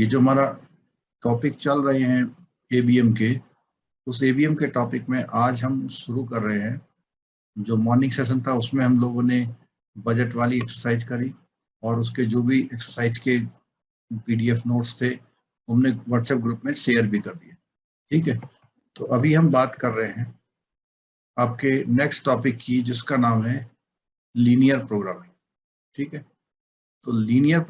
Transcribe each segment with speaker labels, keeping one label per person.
Speaker 1: ये जो हमारा टॉपिक चल रहे हैं एबीएम के, उस एबीएम के टॉपिक में आज हम शुरू कर रहे हैं। जो मॉर्निंग सेशन था उसमें हम लोगों ने बजट वाली एक्सरसाइज करी और उसके जो भी एक्सरसाइज के पीडीएफ नोट्स थे हमने व्हाट्सएप ग्रुप में शेयर भी कर दिए। ठीक है, तो अभी हम बात कर रहे हैं आपके नेक्स्ट टॉपिक की, जिसका नाम है लीनियर प्रोग्रामिंग। ठीक है, तो लीनियर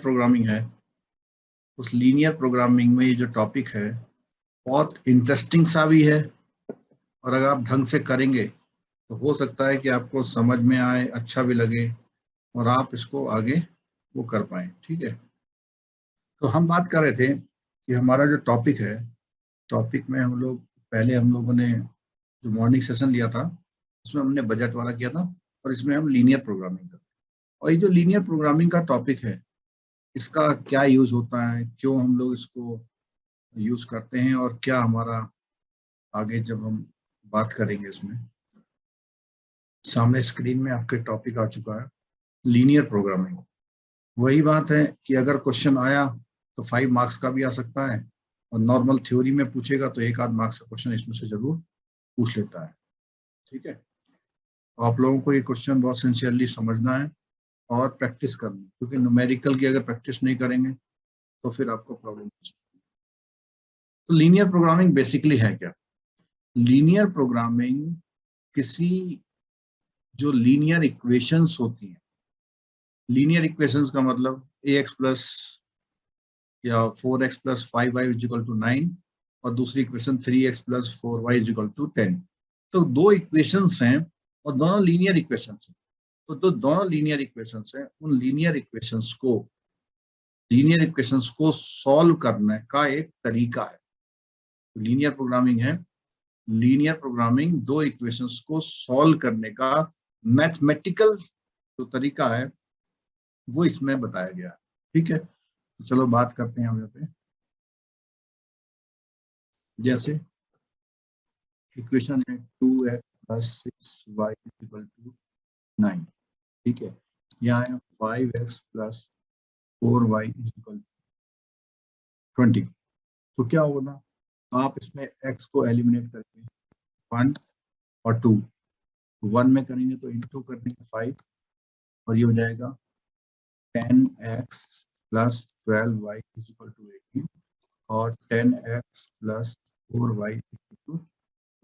Speaker 1: प्रोग्रामिंग है। उस लीनियर प्रोग्रामिंग में ये जो टॉपिक है बहुत इंटरेस्टिंग सा भी है, और अगर आप ढंग से करेंगे तो हो सकता है कि आपको समझ में आए, अच्छा भी लगे और आप इसको आगे वो कर पाए। ठीक है, तो हम बात कर रहे थे कि हमारा जो टॉपिक है, टॉपिक में हम लोगों ने जो मॉर्निंग सेशन लिया था उसमें हमने बजट वाला किया था, और इसमें हम लीनियर प्रोग्रामिंग करते हैं। और ये जो लीनियर प्रोग्रामिंग का टॉपिक है, इसका क्या यूज होता है, क्यों हम लोग इसको यूज करते हैं, और क्या हमारा आगे जब हम बात करेंगे इसमें। सामने स्क्रीन में आपके टॉपिक आ चुका है लीनियर प्रोग्रामिंग। वही बात है कि अगर क्वेश्चन आया तो 5 मार्क्स का भी आ सकता है, और नॉर्मल थ्योरी में पूछेगा तो 1 आध मार्क्स का क्वेश्चन इसमें से जरूर पूछ लेता है। ठीक है, तो आप लोगों को ये क्वेश्चन बहुत सिंसियरली समझना है और प्रैक्टिस करनी है, क्योंकि न्यूमेरिकल की अगर प्रैक्टिस नहीं करेंगे तो फिर आपको प्रॉब्लम हो सकती है। तो लीनियर प्रोग्रामिंग बेसिकली है क्या? लीनियर प्रोग्रामिंग किसी जो लीनियर इक्वेशंस होती हैं, लीनियर इक्वेशंस का मतलब ax प्लस या 4x plus 5y is equal to 9, और दूसरी equation 3x plus 4y is equal to 10। तो दो इक्वेशंस हैं और दोनों लीनियर इक्वेशंस हैं। तो दोनों लीनियर इक्वेशंस हैं, उन लीनियर इक्वेशंस को सॉल्व करने का एक तरीका है। तो लीनियर प्रोग्रामिंग है, लीनियर प्रोग्रामिंग दो इक्वेशंस को सॉल्व करने का मैथमेटिकल जो तरीका है वो इसमें बताया गया है। ठीक है, तो चलो बात करते हैं हम यहाँ पे। जैसे इक्वेशन है 2x plus 6y equal to 9। ठीक है, यहाँ है 5x plus 4y equal to 20। तो क्या होगा ना, आप इसमें x को एलिमिनेट करके 1 और 2, 1 में करेंगे तो इंटू कर देंगे 5, और ये हो जाएगा 10x plus 12y equal to 18, और 10x plus 4y equal to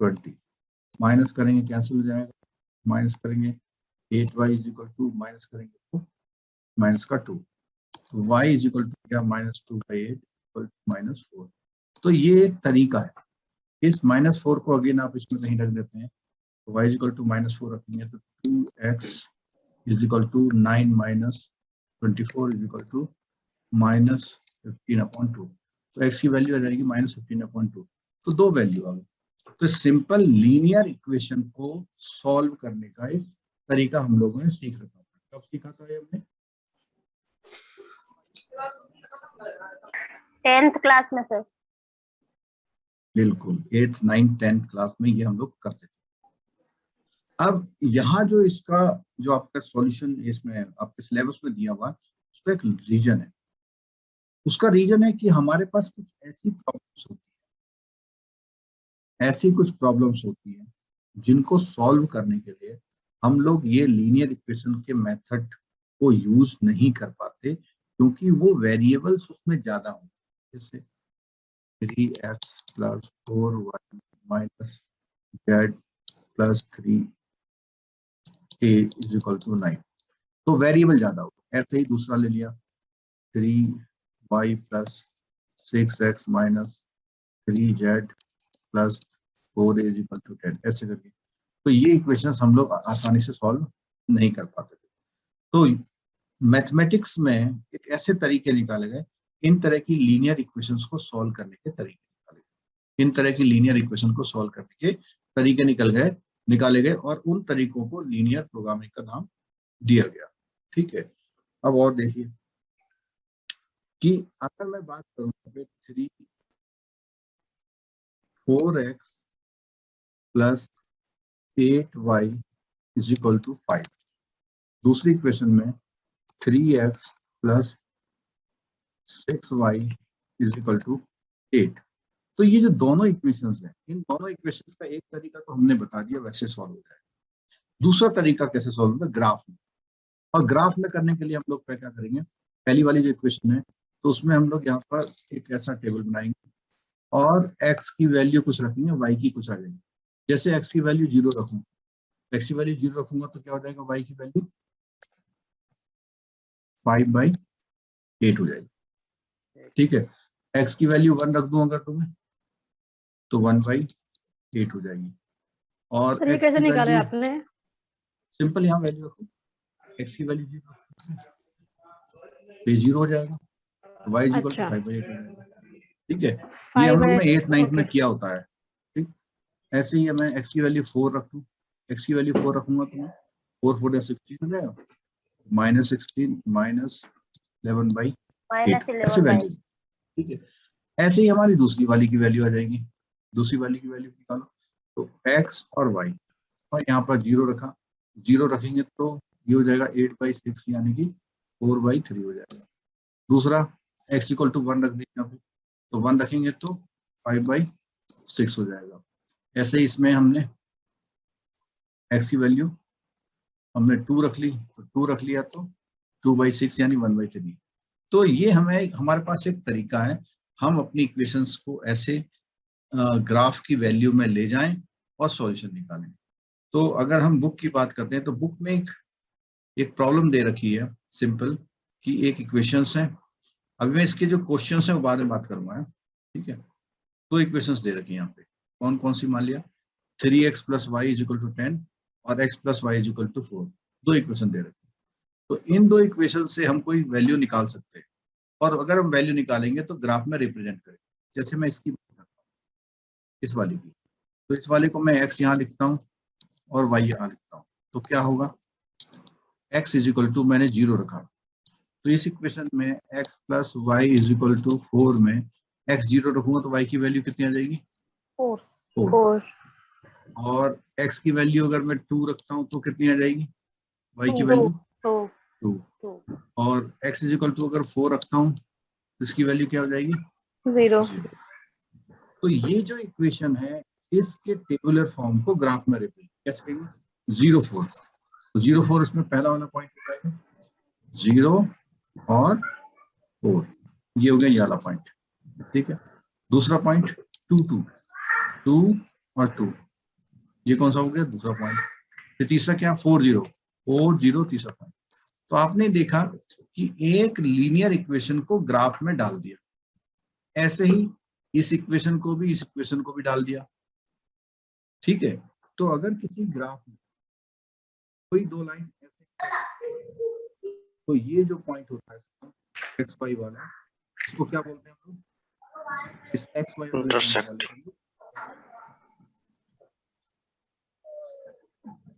Speaker 1: 20। Minus करेंगे कैंसिल हो जाएगा, माइनस करेंगे 8y is equal to, minus करेंगे तो माइनस का 2, y इज इक्वल टू क्या, -2/8 इक्वल टू -4। तो ये एक तरीका है। इस -4 को अगेन आप इसमें कहीं रख देते हैं, तो y इज इक्वल टू -4 रखेंगे तो 2x is equal to 9 minus 24 is equal to -15/2। तो x की वैल्यू आ जाएगी -15/2। तो दो वैल्यू आ गई। तो सिंपल लीनियर इक्वेशन को सॉल्व करने का एक तरीका हम लोगों ने सीख रखा था। कब सीखा था ये हमने?
Speaker 2: 10th क्लास में सर।
Speaker 1: बिल्कुल 8th 9th 10th क्लास में ये हम लोग करते थे। अब यहाँ जो इसका जो आपका सॉल्यूशन इसमें आपके सिलेबस में दिया हुआ, उसका एक रीजन है। उसका रीजन है कि हमारे पास कुछ ऐसी कुछ प्रॉब्लम्स होती हैं जिनको सॉल्व करने के लिए हम लोग ये लीनियर इक्वेशन के मेथड को यूज नहीं कर पाते, क्योंकि वो वेरिएबल्स उसमें ज्यादा होंगे। जैसे 3x plus 4y minus z plus 3a is equal to 9। तो वेरिएबल ज्यादा होगा। ऐसे ही दूसरा ले लिया 3y plus 6x minus 3z plus 4a is equal to 10, ऐसे करके। तो ये इक्वेशंस हम लोग आसानी से सॉल्व नहीं कर पाते थे। तो मैथमेटिक्स में एक ऐसे तरीके निकाले गए, इन तरह की लीनियर इक्वेशंस को सॉल्व करने के तरीके निकाले गए, इन तरह की लीनियर इक्वेशन को सॉल्व करने के तरीके निकाले गए, और उन तरीकों को लीनियर प्रोग्रामिंग का नाम दिया गया। ठीक है, अब और देखिए कि अगर मैं बात करूं 4x plus 8y is equal to 5, दूसरी इक्वेशन में 3x plus 6y is equal to 8। तो ये जो दोनों इक्वेशंस हैं, इन दोनों इक्वेशंस का एक तरीका तो हमने बता दिया, वैसे सॉल्व हो जाएगा। दूसरा तरीका कैसे सॉल्व होगा, ग्राफ में। और ग्राफ में करने के लिए हम लोग क्या करेंगे, पहली वाली जो इक्वेशन है तो उसमें हम लोग यहाँ पर एक ऐसा टेबल बनाएंगे और x की वैल्यू कुछ रखेंगे, y की कुछ आ जाएगी। जैसे x की वैल्यू 0 रखूंगा, x की वैल्यू 0 रखूंगा तो क्या हो जाएगा, y की वैल्यू 5/8 हो जाएगी। ठीक है, x की वैल्यू 1 रख दूं अगर तुम्हें तो 1/8 हो जाएगी। और
Speaker 2: तो ये
Speaker 1: x
Speaker 2: कैसे
Speaker 1: की
Speaker 2: निकाले
Speaker 1: वैल्यू
Speaker 2: आपने?
Speaker 1: सिंपल, यहाँ वैल्यू रखो, x की वैल्यू 0 तो 0 हो जाएगा, y इज इक्वल टू
Speaker 2: अच्छा
Speaker 1: 5/8 हो जाएगा। ठीक है, ये हम
Speaker 2: 5
Speaker 1: लोग
Speaker 2: बाय
Speaker 1: ने 8th 9th में
Speaker 2: ओके
Speaker 1: किया होता है। ठीक, ऐसे ही मैं x की वैल्यू 4 रख दूं, x की वैल्यू 4 रखूंगा तो 4 4 16 हो जाएगा, -16 -11/8 ऐसे वैल्यू। ठीक है, ऐसे ही हमारी दूसरी वाली की वैल्यू आ जाएगी। दूसरी वाली की वैल्यू निकालो तो x और y, और यहाँ पर 0 रखा, 0 रखेंगे तो ये हो जाएगा 8/6 यानी कि 4/3 हो जाएगा। दूसरा x इक्वल टू 1 रख दीजिए यहाँ पे, तो 1 रखेंगे तो 5/6 हो जाएगा। ऐसे ही इसमें हमने x की वैल्यू हमने 2 रख ली, तो 2 रख लिया तो 2/6 यानी 1/3। तो ये हमें, हमारे पास एक तरीका है, हम अपनी इक्वेशंस को ऐसे ग्राफ की वैल्यू में ले जाएं और सॉल्यूशन निकालें। तो अगर हम बुक की बात करते हैं तो बुक में एक प्रॉब्लम दे रखी है सिंपल, कि एक इक्वेशंस है। अभी मैं इसके जो क्वेश्चंस हैं वो बाद में बात करूंगा। ठीक है, दो इक्वेशंस दे रखी है यहाँ पे, कौन कौन सी, मान लिया 3x plus y is equal to 10 और x plus y is equal to 4, दो इक्वेशन दे रखी है। तो इन दो इक्वेशन से हम कोई वैल्यू निकाल सकते हैं, और अगर हम वैल्यू निकालेंगे तो ग्राफ में रिप्रेजेंट करें। जैसे मैं इसकी बात करता हूँ, इस वाली की, तो इस वाले को मैं x यहाँ लिखता हूँ और y यहाँ लिखता हूँ, तो क्या होगा, x इज इक्वल टू मैंने 0 रखा, तो इस इक्वेशन में x plus y is equal to 4 में x 0 रखूंगा तो y की वैल्यू कितनी आ जाएगी, 4। और x की वैल्यू अगर मैं 2 रखता हूँ तो कितनी आ जाएगी, y की वैल्यू 2। और x इज इक्वल टू अगर 4 रखता हूँ तो इसकी वैल्यू क्या हो जाएगी,
Speaker 2: 0।
Speaker 1: 0। तो ये जो इक्वेशन है इसके टेबुलर फॉर्म को ग्राफ में रिप्रेजेंट कैसे करेंगे, 0 4, तो 0 4 इसमें पहला वाला पॉइंट हो जाएगा, 0 और 4, ये हो गया ये वाला पॉइंट। ठीक है, दूसरा पॉइंट 2 2 2 और 2, ये कौन सा हो गया, दूसरा पॉइंट। फिर तीसरा क्या, 4 0 4 0, तीसरा पॉइंट। तो आपने देखा कि एक लीनियर इक्वेशन को ग्राफ में डाल दिया, ऐसे ही इस इक्वेशन को भी, इस इक्वेशन को भी डाल दिया। ठीक है, तो अगर किसी ग्राफ में कोई दो लाइन ऐसे, तो ये जो पॉइंट होता है एक्स वाई वाला, इसको क्या बोलते हैं हम लोग, इस एक्स वाई वाले पॉइंट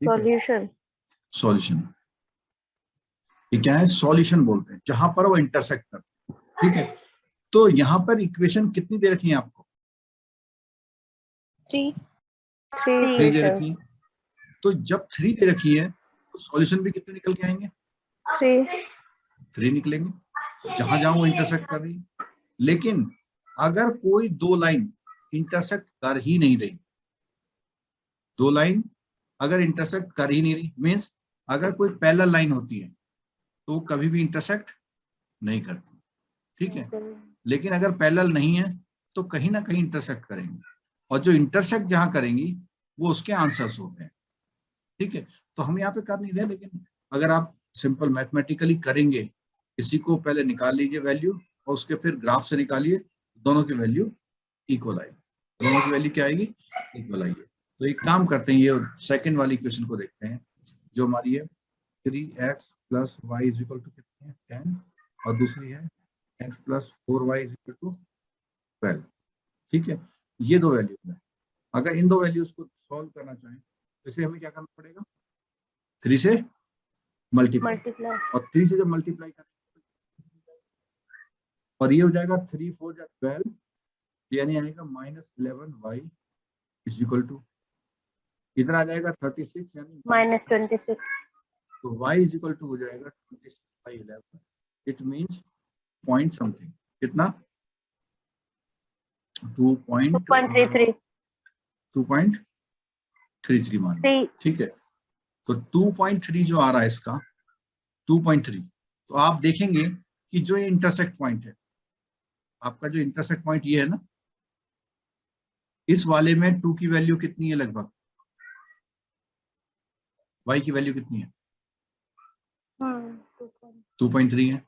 Speaker 1: वाले
Speaker 2: सॉल्यूशन।
Speaker 1: सॉल्यूशन, ये क्या है, सॉल्यूशन बोलते हैं, जहां पर वो इंटरसेक्ट करते हैं। ठीक है, तो यहाँ पर इक्वेशन कितनी दे रखी है आपको, 3 दे रखी है। तो जब 3 दे रखी है तो सॉल्यूशन भी कितने निकल के आएंगे, 3 निकलेंगे, जहां जहां वो इंटरसेक्ट कर रही है। लेकिन अगर कोई दो लाइन इंटरसेक्ट कर ही नहीं रही, दो लाइन अगर इंटरसेक्ट कर ही नहीं रही, मीन्स अगर कोई पैरेलल लाइन होती है तो कभी भी इंटरसेक्ट नहीं करती। ठीक है, लेकिन अगर पैरेलल नहीं है तो कहीं ना कहीं इंटरसेक्ट करेंगे, और जो इंटरसेक्ट जहां करेंगी वो उसके आंसर्स होते हैं। ठीक है, तो हम यहाँ पे कर नहीं रहे, लेकिन अगर आप सिंपल मैथमेटिकली करेंगे, किसी को पहले निकाल लीजिए वैल्यू और उसके फिर ग्राफ से निकालिए, दोनों की वैल्यू इक्वल आएगी, दोनों की वैल्यू क्या आएगी, इक्वल आएगी। तो एक काम करते हैं, ये सेकंड वाली क्वेश्चन को देखते हैं, जो हमारी है 3x plus y is equal to कितनी है, 10, और दूसरी है x plus 4y is equal to 12। ठीक है, ये दो वैल्यूज है। अगर इन दो वैल्यूज को सॉल्व करना चाहें तो इसे हमें क्या करना पड़ेगा, 3 से मल्टीप्लाई, और 3 से जब मल्टीप्लाई करें और ये हो जाएगा 3 4 जा 12, यानी आएगा -11y इज इक्वल टू, इधर आ जाएगा 36 यानी -26, तो y इज इक्वल टू हो जाएगा 26 by 11, it means point something, कितना
Speaker 2: 2.33
Speaker 1: 2.33 मान लो, ठीक है। तो 2.3 जो आ रहा है इसका 2.3, तो आप देखेंगे कि जो ये इंटरसेक्ट पॉइंट है, आपका जो इंटरसेक्ट पॉइंट ये है ना, इस वाले में 2 की वैल्यू कितनी है, लगभग y की वैल्यू कितनी है, 2.3 है।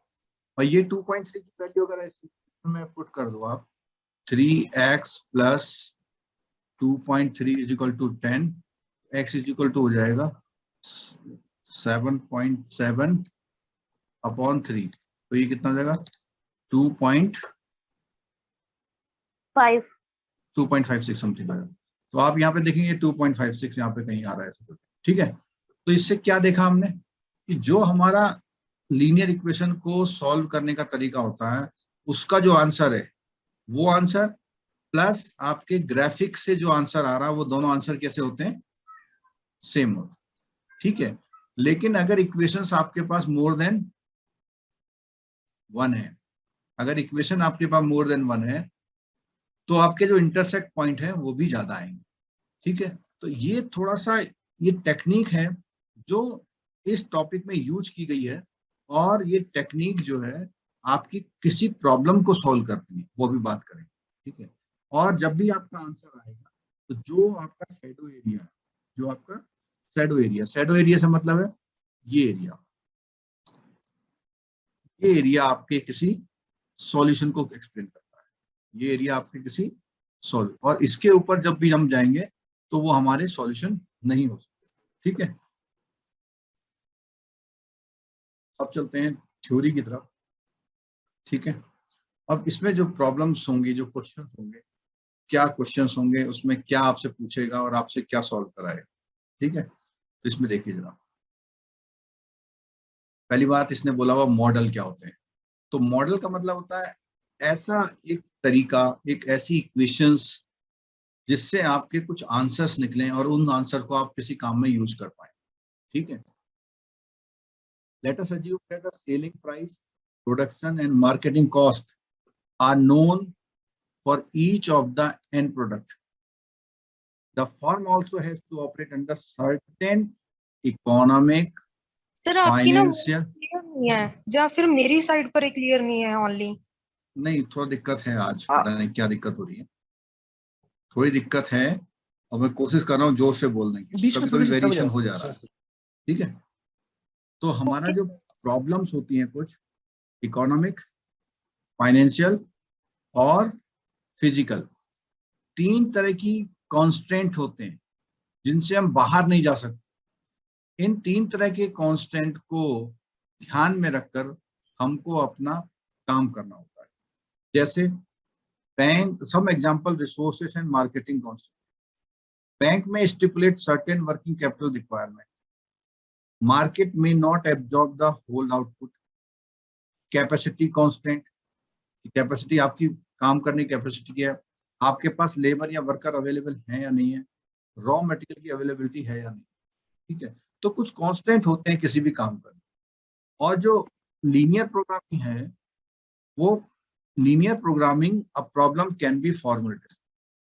Speaker 1: और ये 2.3 की वैल्यू अगर ऐसे में पुट कर दो आप, 3x plus 2.3 is equal to 10, x is equal to हो जाएगा 7.7 अपॉन 3, तो ये कितना हो जाएगा 2.56 समथिंग आएगा। तो आप यहाँ पे देखेंगे 2.56 यहाँ पे कहीं आ रहा है, ठीक है। तो इससे क्या देखा हमने कि जो हमारा लीनियर इक्वेशन को सॉल्व करने का तरीका होता है, उसका जो आंसर है वो आंसर प्लस आपके ग्राफिक से जो आंसर आ रहा है, वो दोनों आंसर कैसे होते हैं, सेम होते हैं, ठीक है। लेकिन अगर इक्वेशंस आपके पास मोर देन 1 है, अगर इक्वेशन आपके पास मोर देन 1 है, तो आपके जो इंटरसेक्ट पॉइंट है वो भी ज्यादा आएंगे, ठीक है। तो ये थोड़ा सा ये टेक्निक है जो इस टॉपिक में यूज की गई है, और ये टेक्निक जो है आपकी किसी प्रॉब्लम को सॉल्व करती है, वो भी बात करेंगे, ठीक है। और जब भी आपका आंसर आएगा, तो जो आपका शैडो एरिया है, जो आपका शैडो एरिया से मतलब है ये एरिया आपके किसी सॉल्यूशन को एक्सप्लेन करता है, ये एरिया आपके किसी सॉल्व, और इसके ऊपर जब भी हम जाएंगे तो वो हमारे सॉल्यूशन नहीं हो सकते, ठीक है। अब चलते हैं थ्योरी की तरफ, ठीक है। अब इसमें जो प्रॉब्लम्स होंगी, जो क्वेश्चंस होंगे, क्या क्वेश्चंस होंगे, उसमें क्या आपसे पूछेगा और आपसे क्या सॉल्व कराएगा, ठीक है। तो इसमें देखिए जरा, पहली बात इसने बोला हुआ मॉडल क्या होते हैं। तो मॉडल का मतलब होता है ऐसा एक तरीका, एक ऐसी इक्वेशंस जिससे आपके कुछ आंसर्स निकलें और उन आंसर को आप किसी काम में यूज कर पाए, ठीक है। Let us assume that the selling price, production and marketing cost are known for each of the end product. The firm also has to operate under certain economic,
Speaker 3: sir आपकी ना
Speaker 1: financial,
Speaker 3: क्लियर नहीं है, या फिर मेरी side पर clear नहीं है ओनली।
Speaker 1: नहीं थोड़ा दिक्कत है आज, पता नहीं क्या दिक्कत हो रही है, थोड़ी दिक्कत है, और मैं कोशिश कर रहा हूँ जोर से बोलने की, कभी कभी वेरिएशन हो जा रहा है, ठीक है। तो हमारा जो प्रॉब्लम्स होती हैं कुछ इकोनॉमिक, फाइनेंशियल और फिजिकल, 3 तरह की कॉन्स्टेंट होते हैं जिनसे हम बाहर नहीं जा सकते। इन 3 तरह के कांस्टेंट को ध्यान में रखकर हमको अपना काम करना होता है। जैसे bank, some example resources and marketing constant. Bank में stipulate certain working capital requirement, market में not absorb the whole output. Capacity constant, capacity आपकी काम करने की कैपेसिटी क्या है, आपके पास लेबर या वर्कर अवेलेबल है या नहीं है, रॉ मटेरियल की अवेलेबिलिटी है या नहीं, ठीक है। तो कुछ कांस्टेंट होते हैं किसी भी काम पर। और जो लीनियर प्रोग्रामिंग है, वो linear programming a problem can be formulated.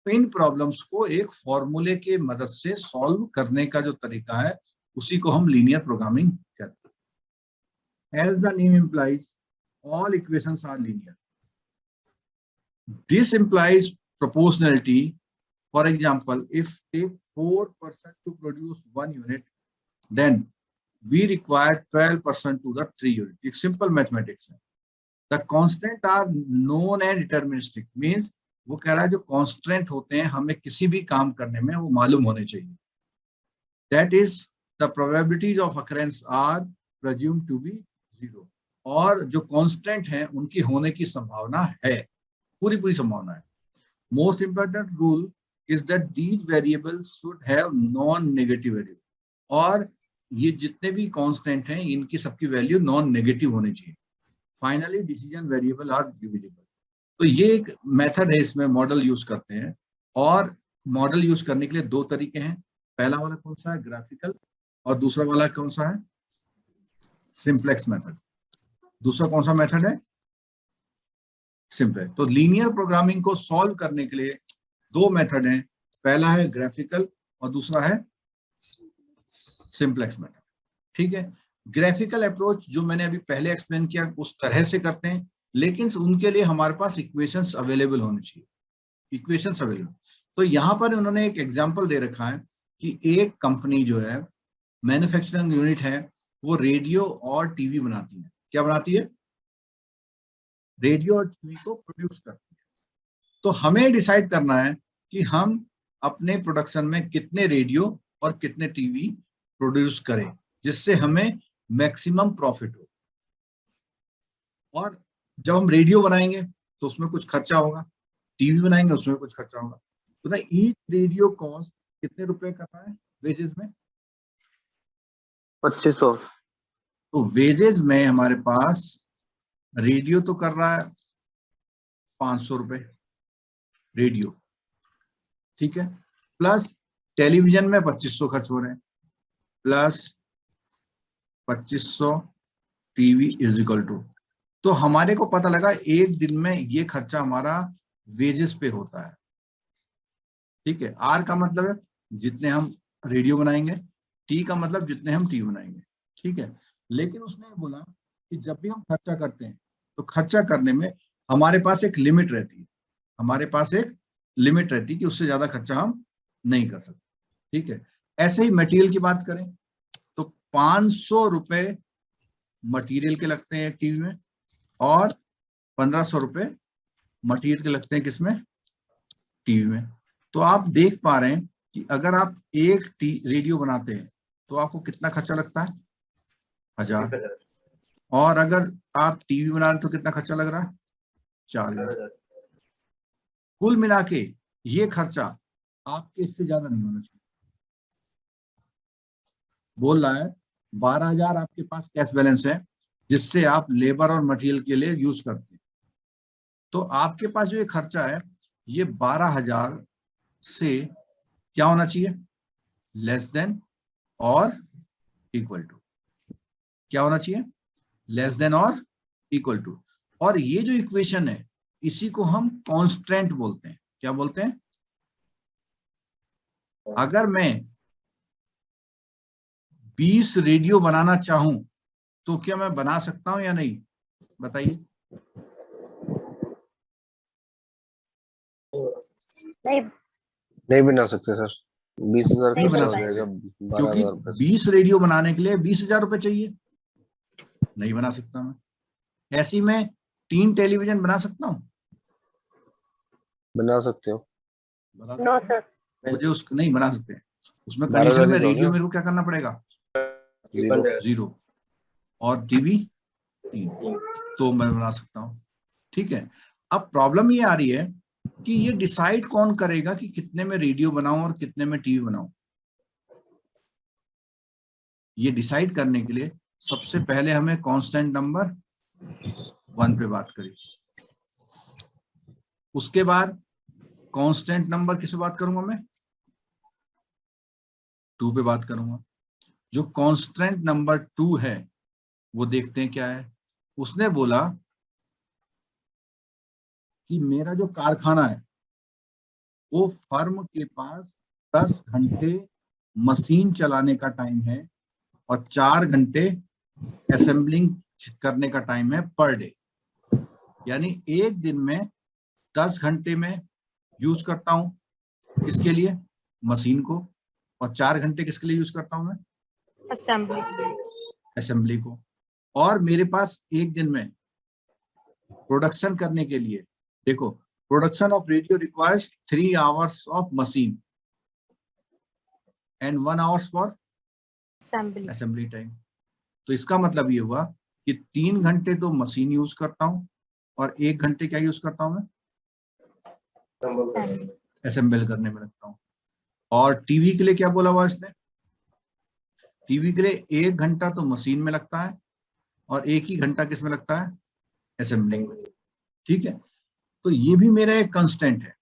Speaker 1: तो इन प्रॉब्लम्स को एक फॉर्मूले के मदद से सॉल्व करने का जो तरीका है, उसी को हम लीनियर प्रोग्रामिंग कहते हैं। As the name implies, all equations are linear. This implies proportionality. For example, if take 4% to produce 1 unit, then we require 12% to the 3 unit. एक simple mathematics है। The constant are known and deterministic, means वो कह रहा है जो constant होते हैं हमें किसी भी काम करने में वो मालूम होने चाहिए। That is the probabilities of occurrence are presumed to be 0। और जो constant है उनकी होने की संभावना है, पूरी संभावना है। Most important rule is that these variables should have non-negative value। और ये जितने भी कांस्टेंट हैं इनकी सबकी वैल्यू नॉन नेगेटिव होनी चाहिए। Finally decision variable are divisible. तो ये एक मेथड है, इसमें मॉडल यूज करते हैं। और मॉडल यूज करने के लिए 2 तरीके हैं। पहला वाला कौन सा है, ग्राफिकल, और दूसरा वाला कौन सा है, सिंप्लेक्स मेथड। दूसरा कौन सा मेथड है? सिंपल। तो लीनियर प्रोग्रामिंग को सॉल्व करने के लिए दो मेथड हैं, पहला है ग्राफिकल और दूसरा है सिंपलेक्स मेथड। ठीक है, ग्राफिकल अप्रोच जो मैंने अभी पहले एक्सप्लेन किया उस तरह से करते हैं, लेकिन उनके लिए हमारे पास इक्वेशंस अवेलेबल होने चाहिए, इक्वेशंस अवेलेबल। तो यहां पर उन्होंने एक एग्जांपल दे रखा है कि एक कंपनी जो है मैन्युफैक्चरिंग यूनिट है, वो रेडियो और टीवी बनाती है। क्या बनाती है? रेडियो और टीवी को प्रोड्यूस करती है। तो हमें डिसाइड करना है कि हम अपने प्रोडक्शन में कितने रेडियो और कितने टीवी प्रोड्यूस करें जिससे हमें मैक्सिमम प्रॉफिट हो। और जब हम रेडियो बनाएंगे तो उसमें कुछ खर्चा होगा, टीवी बनाएंगे उसमें कुछ खर्चा होगा। तो ना ईच रेडियो कॉस्ट कितने रुपए कर रहा है वेजेस में?
Speaker 2: 2500।
Speaker 1: तो वेजेस में हमारे पास रेडियो तो कर रहा है 500 रुपए रेडियो, ठीक है, प्लस टेलीविजन में 2500 खर्च हो रहे हैं, plus 2500 TV is equal to, तो हमारे को पता लगा एक दिन में ये खर्चा हमारा वेजेस पे होता है। ठीक है, आर का मतलब है जितने हम रेडियो बनाएंगे, टी का मतलब जितने हम टीवी बनाएंगे। ठीक है, लेकिन उसने बोला कि जब भी हम खर्चा करते हैं तो खर्चा करने में हमारे पास एक लिमिट रहती है, हमारे पास एक लिमिट रहती है कि उससे ज्यादा खर्चा हम नहीं कर सकते। ठीक है, ऐसे ही मटेरियल की बात करें तो 500 रुपए मटेरियल के लगते हैं टीवी में और 1500 रुपए मटेरियल के लगते हैं किसमें? टीवी में। तो आप देख पा रहे हैं कि अगर आप एक रेडियो बनाते हैं तो आपको कितना खर्चा लगता है? 1000। और अगर आप टीवी बना रहे तो कितना खर्चा लग रहा है? 4000। कुल मिला के ये खर्चा आपके इससे ज्यादा नहीं होना चाहिए। बोल रहा है 12,000 आपके पास कैश बैलेंस है जिससे आप लेबर और मटेरियल के लिए यूज करते हैं। तो आपके पास जो ये खर्चा है ये 12,000 से क्या होना चाहिए? लेस देन और इक्वल टू। क्या होना चाहिए? लेस देन और इक्वल टू। और ये जो इक्वेशन है इसी को हम कांस्टेंट बोलते हैं। क्या बोलते हैं? अगर मैं 20 रेडियो बनाना चाहूं तो क्या मैं बना सकता हूं या नहीं? बताइए।
Speaker 2: नहीं बना सकते सर, 20,000
Speaker 1: नहीं बना
Speaker 2: खर्चा हो
Speaker 1: सकते
Speaker 2: जाएगा,
Speaker 1: क्योंकि
Speaker 2: 12,000 रुपये।
Speaker 1: 20 रेडियो बनाने के लिए 20,000 रुपए चाहिए, नहीं बना सकता मैं। ऐसी में 3 टेलीविजन बना सकता हूँ?
Speaker 2: बना सकते हो।
Speaker 1: बना
Speaker 3: नो
Speaker 1: सकते हैं?
Speaker 3: सर।
Speaker 1: मुझे उस नहीं बना सकते, उसमें
Speaker 2: 12,000
Speaker 1: कंडीशन में
Speaker 2: ही तो हो
Speaker 1: रेडियो
Speaker 2: गया,
Speaker 1: मेरे को क्या करना पड़ेगा?
Speaker 2: 0।
Speaker 1: 0 और टीवी 3, तो मैं बना सकता हूँ। ठीक है, अब प्रॉब्लम ये आ रही है कि ये डिसाइड कौन करेगा कि कितने में रेडियो बनाऊं और कितने में टीवी बनाऊं? ये डिसाइड करने के लिए सबसे पहले हमें कांस्टेंट नंबर 1 पे बात करें, उसके बाद कांस्टेंट नंबर किससे बात करूंगा मैं? 2 पे बात करूंगा। जो कांस्टेंट नंबर 2 है वो देखते हैं क्या है। उसने बोला कि मेरा जो कारखाना है वो फर्म के पास 10 घंटे मशीन चलाने का टाइम है और 4 घंटे असेंबलिंग करने का टाइम है पर डे। यानी एक दिन में 10 घंटे में यूज करता हूं किसके लिए? मशीन को। और 4 घंटे किसके लिए यूज करता हूं मैं?
Speaker 3: असेंबली।
Speaker 1: असेंबली को। और मेरे पास एक दिन में प्रोडक्शन करने के लिए, देखो, production of radio requires 3 hours of machine and 1 hours for
Speaker 3: assembly.
Speaker 1: Assembly time. तो इसका मतलब ये हुआ कि 3 घंटे तो मशीन यूज करता हूं और 1 घंटे क्या यूज करता हूं मैं? असेंबल करने में लगता हूं। और टीवी के लिए क्या बोला हुआ इसने? टीवी के लिए 1 घंटा तो मशीन में लगता है और 1 ही घंटा किस में लगता है? असेंबलिंग में। ठीक है, तो ये भी मेरा एक कांस्टेंट है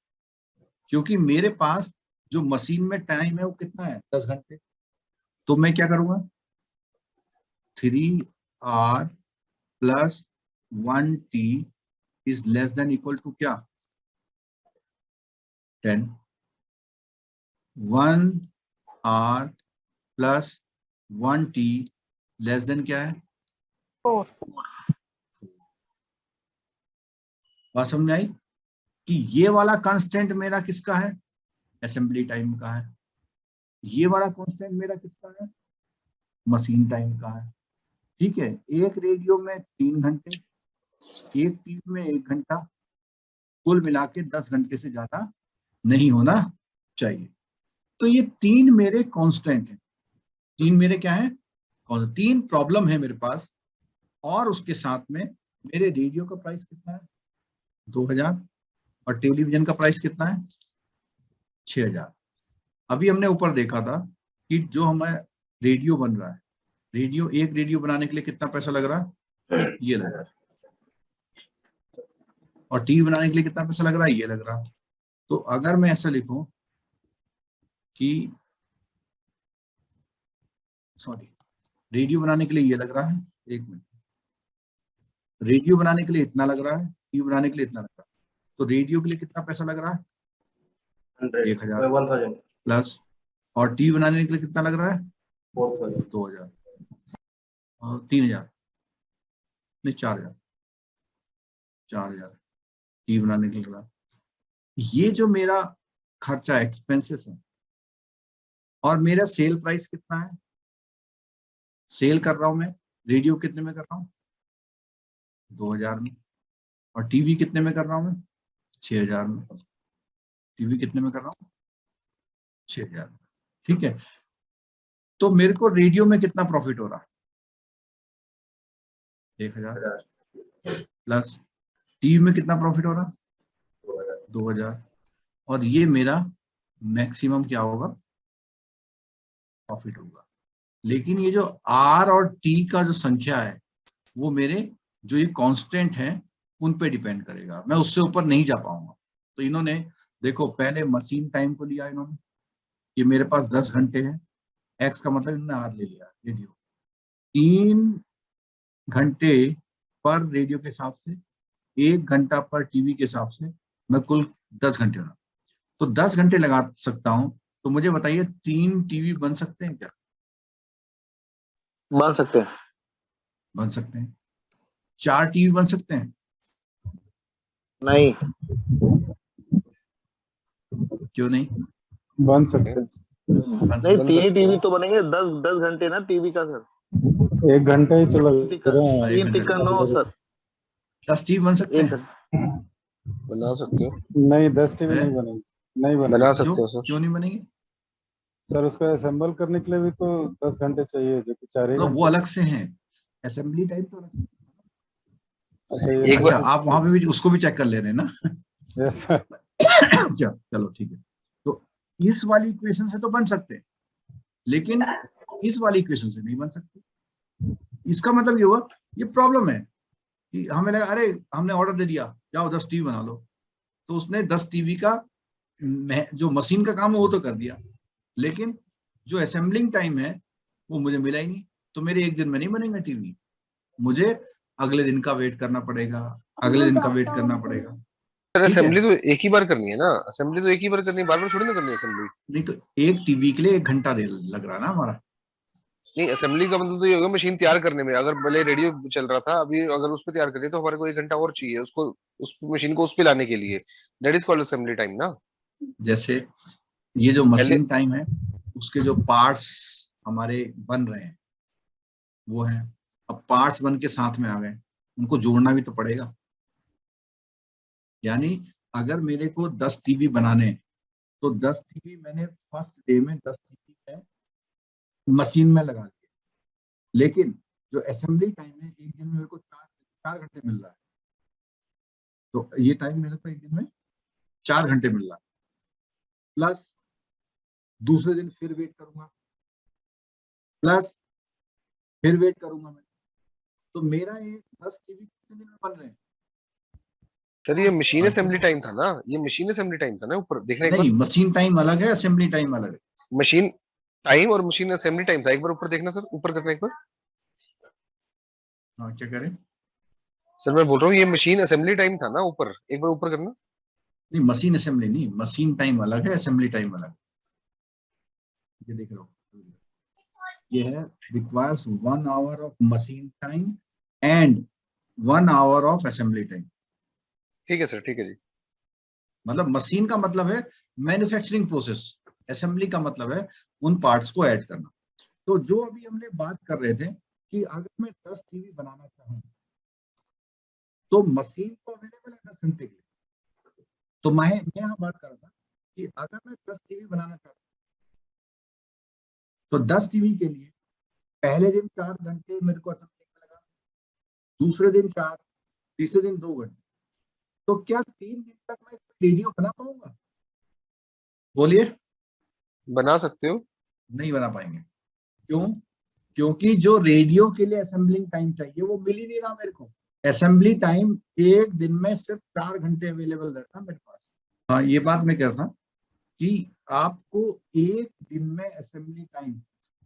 Speaker 1: क्योंकि मेरे पास जो मशीन में टाइम है वो कितना है? 10 घंटे। तो मैं क्या करूंगा? 3R plus 1t is less than equal to क्या 10, 1r plus 1t less than क्या है
Speaker 3: 4।
Speaker 1: बात समझ में आई कि ये वाला कांस्टेंट मेरा किसका है, असेंबली टाइम का है, ये वाला कांस्टेंट मेरा किसका है, मशीन टाइम का है। ठीक है, एक रेडियो में 3 घंटे, एक टीवी में 1 घंटा, कुल मिला के 10 घंटे से ज्यादा नहीं होना चाहिए। तो ये 3 मेरे कांस्टेंट हैं, 3 मेरे क्या है, 3 प्रॉब्लम है मेरे पास। और उसके साथ में मेरे रेडियो का प्राइस कितना है 2000 और टेलीविजन का प्राइस कितना है 6000। अभी हमने ऊपर देखा था कि जो हमारा रेडियो बन रहा है, रेडियो, एक रेडियो बनाने के लिए कितना पैसा लग रहा है, ये लग रहा है, और टीवी बनाने के लिए कितना पैसा लग रहा है, ये लग रहा है। तो अगर मैं ऐसा लिखूं कि सॉरी, रेडियो बनाने के लिए ये लग रहा है, 1 मिनट, रेडियो बनाने के लिए इतना लग रहा है, टीवी बनाने के लिए इतना लग रहा है, तो रेडियो के लिए कितना पैसा लग रहा है 1000 प्लस, और टीवी बनाने के लिए कितना लग रहा है 2000 और 3000 नहीं 4000 टीवी बनाने के लिए। ये जो मेरा खर्चा एक्सपेंसेस है, और मेरा सेल प्राइस कितना है, सेल कर रहा हूं मैं रेडियो कितने में कर रहा हूँ 2000 में, और टीवी कितने में कर रहा हूं मैं 6000 में, टीवी कितने में कर रहा हूँ 6000 में। ठीक है, तो मेरे को रेडियो में कितना प्रॉफिट हो रहा है 1000 प्लस, टीवी में कितना प्रॉफिट हो रहा 2000, और ये मेरा मैक्सिमम क्या होगा प्रॉफिट होगा। लेकिन ये जो आर और टी का जो संख्या है वो मेरे जो ये कांस्टेंट है उन पे डिपेंड करेगा, मैं उससे ऊपर नहीं जा पाऊंगा। तो इन्होंने देखो पहले मशीन टाइम को लिया इन्होंने, ये मेरे पास 10 घंटे है, एक्स का मतलब इन्होंने आर ले लिया, रेडियो 3 घंटे पर रेडियो के हिसाब से, 1 घंटा पर टीवी के हिसाब से, मैं कुल 10 घंटे रहा, तो 10 घंटे लगा सकता हूं। तो मुझे बताइए 3 टीवी बन सकते हैं क्या,
Speaker 2: बन सकते हैं,
Speaker 1: बन सकते हैं। 4 टीवी बन सकते हैं,
Speaker 2: नहीं
Speaker 1: क्यों नहीं
Speaker 4: बन सकते हैं।
Speaker 1: बन
Speaker 2: नहीं,
Speaker 1: सकते
Speaker 2: 3 ही टीवी तो बनेंगे, 10 घंटे ना टीवी का सर,
Speaker 4: 1 घंटा ही तो लग रहा है।
Speaker 2: 3 टिक्का 9 सर,
Speaker 1: 10 टीवी बन सकते
Speaker 2: 1
Speaker 1: हैं,
Speaker 2: घंटा
Speaker 5: बना सकते हो,
Speaker 4: नहीं 10 टीवी
Speaker 1: है?
Speaker 4: नहीं बनेगी, नहीं
Speaker 5: बना
Speaker 4: बनेगी
Speaker 1: क्यों
Speaker 5: सकते हो सर।
Speaker 1: क्यों नहीं बनेंगे,
Speaker 4: सर। उसको असेंबल करने के लिए भी तो 10 घंटे चाहिए, जो कि 4 ही
Speaker 1: तो वो
Speaker 4: घंटे।
Speaker 1: अलग से हैं, असेंबली टाइम तो अलग से।
Speaker 4: अच्छा ये
Speaker 5: एक
Speaker 1: अच्छा आप वहां पे भी उसको भी चेक कर ले रहे हैं ना
Speaker 4: यस सर।
Speaker 1: अच्छा चलो ठीक है, तो इस वाली इक्वेशन से तो बन सकते हैं, लेकिन इस वाली इक्वेशन से नहीं बन सकते। इसका मतलब ये हुआ, ये प्रॉब्लम है कि हमें लगा अरे हमने ऑर्डर दे दिया जाओ 10 टीवी बना लो, तो उसने 10 टीवी का जो मशीन का काम है वो तो कर दिया, लेकिन जो असेंबलिंग टाइम है वो मुझे मिला ही नहीं। तो मेरे एक दिन में नहीं बनेगा टीवी, मुझे अगले दिन का वेट करना पड़ेगा, अगले दिन का वेट करना पड़ेगा।
Speaker 5: सर
Speaker 1: ठीक है,
Speaker 5: असेंबली तो एक ही बार करनी है ना, असेंबली तो एक ही बार करनी है, बार बार थोड़ी ना करनी है असेंबली।
Speaker 1: नहीं तो एक टीवी के लिए 1 घंटा दे लग रहा है ना हमारा।
Speaker 5: नहीं, असेंबली का मतलब तो ये होगा मशीन तैयार करने में, अगर भले रेडियो चल रहा था अभी, अगर उस पर तैयार करिए तो हमारे को 1 घंटा और चाहिए उसको, उस मशीन को उस पे लाने के लिए, that is called assembly time ना।
Speaker 1: जैसे ये जो
Speaker 5: पहले
Speaker 1: मशीन टाइम है उसके जो पार्ट्स हमारे बन रहे हैं वो है, अब पार्ट्स बन के साथ में आ गए, उनको जोड़ना भी तो पड़ेगा। यानी अगर मेरे को 10 टीवी बनाने हैं, तो 10 टीवी मैंने फर्स्ट डे में 10 टीवी मशीन में लगा दिए, लेकिन जो असेंबली टाइम है एक दिन में मेरे को 4 घंटे मिल रहा है, तो ये टाइम मेरे को एक दिन में 4 घंटे मिल रहा है, प्लस दूसरे दिन फिर वेट करूंगा, प्लस फिर वेट करूंगा मैं, तो मेरा ये 10 टीवी कितने दिन में बन रहे हैं।
Speaker 5: सर ये मशीन असेंबली टाइम था ना, ये मशीन असेंबली टाइम था ना, ऊपर देखना एक बार।
Speaker 1: नहीं, मशीन टाइम अलग है, असेंबली टाइम अलग है।
Speaker 5: मशीन टाइम और मशीन असेंबली टाइम था, एक बार ऊपर देखना सर, ऊपर करना एक बार।
Speaker 1: हाँ क्या करें,
Speaker 5: सर मैं बोल रहा हूँ ये मशीन असेंबली टाइम था ना, ऊपर एक बार ऊपर करना।
Speaker 1: नहीं, मशीन असेंबली नहीं, मशीन टाइम अलग है, असेंबली टाइम अलग है। ये देख लो, ये है requires 1 hour of machine time and 1 hour of assembly time.
Speaker 5: ठीक है सर, ठीक है जी।
Speaker 1: मतलब मशीन का मतलब है मैन्युफैक्चरिंग प्रोसेस, असेंबली का मतलब है उन पार्ट्स को ऐड करना। तो जो अभी हमने बात कर रहे थे कि अगर मैं 10 टीवी बनाना चाहूँ तो मशीन तो अवेलेबल है 10 घंटे के लिए। तो मैं यहाँ बात कर रहा था कि अगर मैं 10 टीवी बनाना चाहता हूँ तो 10 टीवी के लिए पहले दिन 4 घंटे मेरे को असेंबली में लगा, दूसरे दिन 4, तीसरे दिन 2 घंटे। तो क्या 3 दिन तक मैं रेडियो बना पाऊंगा? बोलिए।
Speaker 5: बना सकते हो।
Speaker 1: नहीं बना पाएंगे। क्यों? क्योंकि जो रेडियो के लिए असेंबलिंग टाइम चाहिए वो मिल ही नहीं रहा मेरे को। असेंबली टाइम एक दिन में सिर्फ 4 घंटे अवेलेबल रहता मेरे पास। हाँ, ये बात मैं कह रहा था कि आपको एक दिन में असेंबली टाइम,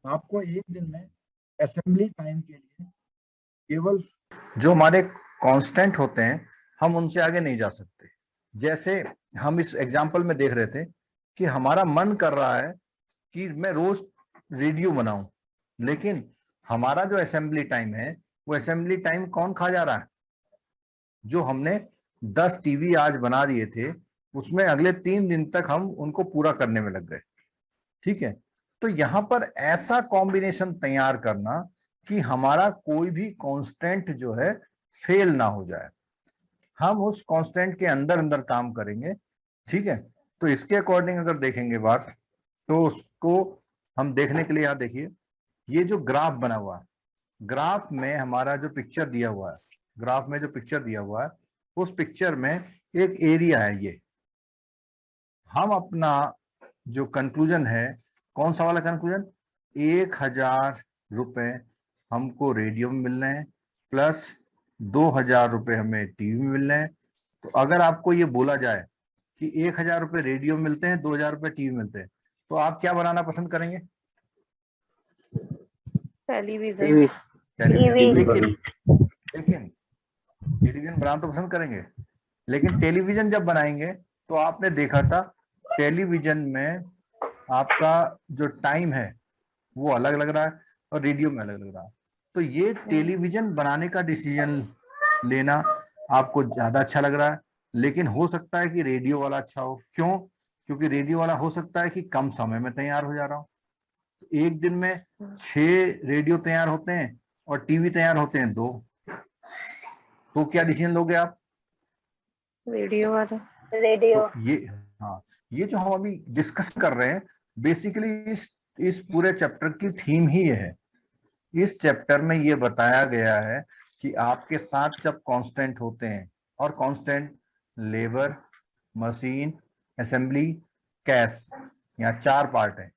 Speaker 1: आपको एक दिन में असेंबली टाइम के लिए केवल
Speaker 6: जो हमारे कांस्टेंट होते हैं हम उनसे आगे नहीं जा सकते। जैसे हम इस एग्जांपल में देख रहे थे कि हमारा मन कर रहा है कि मैं रोज रेडियो बनाऊं, लेकिन हमारा जो असेंबली टाइम है वो असेंबली टाइम कौन खा जा रहा है? जो हमने 10 टीवी आज बना दिए थे उसमें अगले 3 दिन तक हम उनको पूरा करने में लग गए। ठीक है, तो यहां पर ऐसा कॉम्बिनेशन तैयार करना कि हमारा कोई भी कांस्टेंट जो है फेल ना हो जाए, हम उस कांस्टेंट के अंदर अंदर काम करेंगे। ठीक है, तो इसके अकॉर्डिंग अगर देखेंगे बात तो उसको हम देखने के लिए यहाँ देखिए, ये जो ग्राफ बना हुआ है, ग्राफ में हमारा जो पिक्चर दिया हुआ है, ग्राफ में जो पिक्चर दिया हुआ है उस पिक्चर में एक एरिया है। ये हम अपना जो कंक्लूजन है, कौन सा वाला कंक्लूजन? 1000 रुपए हमको रेडियो में मिल रहे हैं प्लस 2000 रुपए हमें टीवी में मिल रहे हैं। तो अगर आपको ये बोला जाए कि 1000 रुपए रेडियो मिलते हैं, 2000 रुपए टीवी मिलते हैं, तो आप क्या बनाना पसंद करेंगे?
Speaker 7: टेलीविजन।
Speaker 2: टीवी।
Speaker 6: लेकिन टेलीविजन बनाना तो पसंद करेंगे, लेकिन टेलीविजन जब बनाएंगे तो आपने देखा था टेलीविजन में आपका जो टाइम है वो अलग लग रहा है और रेडियो में अलग लग रहा है। तो ये टेलीविजन बनाने का डिसीजन लेना आपको ज्यादा अच्छा लग रहा है, लेकिन हो सकता है कि रेडियो वाला अच्छा हो। क्यों? क्योंकि रेडियो वाला हो सकता है कि कम समय में तैयार हो जा रहा हो। तो एक दिन में 6 रेडियो तैयार होते हैं और टीवी तैयार होते हैं 2। तो क्या डिसीजन लोगे आप?
Speaker 7: रेडियो वाला।
Speaker 6: तो ये, हाँ, ये जो हम अभी डिस्कस कर रहे हैं बेसिकली इस पूरे चैप्टर की थीम ही ये है। इस चैप्टर में ये बताया गया है कि आपके साथ जब कांस्टेंट होते हैं, और constant labour, machine, assembly, cash, यहाँ 4 पार्ट है।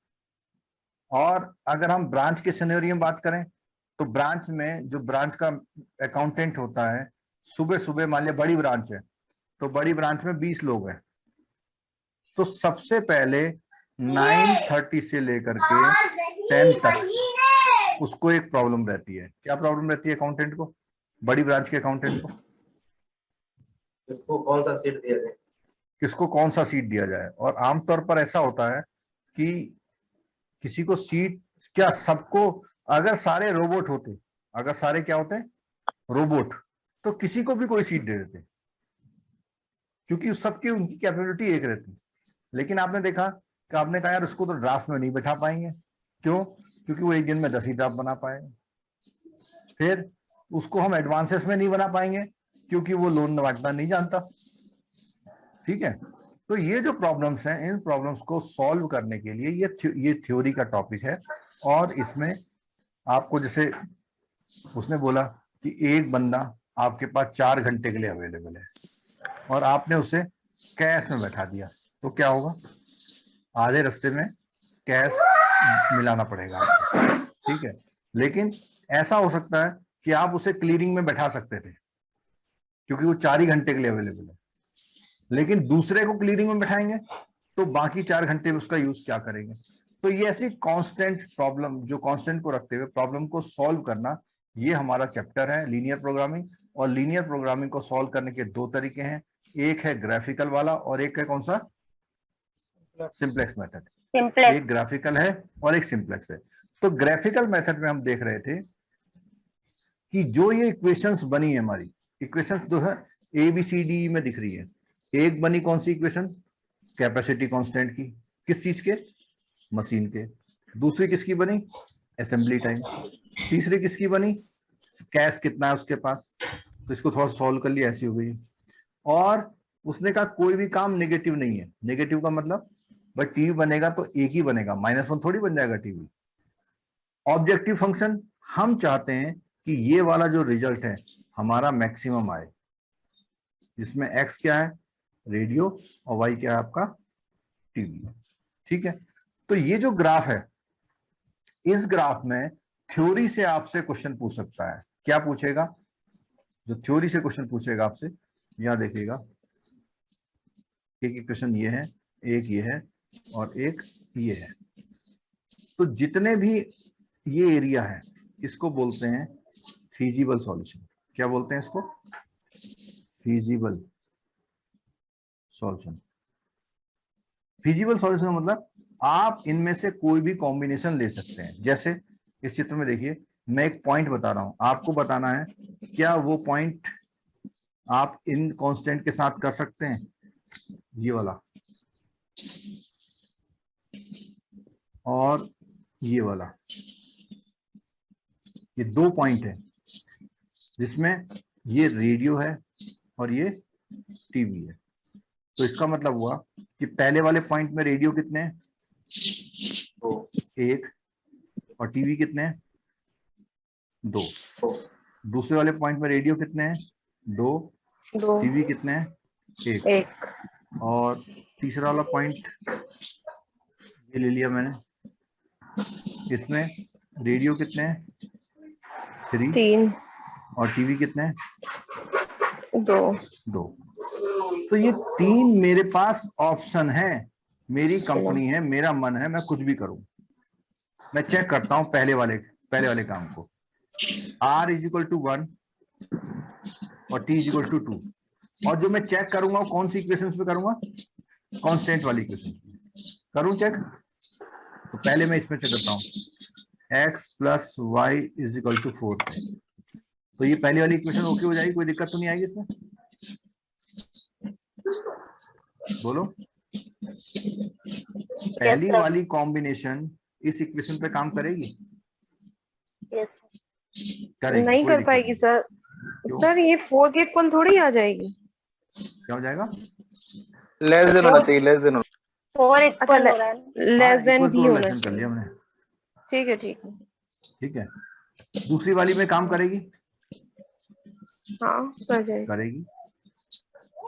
Speaker 6: और अगर हम ब्रांच के सिनेरियो में बात करें तो ब्रांच में जो ब्रांच का अकाउंटेंट होता है, सुबह सुबह मान लिया बड़ी ब्रांच है तो बड़ी ब्रांच में 20 लोग हैं, तो सबसे पहले 9:30 से लेकर के 10 तक उसको एक प्रॉब्लम रहती है। क्या प्रॉब्लम रहती है अकाउंटेंट को, बड़ी ब्रांच के अकाउंटेंट को?
Speaker 8: किसको कौन सा सीट दिया जाए,
Speaker 6: किसको कौन सा सीट दिया जाए। और आमतौर पर ऐसा होता है कि किसी को सीट क्या, सबको, अगर सारे रोबोट होते, अगर सारे क्या होते हैं, रोबोट, तो किसी को भी कोई सीट दे देते, क्योंकि सबकी उनकी कैपेबिलिटी एक रहती। लेकिन आपने देखा कि आपने कहा यार उसको तो ड्राफ्ट में नहीं बैठा पाएंगे। क्यों? क्योंकि वो एक दिन में 10 ही ड्राफ्ट बना पाएंगे। फिर उसको हम एडवांसेस में नहीं बना पाएंगे क्योंकि वो लोन बांटना नहीं जानता। ठीक है, तो ये जो प्रॉब्लम्स हैं, इन प्रॉब्लम्स को सॉल्व करने के लिए ये थ्योरी का टॉपिक है। और इसमें आपको, जैसे उसने बोला कि एक बंदा आपके पास 4 घंटे के लिए अवेलेबल है और आपने उसे कैश में बैठा दिया, तो क्या होगा? आधे रास्ते में कैश मिलाना पड़ेगा आपको। ठीक है, लेकिन ऐसा हो सकता है कि आप उसे क्लियरिंग में बैठा सकते थे क्योंकि वो 4 ही घंटे के लिए अवेलेबल है, लेकिन दूसरे को क्लियरिंग में बैठाएंगे तो बाकी 4 घंटे में उसका यूज क्या करेंगे? तो ये ऐसी कांस्टेंट प्रॉब्लम, जो कांस्टेंट को रखते हुए प्रॉब्लम को सॉल्व करना, ये हमारा चैप्टर है लीनियर प्रोग्रामिंग। और लीनियर प्रोग्रामिंग को सॉल्व करने के दो तरीके हैं, एक है ग्राफिकल वाला और एक है कौन सा, सिंप्लेक्स मेथड।
Speaker 7: सिंपलेक्स।
Speaker 6: एक ग्राफिकल है और एक सिंप्लेक्स है। तो ग्राफिकल मेथड में हम देख रहे थे कि जो ये इक्वेशंस बनी है, हमारी इक्वेशंस जो है ABCD में दिख रही है। एक बनी कौन सी इक्वेशन, कैपेसिटी कांस्टेंट की, किस चीज के, मशीन के। दूसरी किसकी बनी, असेंबली टाइम। तीसरी किसकी बनी, कैश कितना है उसके पास। तो इसको थोड़ा सॉल्व कर लिया, ऐसी हो गई। और उसने कहा कोई भी काम नेगेटिव नहीं है। नेगेटिव का मतलब भाई टीवी बनेगा तो एक ही बनेगा, -1 थोड़ी बन जाएगा टीवी। ऑब्जेक्टिव फंक्शन, हम चाहते हैं कि ये वाला जो रिजल्ट है हमारा मैक्सिमम आए, जिसमें x क्या है, रेडियो, और y क्या है आपका, टीवी। ठीक है। तो ये जो ग्राफ है, इस ग्राफ में थ्योरी से आपसे क्वेश्चन पूछ सकता है। क्या पूछेगा, जो थ्योरी से क्वेश्चन पूछेगा आपसे, यहां देखिएगा, एक इक्वेशन ये है, एक ये है और एक ये है। तो जितने भी ये एरिया है इसको बोलते हैं फीजिबल सॉल्यूशन। क्या बोलते हैं इसको, फीजिबल सॉल्यूशन। फीजिबल सॉल्यूशन मतलब आप इनमें से कोई भी कॉम्बिनेशन ले सकते हैं। जैसे इस चित्र में देखिए, मैं एक पॉइंट बता रहा हूं, आपको बताना है क्या वो पॉइंट आप इन कांस्टेंट के साथ कर सकते हैं, ये वाला और ये वाला। ये दो पॉइंट है जिसमें ये रेडियो है और ये टीवी है। तो इसका मतलब हुआ कि पहले वाले पॉइंट में रेडियो कितने हैं, एक, और टीवी कितने हैं, दो। दूसरे वाले पॉइंट में रेडियो कितने हैं, दो,
Speaker 7: दो,
Speaker 6: टीवी कितने हैं, एक। और तीसरा वाला पॉइंट ये ले लिया मैंने, इसमें रेडियो कितने हैं, 3,
Speaker 7: 3,
Speaker 6: और टीवी कितने हैं,
Speaker 7: 2।
Speaker 6: 2। तो ये 3 मेरे पास ऑप्शन है, मेरी कंपनी है, मेरा मन है, मैं कुछ भी करूं। मैं चेक करता हूं पहले वाले काम को, R = 1 और T = 2। और जो मैं चेक करूंगा कौन सी इक्वेशंस पे करूंगा, कांस्टेंट वाली इक्वेशन करूं चेक। तो पहले मैं इसमें चेक करता हूं, x + y = 4 पे। तो ये पहली वाली इक्वेशन ओके हो जाएगी, कोई दिक्कत तो नहीं आएगी इसमें, बोलो। पहली वाली कॉम्बिनेशन इस इक्वेशन पे काम करेगी, करेगी,
Speaker 7: नहीं
Speaker 6: कोई
Speaker 7: कर
Speaker 6: दिक्कत
Speaker 7: पाएगी
Speaker 6: नहीं।
Speaker 7: सर।
Speaker 6: क्यों?
Speaker 7: सर ये 4 के इक्वल थोड़ी आ जाएगी।
Speaker 6: क्या हो जाएगा,
Speaker 2: लेस देन होना चाहिए, लेस देन होना।
Speaker 7: 4 इक्वल हो रहा है, लेस देन
Speaker 6: इक्वल
Speaker 7: भी
Speaker 6: टू
Speaker 7: होना
Speaker 6: लेसन कर
Speaker 7: चाहिए।
Speaker 6: लिया हमने।
Speaker 7: ठीक है, ठीक है।
Speaker 6: ठीक है, दूसरी वाली में काम करेगी,
Speaker 7: हाँ, कर जाएगी।
Speaker 6: करेगी।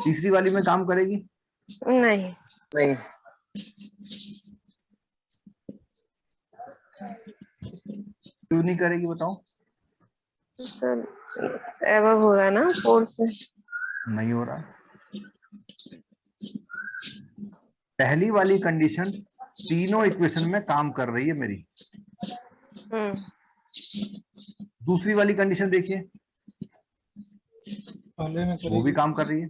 Speaker 6: तीसरी वाली में काम करेगी,
Speaker 7: नहीं।
Speaker 2: नहीं,
Speaker 6: क्यों नहीं करेगी बताओ।
Speaker 7: सर एवं हो रहा है ना 4 से।
Speaker 6: नहीं हो रहा। पहली वाली कंडीशन तीनों इक्वेशन में काम कर रही है मेरी। दूसरी वाली कंडीशन देखिए,
Speaker 4: पहले में
Speaker 6: वो भी काम कर रही है।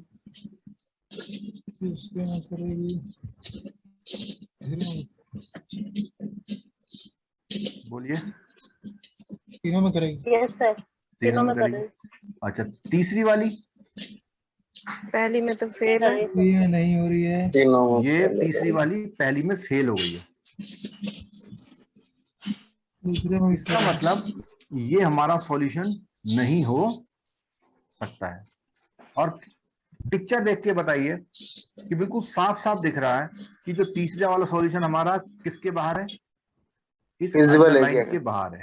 Speaker 4: उसके में करेगी,
Speaker 6: बोलिए,
Speaker 4: तीनों में करेगी।
Speaker 7: यस सर,
Speaker 6: तीनों में करेगी। अच्छा, तीसरी वाली,
Speaker 7: पहली में तो फेल है।
Speaker 4: ये नहीं हो रही है,
Speaker 2: तीनों
Speaker 6: ये तीसरी वाली पहली में फेल हो गई है।
Speaker 4: दूसरे में भी
Speaker 6: इसका मतलब ये हमारा सॉल्यूशन नहीं हो सकता है। और पिक्चर देख के बताइए कि बिल्कुल साफ साफ दिख रहा है कि जो तीसरा वाला सॉल्यूशन हमारा किसके बाहर है, इस
Speaker 2: Feasible
Speaker 6: लाइन
Speaker 2: area
Speaker 6: के बाहर है,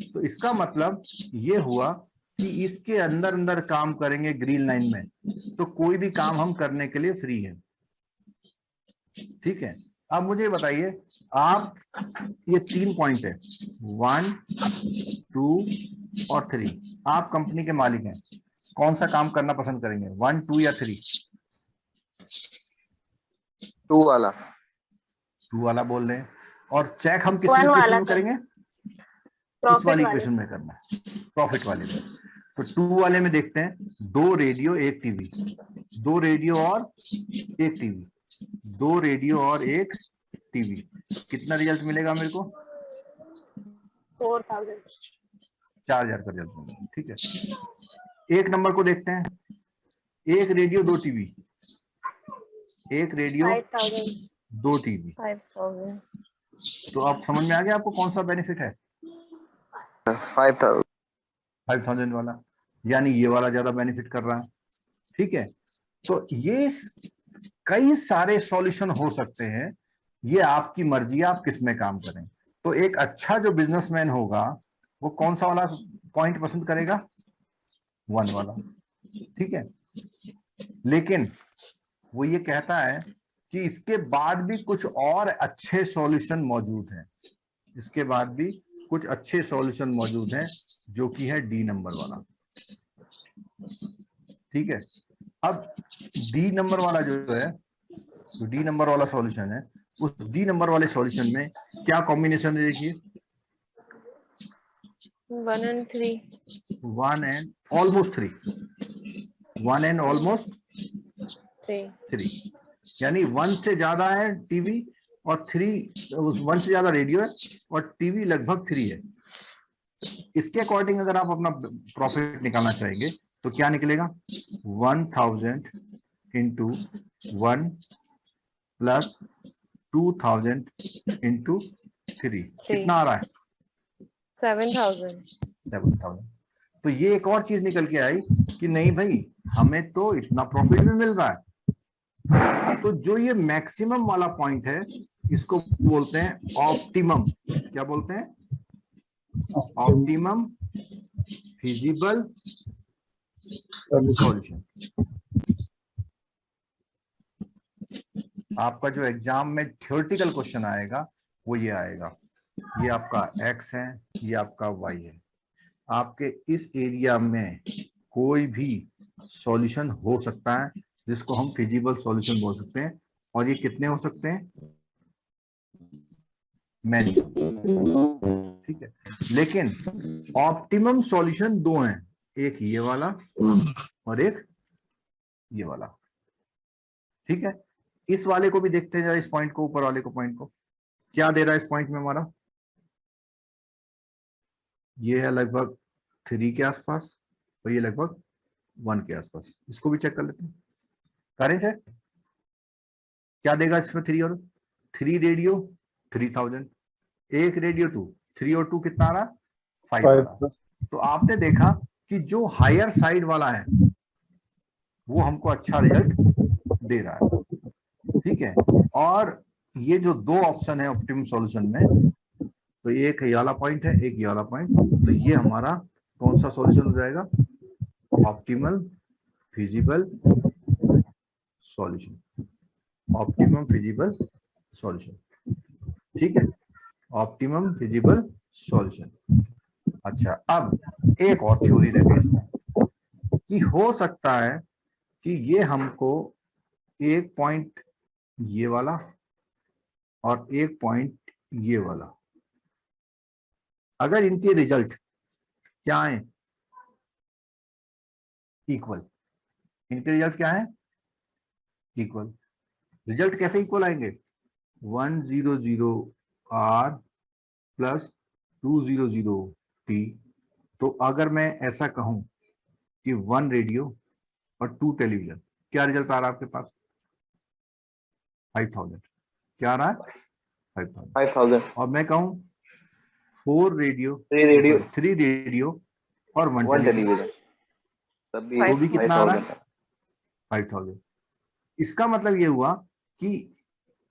Speaker 6: तो इसका मतलब ये हुआ कि इसके अंदर अंदर काम करेंगे ग्रीन लाइन में, तो कोई भी काम हम करने के लिए फ्री है। ठीक है, अब मुझे बताइए, आप ये 3 पॉइंट है, 1, 2 और 3, आप कंपनी के मालिक हैं, कौन सा काम करना पसंद करेंगे, 1, 2 या 3?
Speaker 2: 2 वाला।
Speaker 6: 2 वाला बोल रहे हैं। और चेक हम किस इक्वेशन में करेंगे, इस वाली इक्वेशन में करना है, प्रॉफिट वाले में। तो 2 वाले में देखते हैं, 2 रेडियो 1 टीवी, 2 रेडियो और 1 टीवी, 2 रेडियो और 1 टीवी, कितना रिजल्ट मिलेगा मेरे को?
Speaker 7: 4000
Speaker 6: 4000 का रिजल्ट मिलेगा। ठीक है, 1 नंबर को देखते हैं, 1 रेडियो 2 टीवी, 1 रेडियो
Speaker 7: 5000
Speaker 6: 2 टीवी।
Speaker 7: 5000
Speaker 6: तो आप समझ में आ गया आपको कौन सा बेनिफिट है?
Speaker 2: 5000
Speaker 6: 5000 वाला, यानी ये वाला ज्यादा बेनिफिट कर रहा है। ठीक है, तो ये कई सारे सॉल्यूशन हो सकते हैं, ये आपकी मर्जी है आप किस में काम करें। तो एक अच्छा जो बिजनेसमैन होगा वो कौन सा वाला पॉइंट पसंद करेगा? 1 वाला। ठीक है, लेकिन वो ये कहता है कि इसके बाद भी कुछ और अच्छे सॉल्यूशन मौजूद हैं, इसके बाद भी कुछ अच्छे सॉल्यूशन मौजूद हैं, जो कि है डी नंबर वाला। ठीक है, अब डी नंबर वाला जो है, तो डी नंबर वाला सॉल्यूशन है, उस डी नंबर वाले सॉल्यूशन में क्या कॉम्बिनेशन है? देखिए
Speaker 7: 1 and 3
Speaker 6: 1 and almost 3, 1 and almost 3, यानी 1 से ज्यादा है टीवी और 1 से ज्यादा रेडियो है और टीवी लगभग 3 है। इसके अकॉर्डिंग अगर आप अपना प्रॉफिट निकालना चाहेंगे तो क्या निकलेगा? 1000 इंटू 1 प्लस 2000 इंटू 3, कितना आ रहा है?
Speaker 7: 7000
Speaker 6: 7000। तो ये एक और चीज निकल के आई कि नहीं भाई, हमें तो इतना प्रॉफिट भी मिल रहा है। तो जो ये मैक्सिमम वाला पॉइंट है, इसको बोलते हैं ऑप्टिमम। क्या बोलते हैं? Optimum feasible solution. आपका जो एग्जाम में थ्योरेटिकल क्वेश्चन आएगा वो ये आएगा, ये आपका x है, ये आपका y है। आपके इस एरिया में कोई भी सॉल्यूशन हो सकता है जिसको हम फिजिबल सॉल्यूशन बोल सकते हैं, और ये कितने हो सकते हैं? मैनी। ठीक है, लेकिन ऑप्टिमम सॉल्यूशन 2 हैं, एक ये वाला और एक ये वाला। ठीक है, इस वाले को भी देखते हैं, इस पॉइंट को, ऊपर वाले को पॉइंट को क्या दे रहा है इस पॉइंट में हमारा? ये है लगभग 3 के आसपास और ये लगभग 1 के आसपास। इसको भी चेक कर लेते हैं, करें चेक। क्या देगा इसमें? 3 और 3 रेडियो 3000, 1 रेडियो 2, 3 और 2 कितना आ रहा? 5 आ रहा। तो आपने देखा कि जो हायर साइड वाला है वो हमको अच्छा रिजल्ट दे रहा है। ठीक है, और ये जो 2 ऑप्शन है ऑप्टिमम सॉल्यूशन में, तो एक ये वाला पॉइंट है, एक ये वाला पॉइंट, तो ये हमारा कौन सा सॉल्यूशन हो जाएगा? Optimal feasible solution, optimum feasible solution. ठीक है, ऑप्टिमम फिजिबल सॉल्यूशन। अच्छा, अब एक और थ्योरी रह गई इसमें कि हो सकता है कि ये हमको एक पॉइंट ये वाला और एक पॉइंट ये वाला, अगर इनके रिजल्ट क्या है? इक्वल। इनके रिजल्ट क्या है? इक्वल। रिजल्ट कैसे इक्वल आएंगे? 100 R प्लस 200 T। तो अगर मैं ऐसा कहूं कि 1 रेडियो और 2 टेलीविजन, क्या रिजल्ट आ रहा है आपके पास? 5000। क्या आ रहा है? 5000। और मैं कहूं 3 रेडियो और 1 टेलीविजन, तो भी कितना आ रहा है? 5000। इसका मतलब ये हुआ कि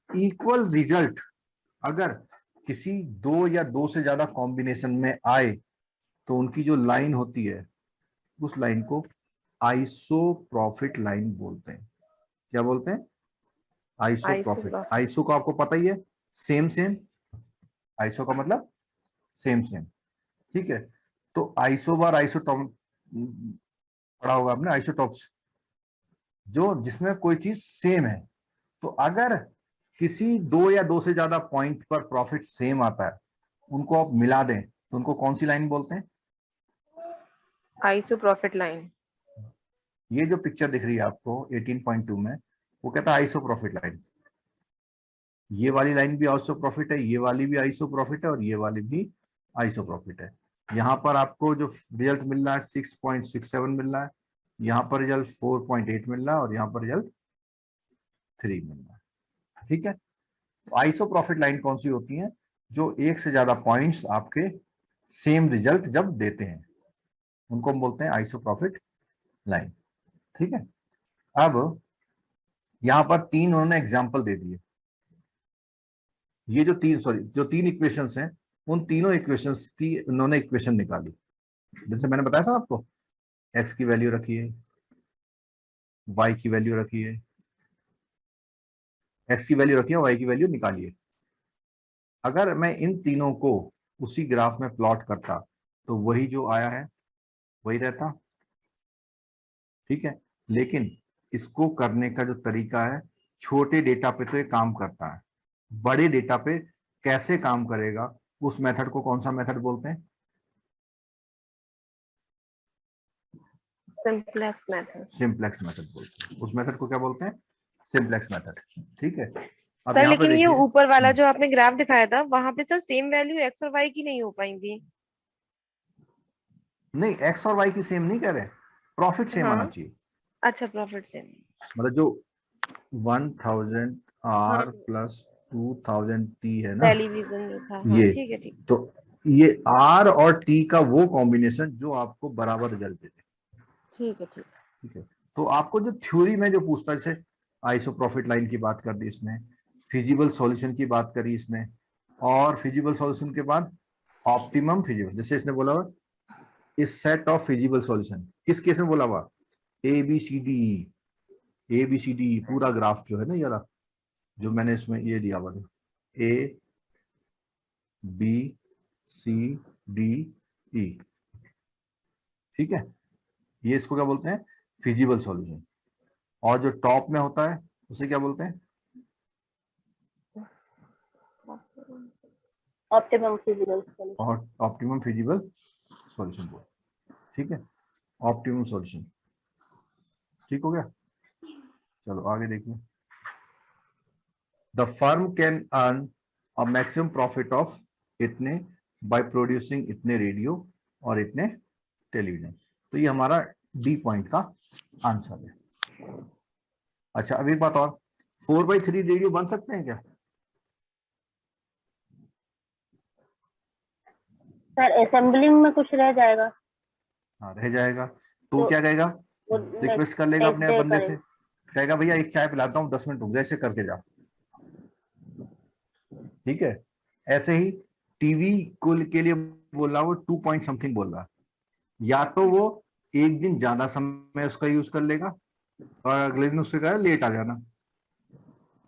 Speaker 6: इक्वल रिजल्ट अगर किसी 2 या 2 से ज्यादा कॉम्बिनेशन में आए तो उनकी जो लाइन होती है उस लाइन को आइसो प्रॉफिट लाइन बोलते हैं। क्या बोलते हैं? Iso profit. आइसो का आपको पता ही है, सेम सेम। आइसो का मतलब सेम सेम। ठीक है, तो आइसो बार आइसोटॉप पढ़ा होगा आपने, आइसोटॉप्स, जो जिसमें कोई चीज सेम है। तो अगर किसी 2 या 2 से ज्यादा पॉइंट पर प्रॉफिट सेम आता है, उनको आप मिला दें तो उनको कौन सी लाइन बोलते हैं?
Speaker 7: Iso profit line.
Speaker 6: ये जो पिक्चर दिख रही है आपको 18.2 में, वो कहता है आइसो प्रॉफिट लाइन। ये वाली लाइन भी आइसो प्रॉफिट है, ये वाली भी आइसो प्रॉफिट है, और ये वाली भी आइसो प्रॉफिट है। यहाँ पर आपको जो रिजल्ट मिल रहा है 6.67 मिल रहा है, यहाँ पर रिजल्ट 4.8 मिल रहा है, और यहाँ पर रिजल्ट 3 मिल रहा है। ठीक है, तो आइसो प्रॉफिट लाइन कौन सी होती है? जो एक से ज्यादा पॉइंट्स आपके सेम रिजल्ट जब देते हैं, उनको हम बोलते हैं आइसो प्रॉफिट लाइन। ठीक है, अब यहां पर 3 उन्होंने एग्जाम्पल दे दिए। ये जो तीन इक्वेशंस हैं, उन तीनों इक्वेशंस की उन्होंने इक्वेशन निकाली। जैसे मैंने बताया था आपको, एक्स की वैल्यू रखी है, वाई की वैल्यू रखी है, एक्स की वैल्यू रखी है, वाई की वैल्यू निकालिए। अगर मैं इन तीनों को उसी ग्राफ में प्लॉट करता तो वही जो आया है वही रहता। ठीक है, लेकिन इसको करने का जो तरीका है, छोटे डेटा पे तो ये काम करता है, बड़े डेटा पे कैसे काम करेगा, उस मेथड को कौन सा मेथड बोलते हैं?
Speaker 7: Simplex method.
Speaker 6: सिंप्लेक्स मेथड बोलते हैं। उस मेथड को क्या बोलते हैं? Simplex method. ठीक है, अब
Speaker 7: सर
Speaker 6: यहाँ पे
Speaker 7: लेकिन ये
Speaker 6: देखिए।
Speaker 7: ऊपर वाला जो आपने ग्राफ दिखाया था, वहां पे सर सेम वैल्यू एक्स और वाई की नहीं हो पाई थी।
Speaker 6: नहीं, एक्स और वाई की सेम नहीं कह रहे, प्रॉफिट सेम आना
Speaker 7: हाँ,
Speaker 6: चाहिए।
Speaker 7: अच्छा प्रॉफिट सेम।
Speaker 6: मतलब जो 1000
Speaker 7: हाँ,
Speaker 6: आर प्लस 2000 टी है ना,
Speaker 7: टेलीविजन जो था। हाँ
Speaker 6: ये
Speaker 7: ठीक है, ठीक।
Speaker 6: तो ये आर और टी का वो कॉम्बिनेशन जो आपको बराबर रिजल्ट दे दे।
Speaker 7: ठीक है, ठीक।
Speaker 6: ठीक है, तो आपको जो थ्योरी में जो पूछता है, जैसे आइसो प्रॉफिट लाइन की बात कर दी इसने, फिजिबल सॉल्यूशन की बात करी इसने, और फिजिबल सॉल्यूशन के बाद ऑप्टिमम फिजिबल, जैसे इसने बोला हुआ इस सेट ऑफ फिजिबल सॉल्यूशन, किस केस में बोला हुआ? A B C D, A B C D पूरा ग्राफ जो है ना, ये वाला जो मैंने इसमें ये दिया हुआ, A B C D E. ठीक है, ये इसको क्या बोलते हैं? Feasible solution. और जो टॉप में होता है उसे क्या बोलते हैं?
Speaker 7: Optimum physical solution.
Speaker 6: और ऑप्टिमम फिजिबल सॉल्यूशन बोलते हैं। ठीक है, ऑप्टिमम सॉल्यूशन। ठीक हो गया, चलो आगे देखिए। The firm can earn a maximum profit of इतने बाय प्रोड्यूसिंग इतने रेडियो और इतने टेलीविजन। तो ये हमारा डी पॉइंट का आंसर है। अच्छा, अब एक बात और, 4/3 रेडियो बन सकते हैं क्या?
Speaker 8: सर असेंबलिंग में कुछ रह जाएगा
Speaker 6: हाँ, रह जाएगा। तो
Speaker 8: तो
Speaker 6: क्या कहेगा?
Speaker 8: वो
Speaker 6: रिक्वेस्ट कर लेगा
Speaker 8: नेक्स्ट
Speaker 6: अपने
Speaker 8: डे
Speaker 6: बंदे से,
Speaker 8: करेंगे।
Speaker 6: कहेगा भैया एक चाय पिलाता हूँ, 10 मिनट रुक जा, ऐसे करके जा। ठीक है, ऐसे ही टीवी के लिए बोल रहा, वो 2 पॉइंट समथिंग बोल रहा, या तो वो एक दिन ज्यादा समय उसका यूज कर लेगा और अगले दिन उससे कहेगा लेट आ जाना।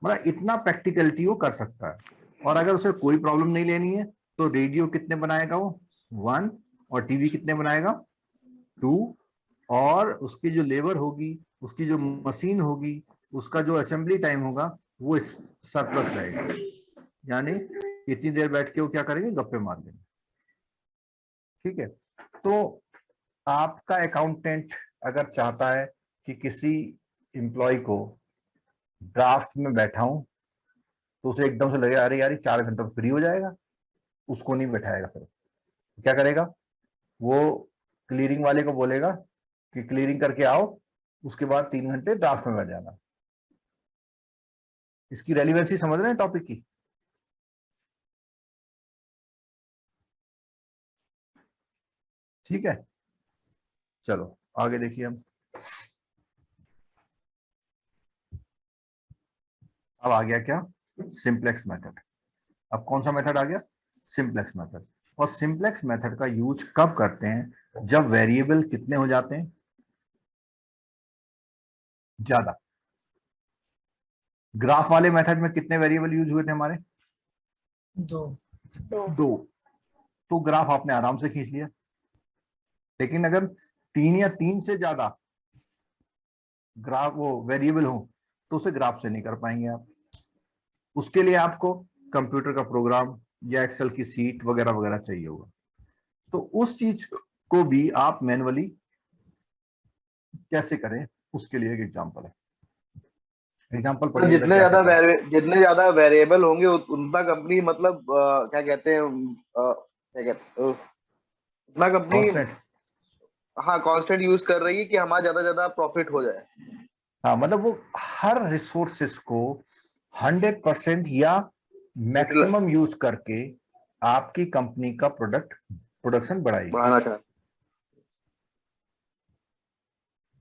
Speaker 6: मतलब इतना प्रैक्टिकलिटी वो कर सकता है। और अगर उसे कोई प्रॉब्लम नहीं लेनी है तो रेडियो कितने बनाएगा वो? 1, और टीवी कितने बनाएगा? 2, और उसकी जो लेबर होगी, उसकी जो मशीन होगी, उसका जो असेंबली टाइम होगा, वो सरप्लस रहेगा। यानी इतनी देर बैठ के वो क्या करेंगे? गप्पे मार देंगे। ठीक है, तो आपका अकाउंटेंट अगर चाहता है कि किसी एम्प्लॉय को ड्राफ्ट में बैठाऊं तो उसे एकदम से लगे अरे यार 4 घंटे में फ्री हो जाएगा, उसको नहीं बैठाएगा। फिर क्या करेगा? वो क्लियरिंग वाले को बोलेगा कि क्लियरिंग करके आओ, उसके बाद 3 घंटे ड्राफ्ट में बैठ जाना। इसकी रेलिवेंसी समझ रहे हैं टॉपिक की? ठीक है, चलो आगे देखिए हम। अब आ गया क्या? Simplex method. अब कौन सा मेथड आ गया? Simplex method. और सिंप्लेक्स मेथड का यूज कब करते हैं? जब वेरिएबल कितने हो जाते हैं? ज्यादा। ग्राफ वाले मेथड में कितने वेरिएबल यूज हुए थे हमारे? 2। तो ग्राफ आपने आराम से खींच लिया। लेकिन अगर 3 या 3 से ज्यादा ग्राफ वो वेरिएबल हो तो उसे ग्राफ से नहीं कर पाएंगे आप। उसके लिए आपको कंप्यूटर का प्रोग्राम या एक्सेल की सीट वगैरह वगैरह चाहिए होगा। तो उस चीज को भी आप मैनुअली कैसे करें, उसके लिए एक एग्जांपल है। एग्जांपल
Speaker 2: तो
Speaker 6: पढ़िए इधर क्या कहता है।
Speaker 2: जितने ज्यादा वेरिएबल होंगे उतना कंपनी मतलब क्या कहते हैं क्या कहते उतना कंपनी
Speaker 6: कांस्टेंट,
Speaker 2: हाँ कांस्टेंट यूज कर रही है कि हमारा ज्यादा ज्यादा प्रॉफिट हो जाए।
Speaker 6: हाँ मतलब वो हर रिसोर्सेस को 100% या मैक्सिमम यूज करके आपकी कंपनी का प्रोडक्शन बढ़ाएगी।
Speaker 2: बढ़ाना चाहते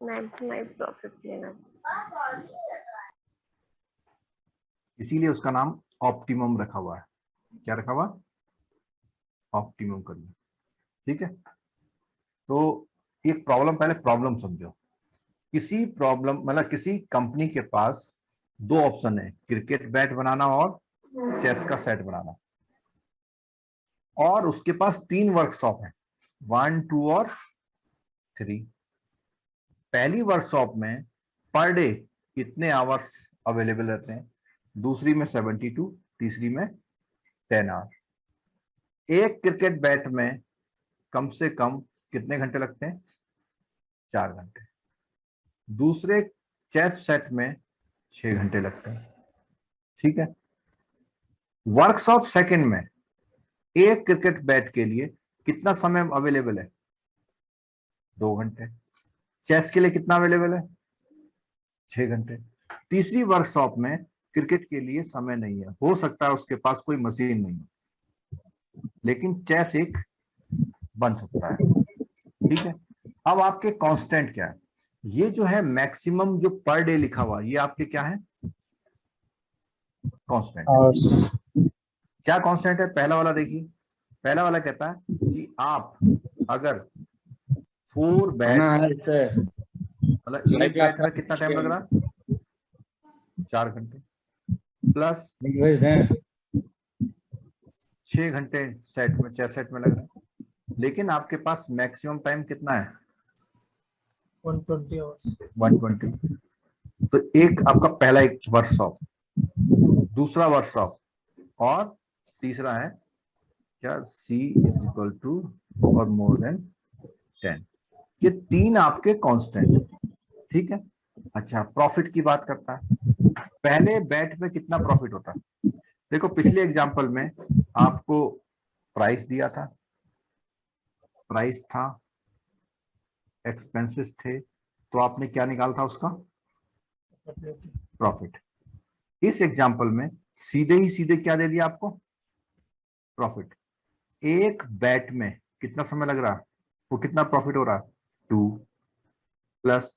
Speaker 7: मैक्सिमाइज प्रॉफिट लेना।
Speaker 6: इसीलिए उसका नाम ऑप्टिमम रखा हुआ है। क्या रखा हुआ? ऑप्टिमम करना। ठीक है, तो एक प्रॉब्लम, पहले प्रॉब्लम समझो। किसी प्रॉब्लम मतलब किसी कंपनी के पास दो ऑप्शन है, क्रिकेट बैट बनाना और चेस का सेट बनाना, और उसके पास 3 वर्कशॉप है, 1, 2 और 3। पहली वर्कशॉप में पर डे कितने आवर्स अवेलेबल रहते हैं, दूसरी में 72, तीसरी में 10 आवर। एक क्रिकेट बैट में कम से कम कितने घंटे लगते हैं? 4 घंटे। दूसरे चेस सेट में 6 घंटे लगते हैं। ठीक है, वर्कशॉप सेकंड में एक क्रिकेट बैट के लिए कितना समय अवेलेबल है? 2 घंटे। चेस के लिए कितना अवेलेबल है? 6 घंटे। तीसरी वर्कशॉप में क्रिकेट के लिए समय नहीं है, हो सकता है उसके पास कोई मशीन नहीं है, लेकिन चेस एक बन सकता है। ठीक है, अब आपके कांस्टेंट क्या है? ये जो है मैक्सिमम जो पर डे लिखा हुआ, ये आपके क्या है? कांस्टेंट। क्या कांस्टेंट है? पहला वाला देखिए, पहला वाला कहता है कि आप अगर 4 बैट मतलब एक बैट में कितना टाइम लग रहा? 4 घंटे प्लस 6 घंटे सेट में, चेस सेट में लग रहा है, लेकिन आपके पास मैक्सिमम टाइम कितना है?
Speaker 9: 120 आवर्स।
Speaker 6: 120। तो एक आपका पहला एक वर्कशॉप, दूसरा वर्कशॉप, और तीसरा है क्या? C = और मोर देन 10। ये 3 आपके कांस्टेंट। ठीक है, अच्छा प्रॉफिट की बात करता है। पहले बैट में कितना प्रॉफिट होता है? देखो पिछले एग्जांपल में आपको प्राइस दिया था, प्राइस था, एक्सपेंसेस थे, तो आपने क्या निकाला था उसका? प्रॉफिट। इस एग्जांपल में सीधे ही सीधे क्या दे दिया आपको? प्रॉफिट। एक बैट में कितना समय लग रहा है, वो कितना प्रॉफिट हो रहा है? 2 प्लस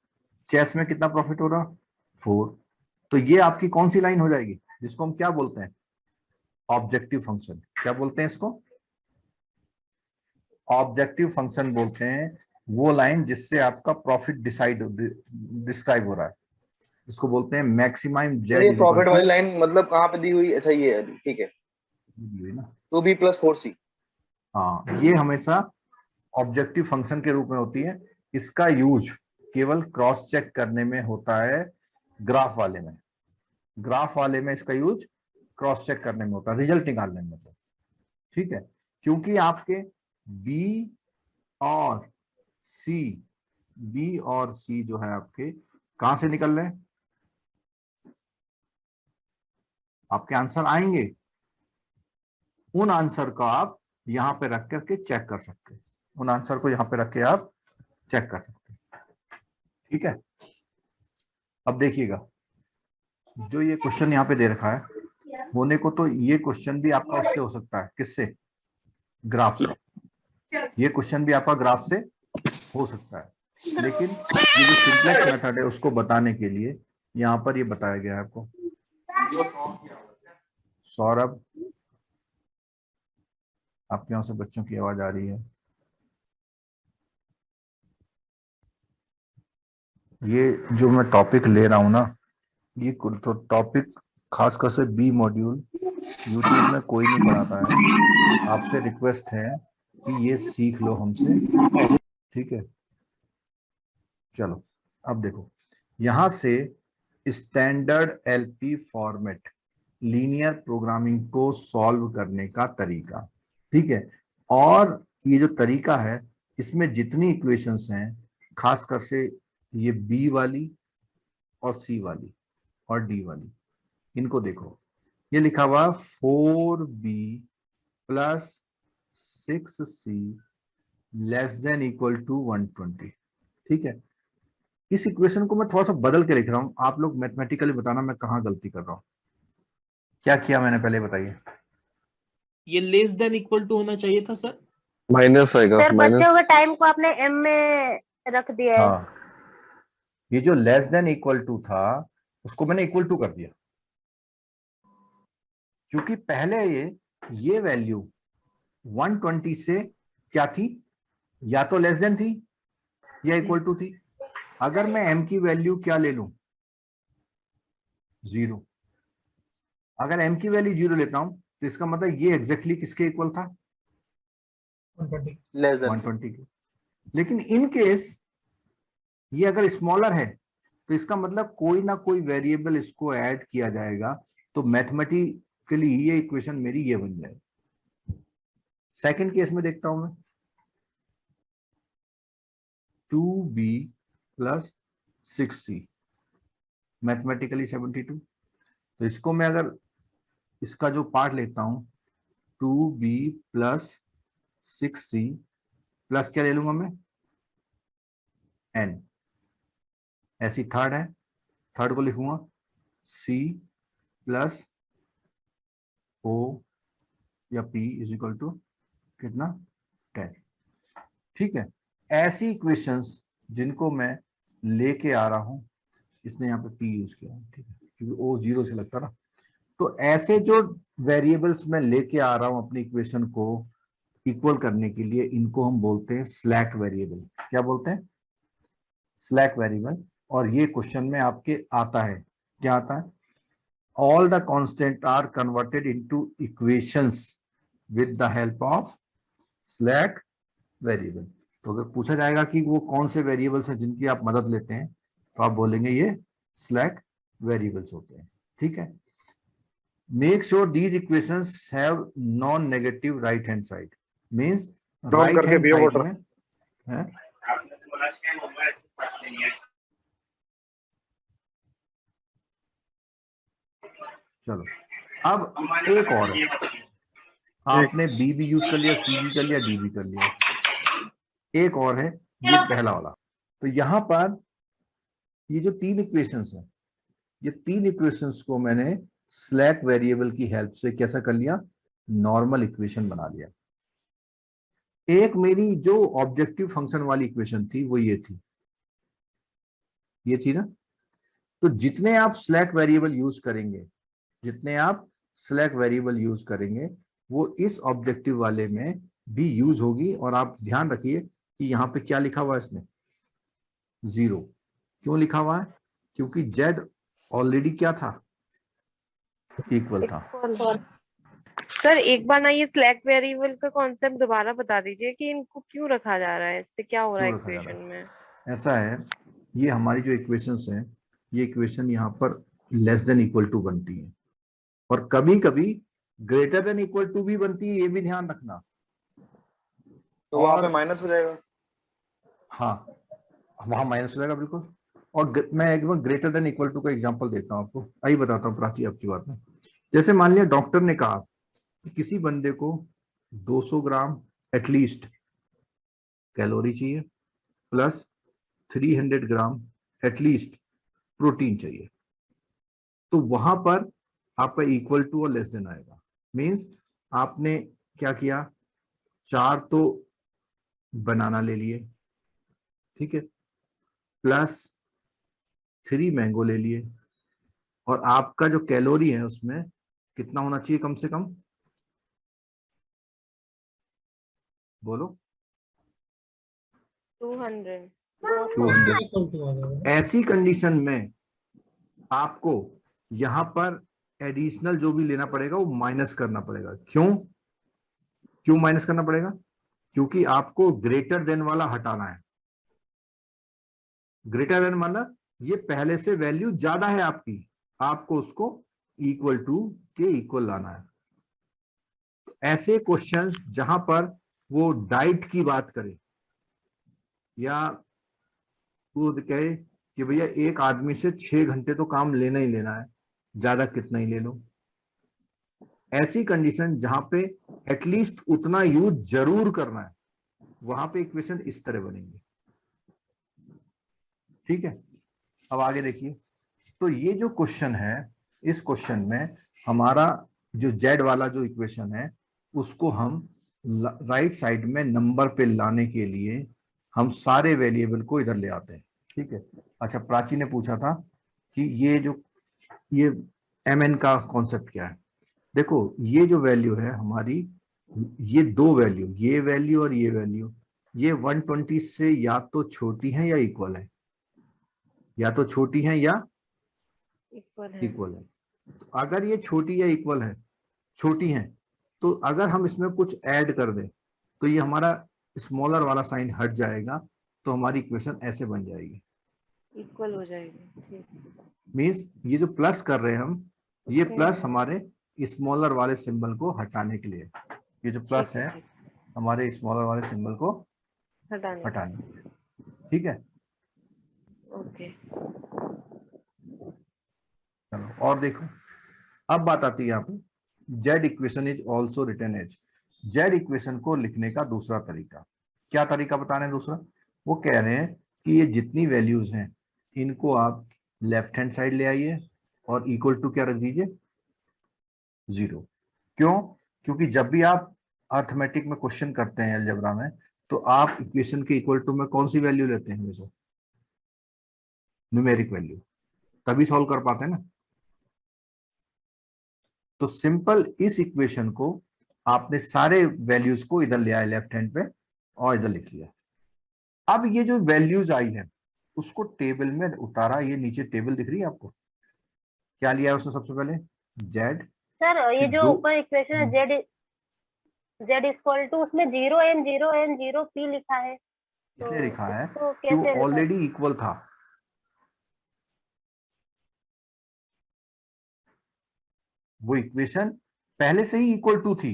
Speaker 6: चेस में कितना प्रॉफिट हो रहा? 4। तो ये आपकी कौन सी लाइन हो जाएगी, जिसको हम क्या बोलते हैं? Objective function. क्या बोलते हैं इसको? ऑब्जेक्टिव फंक्शन बोलते हैं वो लाइन जिससे आपका प्रॉफिट डिस्क्राइब हो रहा है, इसको बोलते हैं मैक्सिमम
Speaker 2: हैं।
Speaker 6: जेड
Speaker 2: ये
Speaker 6: इज इक्वल
Speaker 2: प्रॉफिट
Speaker 6: टू
Speaker 2: वाली लाइन मतलब कहाँ पे दी हुई? अच्छा ये है, ठीक है,
Speaker 6: ना।
Speaker 2: 2b + 4c।
Speaker 6: हाँ, ये हमेशा ऑब्जेक्टिव फंक्शन के रूप में होती है। इसका यूज केवल क्रॉस चेक करने में होता है, ग्राफ वाले में। ग्राफ वाले में इसका यूज क्रॉस चेक करने में होता है, रिजल्ट निकालने में। ठीक है, क्योंकि आपके बी और सी जो है आपके कहां से निकल रहे हैं? आपके आंसर आएंगे, उन आंसर को आप यहां पे रख करके चेक कर सकते हैं, उन आंसर को यहां पे रख के आप चेक कर सकते हैं। ठीक है, अब देखिएगा, जो ये क्वेश्चन यहाँ पे दे रखा है होने को, तो ये क्वेश्चन भी आपका उससे हो सकता है। किससे? ग्राफ से। ये क्वेश्चन भी आपका ग्राफ से हो सकता है, लेकिन ये जो सिंपलेक्स मेथड है उसको बताने के लिए यहाँ पर ये बताया गया है आपको। सौरभ, आपके यहाँ से बच्चों की आवाज आ रही है। ये जो मैं टॉपिक ले रहा हूँ ना, ये तो टॉपिक खासकर से बी मॉड्यूल यूट्यूब में कोई नहीं पढ़ाता है। आपसे रिक्वेस्ट है कि ये सीख लो हमसे। ठीक है, चलो अब देखो, यहां से standard LP format, linear programming को सॉल्व करने का तरीका। ठीक है, और ये जो तरीका है, इसमें जितनी इक्वेशंस हैं, खासकर से ये बी वाली और सी वाली और डी वाली, इनको देखो, ये लिखा हुआ 4b plus 6c less than equal to 120। ठीक है, इस इक्वेशन को मैं थोड़ा सा बदल के लिख रहा हूं, आप लोग मैथमेटिकली बताना मैं कहां गलती कर रहा हूं। क्या किया मैंने, पहले बताइए।
Speaker 9: ये लेस देन इक्वल टू होना चाहिए था सर।
Speaker 5: माइनस आएगा,
Speaker 8: सर बचे हुए
Speaker 5: माइनस।
Speaker 8: टाइम को आपने m में रख दिया है।
Speaker 6: हाँ, ये जो लेस देन इक्वल टू था उसको मैंने इक्वल टू कर दिया, क्योंकि पहले ये वैल्यू 120 से क्या थी, या तो लेस देन थी या इक्वल टू थी। अगर मैं m की वैल्यू क्या ले लूं, 0, अगर m की वैल्यू 0 लेता हूं तो इसका मतलब ये एग्जैक्टली किसके इक्वल था, 120 के। लेकिन इन केस ये अगर स्मॉलर है तो इसका मतलब कोई ना कोई वेरिएबल इसको ऐड किया जाएगा, तो मैथमेटिकली ये इक्वेशन मेरी ये बन जाएगी। सेकंड केस में देखता हूं मैं, 2b प्लस 6c मैथमेटिकली 72। तो इसको मैं अगर इसका जो पार्ट लेता हूं 2b प्लस 6c प्लस क्या ले लूंगा मैं, n। ऐसी थर्ड है, थर्ड को लिखूंगा c प्लस o या p इज इक्वल टू कितना, 10। ठीक है, ऐसी इक्वेशंस जिनको मैं लेके आ रहा हूं, इसने यहाँ पे p यूज किया, ठीक है, क्योंकि o 0 से लगता ना। तो ऐसे जो वेरिएबल्स मैं लेके आ रहा हूं अपनी इक्वेशन को इक्वल करने के लिए, इनको हम बोलते हैं स्लैक वेरिएबल। क्या बोलते हैं, स्लैक वेरिएबल। और ये क्वेश्चन में आपके आता है, क्या आता है, all the constant are converted into equations with the help of slack variable. तो अगर पूछा जाएगा कि वो कौन से वेरिएबल्स हैं जिनकी आप मदद लेते हैं, तो आप बोलेंगे ये स्लैक वेरिएबल्स होते हैं। ठीक है, make sure these equations have non negative right hand side, means right hand side में है। चलो, अब एक और है, आपने बी भी यूज कर लिया, सी भी कर लिया, डी भी कर लिया, एक और है ये पहला वाला। तो यहां पर ये जो तीन इक्वेशंस हैं, ये तीन इक्वेशंस को मैंने स्लैक वेरिएबल की हेल्प से कैसा कर लिया, नॉर्मल इक्वेशन बना लिया। एक मेरी जो ऑब्जेक्टिव फंक्शन वाली इक्वेशन थी वो ये थी ना। तो जितने आप स्लैक वेरिएबल यूज करेंगे, जितने आप स्लैक वेरिएबल यूज करेंगे, वो इस ऑब्जेक्टिव वाले में भी यूज होगी। और आप ध्यान रखिए कि यहाँ पे क्या लिखा हुआ है, इसमें 0 क्यों लिखा हुआ है, क्योंकि z ऑलरेडी क्या था, इक्वल था।
Speaker 7: सर एक बार ना ये स्लैक वेरिएबल का कॉन्सेप्ट दोबारा बता दीजिए कि इनको क्यों रखा जा रहा है, इससे क्या हो रहा है इक्वेशन में।
Speaker 6: ऐसा है, ये हमारी जो इक्वेशंस हैं, ये इक्वेशन यहाँ पर लेस देन इक्वल टू बनती है, और कभी कभी ग्रेटर देन इक्वल टू भी बनती है, ये भी ध्यान रखना।
Speaker 2: तो वहां पे माइनस हो जाएगा।
Speaker 6: हाँ, वहां माइनस हो जाएगा बिल्कुल। और मैं एक बार ग्रेटर देन इक्वल टू का एग्जांपल देता हूं आपको, आइए बताता हूं प्राची आपकी बात में। जैसे मान लिया डॉक्टर ने कहा कि किसी बंदे को 200 ग्राम एटलीस्ट कैलोरी चाहिए प्लस 300 ग्राम एटलीस्ट प्रोटीन चाहिए, तो वहां पर आपका इक्वल टू और लेस देन आएगा। मींस आपने क्या किया, 4 तो बनाना ले लिए, ठीक है, प्लस 3 मैंगो ले लिए, और आपका जो कैलोरी है उसमें कितना होना चाहिए, कम से कम बोलो,
Speaker 7: 200।
Speaker 6: ऐसी कंडीशन में आपको यहां पर एडिशनल जो भी लेना पड़ेगा वो माइनस करना पड़ेगा। क्यों माइनस करना पड़ेगा, क्योंकि आपको ग्रेटर देन वाला हटाना है। ग्रेटर देन मतलब ये पहले से वैल्यू ज्यादा है आपकी, आपको उसको इक्वल टू के इक्वल लाना है। तो ऐसे क्वेश्चंस जहां पर वो डाइट की बात करे या वो कहे कि भैया एक आदमी से 6 घंटे तो काम लेना ही लेना है, ज्यादा कितना ही ले लो, ऐसी कंडीशन जहां पे एटलीस्ट उतना यूज जरूर करना है, वहां पे इक्वेशन इस तरह बनेंगे। ठीक है, अब आगे देखिए। तो ये जो क्वेश्चन है, इस क्वेश्चन में हमारा जो जेड वाला जो इक्वेशन है उसको हम राइट साइड में नंबर पे लाने के लिए हम सारे वेरिएबल को इधर ले आते हैं। ठीक है, अच्छा प्राची ने पूछा था कि ये mn का कॉन्सेप्ट क्या है। देखो ये जो वैल्यू है हमारी, ये दो वैल्यू, ये वैल्यू और ये वैल्यू, ये 120 से या तो छोटी है या इक्वल है, या तो छोटी है या इक्वल है। तो अगर ये छोटी या इक्वल है, छोटी है, तो अगर हम इसमें कुछ ऐड कर दें तो ये हमारा स्मॉलर वाला साइन हट जाएगा, तो हमारी इक्वेशन ऐसे बन जाएगी,
Speaker 7: इक्वल हो जाएगी। ठीक,
Speaker 6: मीन्स ये जो प्लस कर रहे हैं हम, ये प्लस हमारे स्मॉलर वाले सिंबल को हटाने के लिए, ये जो प्लस है हमारे स्मॉलर वाले सिंबल को हटाने के लिए। ठीक है,
Speaker 7: ओके।
Speaker 6: चलो और देखो, अब बात आती है यहाँ पे Z equation is also written as. Z equation को लिखने का दूसरा तरीका, क्या तरीका बता रहे हैं दूसरा? वो कह रहे हैं कि ये जितनी वैल्यूज हैं इनको आप लेफ्ट हैंड साइड ले आइए और इक्वल टू क्या रख दीजिए, 0। क्यों? क्योंकि जब भी आप अर्थमेटिक में क्वेश्चन करते हैं अलजेब्रा में, तो आप इक्वेशन के इक्वल टू में कौन सी वैल्यू लेते हैं? हमेशा न्यूमेरिक वैल्यू, तभी सॉल्व कर पाते हैं ना। तो सिंपल इस इक्वेशन को आपने सारे वैल्यूज को इधर ले आए लेफ्ट हैंड पे और इधर लिख लिया। अब ये जो वैल्यूज आई है उसको टेबल में उतारा, ये नीचे टेबल दिख रही है आपको, क्या लिया है उसने सबसे पहले? जेड।
Speaker 8: सर ये जो ऊपर इक्वेशन है जेड इक्वल टू, उसमें 0 लिखा है,
Speaker 6: इसलिए लिखा है
Speaker 8: तो
Speaker 6: कि वो
Speaker 8: कैसे
Speaker 6: ऑलरेडी इक्वल था। वो इक्वेशन पहले से ही इक्वल टू थी,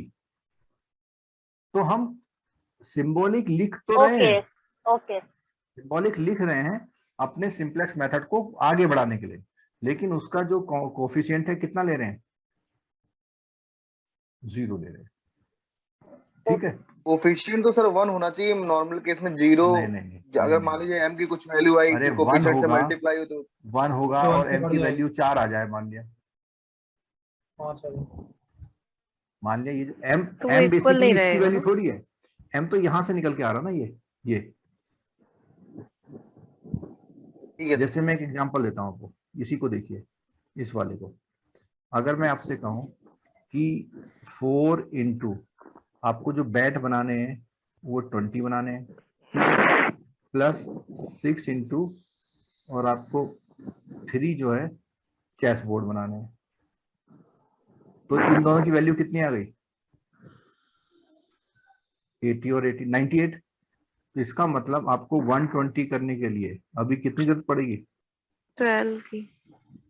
Speaker 6: तो हम सिंबॉलिक लिख तो रहे हैं,
Speaker 8: ओके
Speaker 6: सिंबॉलिक लिख रहे हैं अपने सिंपलेक्स मेथड को आगे बढ़ाने के लिए, लेकिन उसका जो कोफिशिएंट है कितना ले रहे हैं? 0 ले रहे हैं। ठीक है,
Speaker 2: कोफिशिएंट तो सर 1 होना चाहिए नॉर्मल केस में, 0
Speaker 6: नहीं,
Speaker 2: अगर मान लीजिए m की कुछ वैल्यू आई
Speaker 6: अरे
Speaker 2: तो कोफिशिएंट से मल्टीप्लाई हो तो
Speaker 6: 1 होगा और m की वैल्यू 4 आ जाए, मान लिया ये जो m बेसिकली इसकी वैल्यू थोड़ी है, m तो यहां से निकल के आ रहा ना, ये
Speaker 2: ठीक है।
Speaker 6: जैसे मैं एक एग्जांपल देता हूं आपको, इसी को देखिए, इस वाले को। अगर मैं आपसे कहूं कि 4 इंटू आपको जो बैट बनाने हैं वो 20 बनाने हैं, प्लस 6 इंटू और आपको 3 जो है चेस बोर्ड बनाने हैं, तो इन दोनों की वैल्यू कितनी आ गई? 80 और 80 98। तो इसका मतलब आपको 120 करने के लिए अभी कितनी जरूरत पड़ेगी?
Speaker 7: 12 की,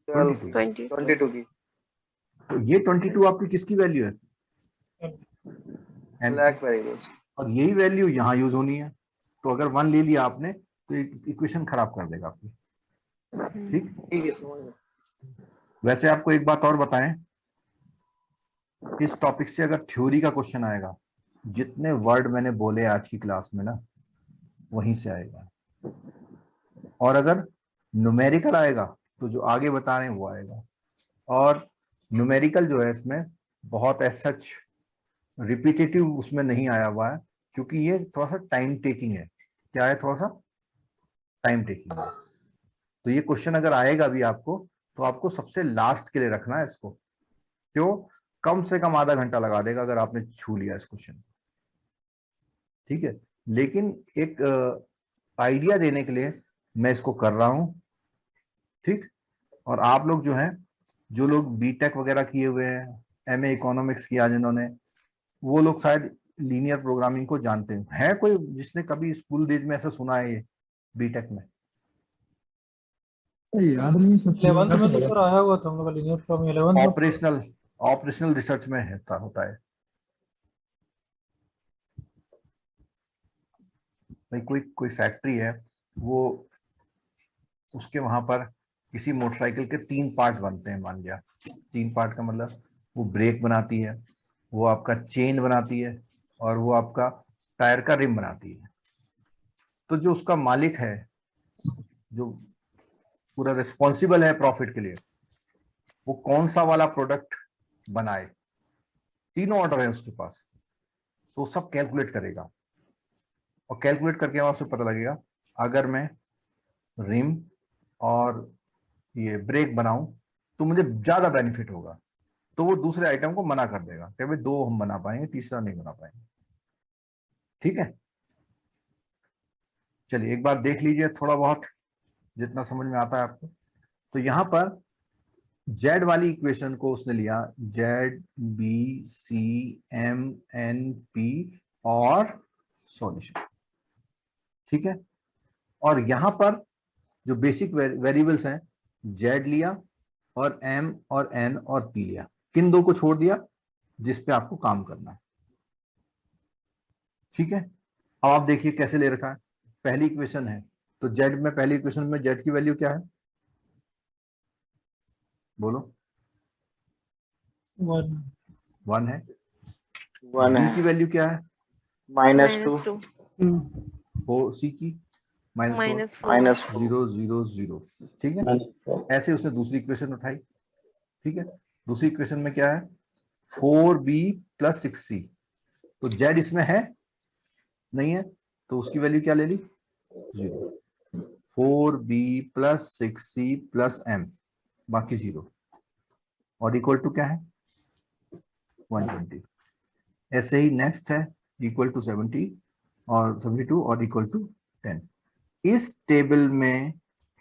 Speaker 2: 22 की।
Speaker 6: तो ये 22 आपकी किसकी वैल्यू है?
Speaker 2: ब्लैक वेरिएबल्स,
Speaker 6: और यही वैल्यू यहाँ यूज होनी है। तो अगर 1 ले लिया आपने तो इक्वेशन खराब कर देगा आपकी। ठीक
Speaker 2: है, समझ गया।
Speaker 6: वैसे आपको एक बात और बताएं, इस टॉपिक से अगर थ्योरी का क्वेश्चन आएगा, जितने वर्ड मैंने बोले आज की क्लास में ना, वहीं से आएगा। और अगर न्यूमेरिकल आएगा तो जो आगे बता रहे हैं वो आएगा। और न्यूमेरिकल जो है इसमें बहुत सच रिपीटेटिव उसमें नहीं आया हुआ है, क्योंकि ये थोड़ा सा टाइम टेकिंग है। क्या है? थोड़ा सा टाइम टेकिंग है। तो ये क्वेश्चन अगर आएगा भी आपको, तो आपको सबसे लास्ट के लिए रखना है इसको। क्यों? कम से कम आधा घंटा लगा देगा अगर आपने छू लिया इस क्वेश्चन को। ठीक है, लेकिन एक आइडिया देने के लिए मैं इसको कर रहा हूं। ठीक, और आप लोग जो हैं, जो लोग बीटेक वगैरह किए हुए हैं, एमए इकोनॉमिक्स किया जिन्होंने, वो लोग शायद लीनियर प्रोग्रामिंग को जानते हैं। है कोई जिसने कभी स्कूल डेज में ऐसा सुना है ये बीटेक में?
Speaker 10: याद नहीं, सब
Speaker 9: 11th में तो सर आया हुआ था हम लोग लीनियर प्रोग्रामिंग 11th में।
Speaker 6: ऑपरेशनल रिसर्च में होता है। भाई कोई फैक्ट्री है, वो उसके वहां पर किसी मोटरसाइकिल के 3 पार्ट बनते हैं, मान लिया 3 पार्ट का मतलब वो ब्रेक बनाती है, वो आपका चेन बनाती है, और वो आपका टायर का रिम बनाती है। तो जो उसका मालिक है, जो पूरा रिस्पॉन्सिबल है प्रॉफिट के लिए, वो कौन सा वाला प्रोडक्ट बनाए, तीनों ऑर्डर है उसके पास, तो सब कैलकुलेट करेगा, और कैलकुलेट करके आपसे पता लगेगा अगर मैं रिम और ये ब्रेक बनाऊं तो मुझे ज्यादा बेनिफिट होगा, तो वो दूसरे आइटम को मना कर देगा कि भाई 2 हम बना पाएंगे, तीसरा नहीं बना पाएंगे। ठीक है, चलिए एक बार देख लीजिए थोड़ा बहुत जितना समझ में आता है आपको। तो यहां पर जेड वाली इक्वेशन को उसने लिया, Z B C M N P और सॉल्यूशन। ठीक है, और यहां पर जो बेसिक वेरिएबल्स हैं, जेड लिया और एम और एन और पी लिया, किन 2 को छोड़ दिया जिस पे आपको काम करना है। ठीक है, अब आप देखिए कैसे ले रखा है। पहली इक्वेशन है, तो जेड में, पहली इक्वेशन में जेड की वैल्यू क्या है, बोलो। 1 है।
Speaker 2: 1
Speaker 6: बी
Speaker 2: है,
Speaker 6: की वैल्यू क्या है,
Speaker 2: -2,
Speaker 6: ओ सी की -4,
Speaker 7: -4
Speaker 6: 0 0 0। ठीक है, ऐसे उसने दूसरी इक्वेशन उठाई। ठीक है, दूसरी इक्वेशन में क्या है, 4b + 6c, तो जेड इसमें है नहीं है, तो उसकी वैल्यू क्या ले ली, 0। 4b + 6c + m, बाकी 0, और इक्वल टू क्या है, 120। ऐसे ही नेक्स्ट है इक्वल टू 70 और 72 और इक्वल टू 10। इस टेबल में,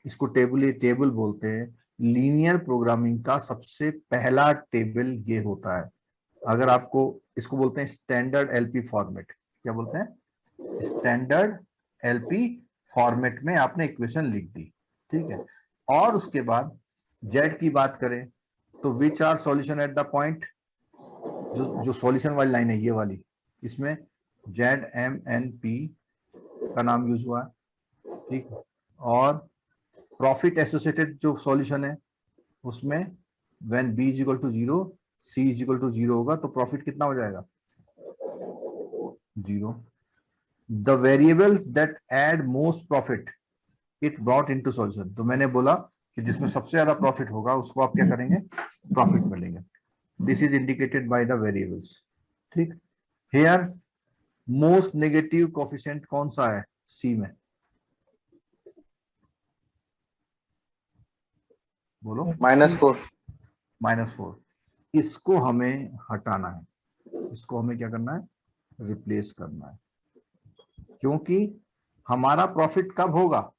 Speaker 6: इसको टेबल बोलते हैं, लीनियर प्रोग्रामिंग का सबसे पहला टेबल ये होता है। अगर आपको, इसको बोलते हैं स्टैंडर्ड एलपी फॉर्मेट। क्या बोलते हैं, स्टैंडर्ड एलपी फॉर्मेट में आपने इक्वेशन लिख दी। ठीक है, और उसके बाद जेड की बात करें तो which are solution at the point, जो सॉल्यूशन वाली लाइन है ये वाली, इसमें जेड एम एन पी का नाम यूज हुआ है। ठीक, और प्रॉफिट एसोसिएटेड जो सॉल्यूशन है उसमें व्हेन b = 0 c = 0 होगा तो प्रॉफिट कितना हो जाएगा, 0। The variable that add most profit it brought into solution, तो मैंने बोला कि जिसमें सबसे ज्यादा प्रॉफिट होगा उसको आप क्या करेंगे, प्रॉफिट मिलेंगे। This is indicated by the variables. ठीक, हियर मोस्ट नेगेटिव कोफिशिएंट कौन सा है सी में, बोलो।
Speaker 2: -4,
Speaker 6: -4, इसको हमें हटाना है, इसको हमें क्या करना है, रिप्लेस करना है, क्योंकि हमारा प्रॉफिट कब होगा,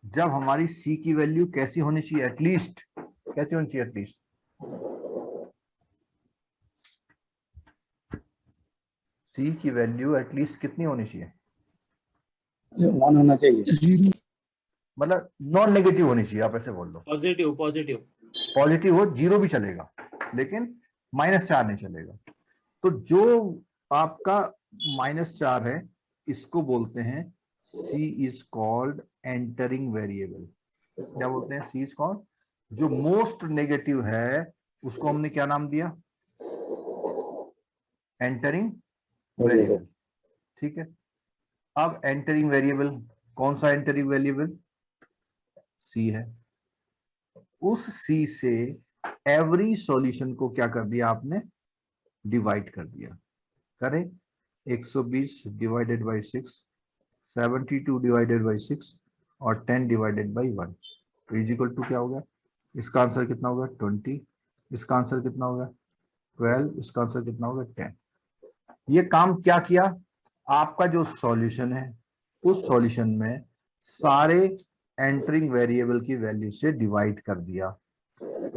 Speaker 6: जब हमारी सी की वैल्यू कैसी होनी चाहिए, एटलीस्ट कैसी होनी चाहिए, एटलीस्ट सी की वैल्यू एटलीस्ट कितनी होनी चाहिए,
Speaker 4: 1 होना चाहिए,
Speaker 6: मतलब नॉन नेगेटिव होनी चाहिए, आप ऐसे बोल लो,
Speaker 9: पॉजिटिव
Speaker 6: पॉजिटिव हो, 0 भी चलेगा लेकिन -4 नहीं चलेगा। तो जो आपका -4 है इसको बोलते हैं C is called entering variable. क्या बोलते हैं, C इज कॉल्ड, जो मोस्ट नेगेटिव है उसको हमने क्या नाम दिया, एंटरिंग वेरिएबल। ठीक है, अब एंटरिंग वेरिएबल कौन सा एंटरिंग वेरिएबल, C है। उस C से एवरी सॉल्यूशन को क्या कर दिया आपने, डिवाइड कर दिया। करें, 120 डिवाइडेड बाई 6, 72 डिवाइडेड बाई 6 और 10 डिवाइडेड बाई 1, तो इज इक्वल टू क्या होगा, इसका आंसर कितना होगा, 20, इसका आंसर कितना होगा, 12, इसका आंसर कितना होगा, 10। ये काम क्या किया, आपका जो सॉल्यूशन है उस सॉल्यूशन में सारे एंटरिंग वेरिएबल की वैल्यू से डिवाइड कर दिया।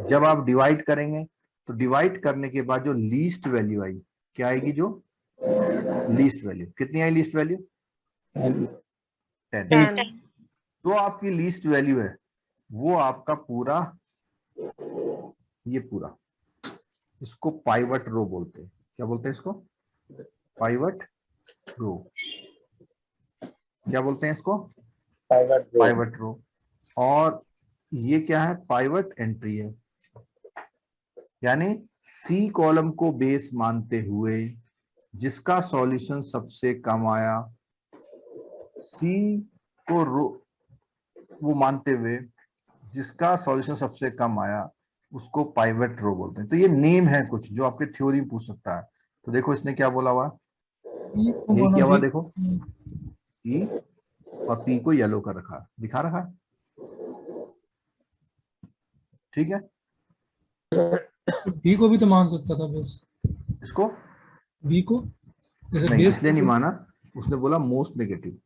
Speaker 6: जब आप डिवाइड करेंगे तो डिवाइड करने के बाद जो लीस्ट वैल्यू आई, क्या आएगी, जो लीस्ट वैल्यू कितनी आई, लीस्ट वैल्यू 10। जो आपकी लीस्ट वैल्यू है वो आपका पूरा, ये पूरा, इसको पाइवट रो बोलते हैं। क्या बोलते हैं इसको, पाइवट रो। क्या बोलते हैं इसको?
Speaker 2: Pivot row.
Speaker 6: Pivot row. और ये क्या है? पाइवट एंट्री है। यानी सी कॉलम को बेस मानते हुए जिसका सॉल्यूशन सबसे कम आया, सी को रो वो मानते हुए जिसका सॉल्यूशन सबसे कम आया उसको पाइवट रो बोलते हैं। तो ये नेम है कुछ जो आपके थ्योरी में पूछ सकता है। तो देखो इसने क्या बोला हुआ, ये क्या हुआ देखो, ई और पी को येलो कर रखा, दिखा रखा है, ठीक है।
Speaker 10: बी को भी तो मान सकता था बस,
Speaker 6: इसको
Speaker 10: बी को जैसे
Speaker 6: नहीं,
Speaker 10: बेस
Speaker 6: इसलिए नहीं माना, उसने बोला मोस्ट नेगेटिव,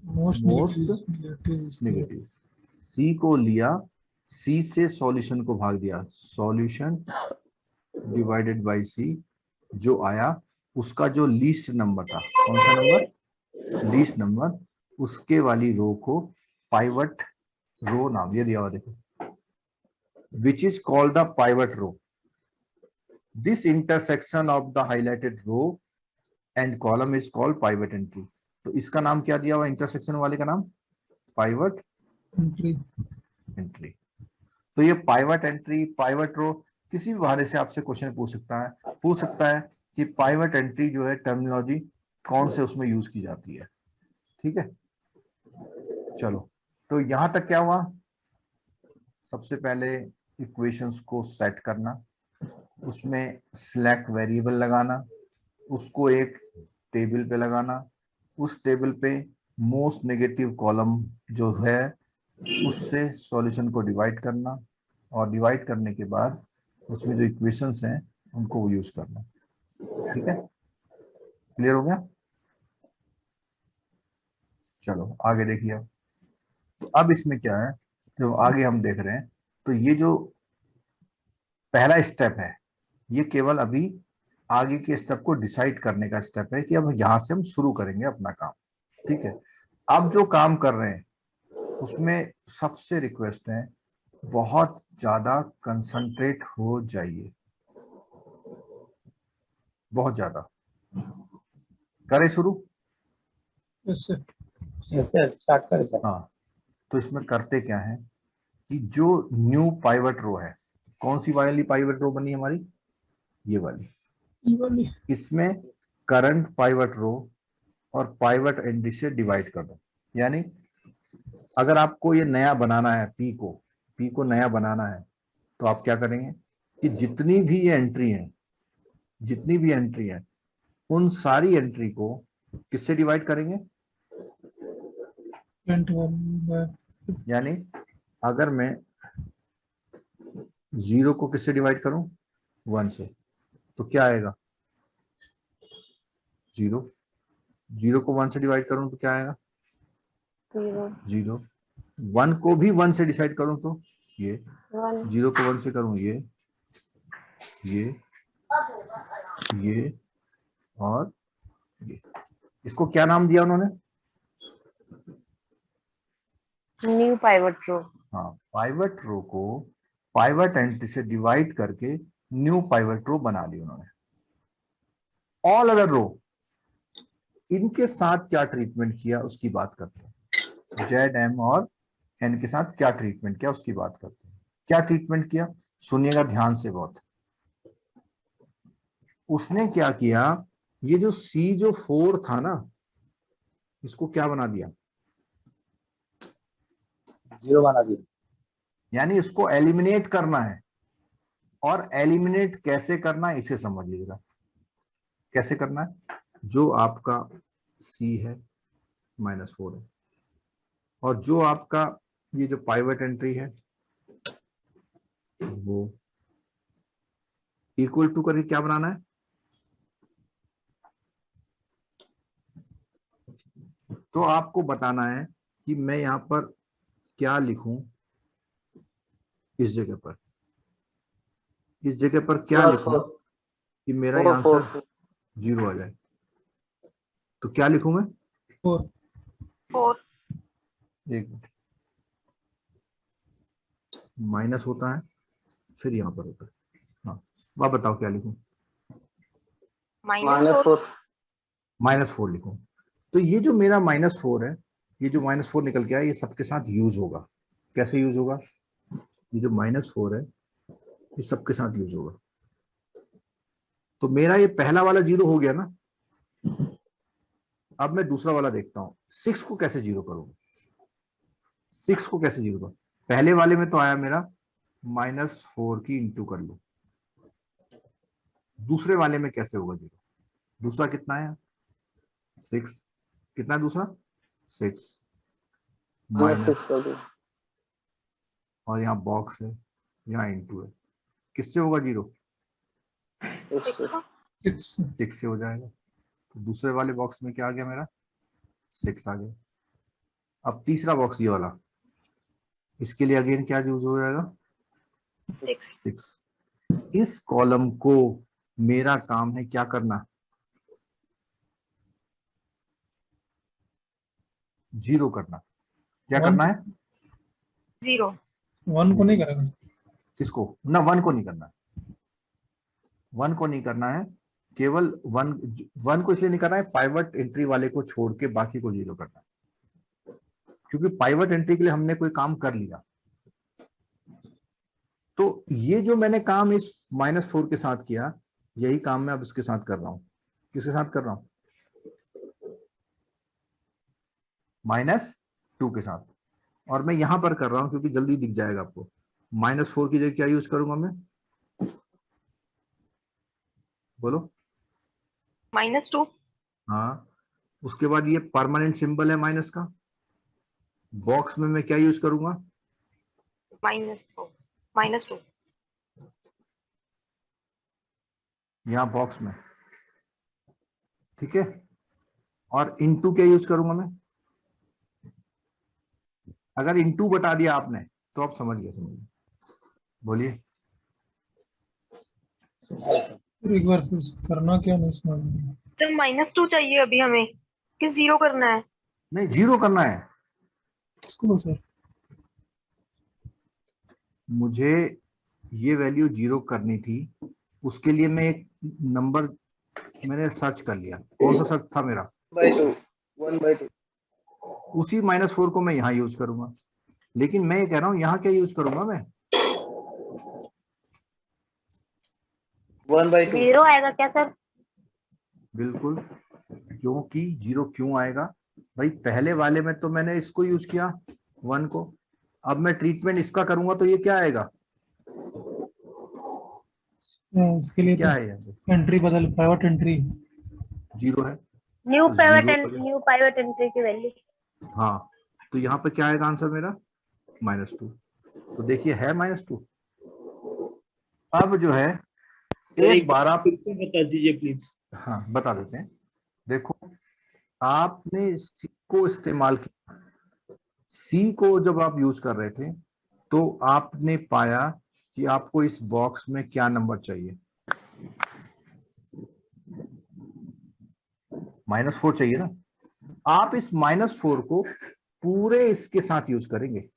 Speaker 10: मोस्ट
Speaker 6: नेगेटिव। सी को लिया, सी से सॉल्यूशन को भाग दिया, सॉल्यूशन डिवाइडेड बाय सी, जो आया उसका जो लीस्ट नंबर था, कौन सा नंबर? लीस्ट नंबर, उसके वाली रो को पाइवट रो नाम ये दिया हुआ देखो, which is called the pivot row. This intersection of the highlighted row and column is called pivot entry. तो इसका नाम क्या दिया हुआ इंटरसेक्शन वाले का नाम? Pivot entry. तो ये पाइवट एंट्री, पाइवट रो किसी भी बहाने से आपसे क्वेश्चन पूछ सकता है कि पाइवट एंट्री जो है टर्मिनोलॉजी कौन से उसमें यूज की जाती है, ठीक है। चलो, तो यहां तक क्या हुआ? सबसे पहले इक्वेशंस को सेट करना, उसमें सिलेक्ट वेरिएबल लगाना, उसको एक टेबल पे लगाना, उस टेबल पे मोस्ट नेगेटिव कॉलम जो है उससे सॉल्यूशन को डिवाइड करना, और डिवाइड करने के बाद उसमें जो इक्वेशंस हैं उनको यूज करना, ठीक है। क्लियर हो गया? चलो आगे देखिए। तो अब इसमें क्या है, जो आगे हम देख रहे हैं, तो ये जो पहला स्टेप है ये केवल अभी आगे के स्टेप को डिसाइड करने का स्टेप है कि अब यहां से हम शुरू करेंगे अपना काम, ठीक है। अब जो काम कर रहे हैं उसमें सबसे रिक्वेस्ट है बहुत ज्यादा कंसंट्रेट हो जाइए, बहुत ज्यादा। करें शुरू?
Speaker 2: स्टार्ट करें सर।
Speaker 6: हाँ, तो इसमें करते क्या है कि जो न्यू पाइवट रो है, कौन सी वाली पाइवट रो बनी हमारी? ये वाली। इसमें करंट पाइवट रो और पाइवट एंट्री से डिवाइड कर दो। यानी अगर आपको ये नया बनाना है, पी को नया बनाना है, तो आप क्या करेंगे कि जितनी भी ये एंट्री है उन सारी एंट्री को किससे डिवाइड करेंगे? यानी अगर मैं 0 को किससे डिवाइड करूं? 1 से, तो क्या आएगा? 0 को 1 से डिवाइड करूं तो क्या आएगा? 0। 1 को भी 1 से डिसाइड करूं तो ये, 0 को 1 से करूं ये और ये। इसको क्या नाम दिया उन्होंने?
Speaker 7: New pivot row.
Speaker 6: हाँ, पाइवट रो को पाइवट एंट्री से डिवाइड करके न्यू पाइवट रो बना ली उन्होंने। ऑल अदर रो, इनके साथ क्या ट्रीटमेंट किया उसकी बात करते हैं। जेड, एम और एन के साथ क्या ट्रीटमेंट किया उसकी बात करते हैं। क्या ट्रीटमेंट किया सुनिएगा ध्यान से बहुत। उसने क्या किया, ये जो सी जो 4 था ना, इसको क्या बना दिया?
Speaker 2: 0 बना दिया।
Speaker 6: यानी इसको एलिमिनेट करना है, और एलिमिनेट कैसे करना है इसे समझ लीजिएगा। कैसे करना है? जो आपका सी है -4 है, और जो आपका ये जो पाइवट एंट्री है वो इक्वल टू करके क्या बनाना है? तो आपको बताना है कि मैं यहां पर क्या लिखूं, इस जगह पर क्या लिखूं कि मेरा आंसर 0 आ जाए। तो क्या लिखूं मैं?
Speaker 8: 4।
Speaker 6: एक मिनट, माइनस होता है फिर यहां पर होता है। हाँ, आप बताओ क्या लिखूं?
Speaker 8: -4।
Speaker 6: -4 लिखूं। तो ये जो मेरा -4 है, ये जो -4 निकल के आया, ये सबके साथ यूज होगा। कैसे यूज होगा? ये जो -4 है ये सबके साथ यूज होगा। तो मेरा ये पहला वाला 0 हो गया ना। अब मैं दूसरा वाला देखता हूं, 6 को कैसे 0 करूंगा। 6 को कैसे 0 करूं? पहले वाले में तो आया मेरा -4 की इंटू कर लो। दूसरे वाले में कैसे होगा 0? दूसरा कितना है? 6। कितना है दूसरा? 6 माइनस, और यहाँ बॉक्स है, यहाँ इंटू है। किससे होगा 0? 6 से हो जाएगा। तो दूसरे वाले बॉक्स में क्या आ गया मेरा? 6 आ गया। अब तीसरा बॉक्स ये वाला, इसके लिए अगेन क्या यूज हो जाएगा? 6। इस कॉलम को मेरा काम है क्या करना? 0 करना। क्या करना है?
Speaker 8: 0
Speaker 10: 1 को नहीं करेगा।
Speaker 6: किसको? ना 1 को नहीं करना है। 1 को नहीं करना है, केवल 1 को इसलिए नहीं करना है, पाइवट एंट्री वाले को छोड़ के बाकी को 0 करना है। क्योंकि पाइवट एंट्री के लिए हमने कोई काम कर लिया। तो ये जो मैंने काम इस -4 के साथ किया, यही काम मैं अब इसके साथ कर रहा हूं। किसके साथ कर रहा हूं? -2 के साथ। और मैं यहां पर कर रहा हूं क्योंकि जल्दी दिख जाएगा आपको। -4 की जगह क्या यूज करूंगा मैं? बोलो।
Speaker 8: -2
Speaker 6: हाँ, उसके बाद ये परमानेंट सिंबल है माइनस का। बॉक्स में मैं क्या यूज करूंगा?
Speaker 8: -2
Speaker 6: यहां बॉक्स में, ठीक है। और इनटू क्या यूज करूंगा मैं? अगर इनटू बता दिया आपने तो आप समझ गए। बोलिए।
Speaker 10: फिर एक बार फिर से करना क्या, नहीं समझ में आया।
Speaker 8: तो -2 चाहिए अभी हमें कि 0 करना है?
Speaker 6: नहीं, 0 करना है
Speaker 10: इसको सर।
Speaker 6: मुझे। ये वैल्यू 0 करनी थी, उसके लिए मैं एक नंबर मैंने सर्च कर लिया। कौन सा सर्च था मेरा?
Speaker 2: 1/2
Speaker 6: उसी -4 को मैं यहाँ यूज करूंगा। लेकिन मैं ये कह रहा हूं यहाँ क्या यूज करूंगा मैं?
Speaker 2: 1/2
Speaker 8: 0 आएगा क्या सर?
Speaker 6: बिल्कुल। क्योंकि 0 क्यों आएगा भाई? पहले वाले में तो मैंने इसको यूज किया 1 को। अब मैं ट्रीटमेंट इसका करूंगा तो ये क्या आएगा?
Speaker 10: इसके लिए
Speaker 6: क्या
Speaker 10: तो
Speaker 6: है यहाँ
Speaker 10: एंट्री बदल, पाइवट एंट्री।
Speaker 6: 0 है।
Speaker 8: न्यू
Speaker 6: तो
Speaker 8: पाइवट
Speaker 6: 0 हो गया।
Speaker 8: न्यू पाइवट एंट्री की वैल्यू।
Speaker 6: हाँ, तो यहाँ पे क्या आएगा आंसर मेरा? -2। तो देखिए है -2। अब जो है एक बार आप
Speaker 9: बता दीजिए प्लीज।
Speaker 6: हाँ बता देते हैं। देखो, आपने सी को इस्तेमाल किया। सी को जब आप यूज कर रहे थे तो आपने पाया कि आपको इस बॉक्स में क्या नंबर चाहिए? -4 चाहिए ना। आप इस -4 को पूरे इसके साथ यूज करेंगे।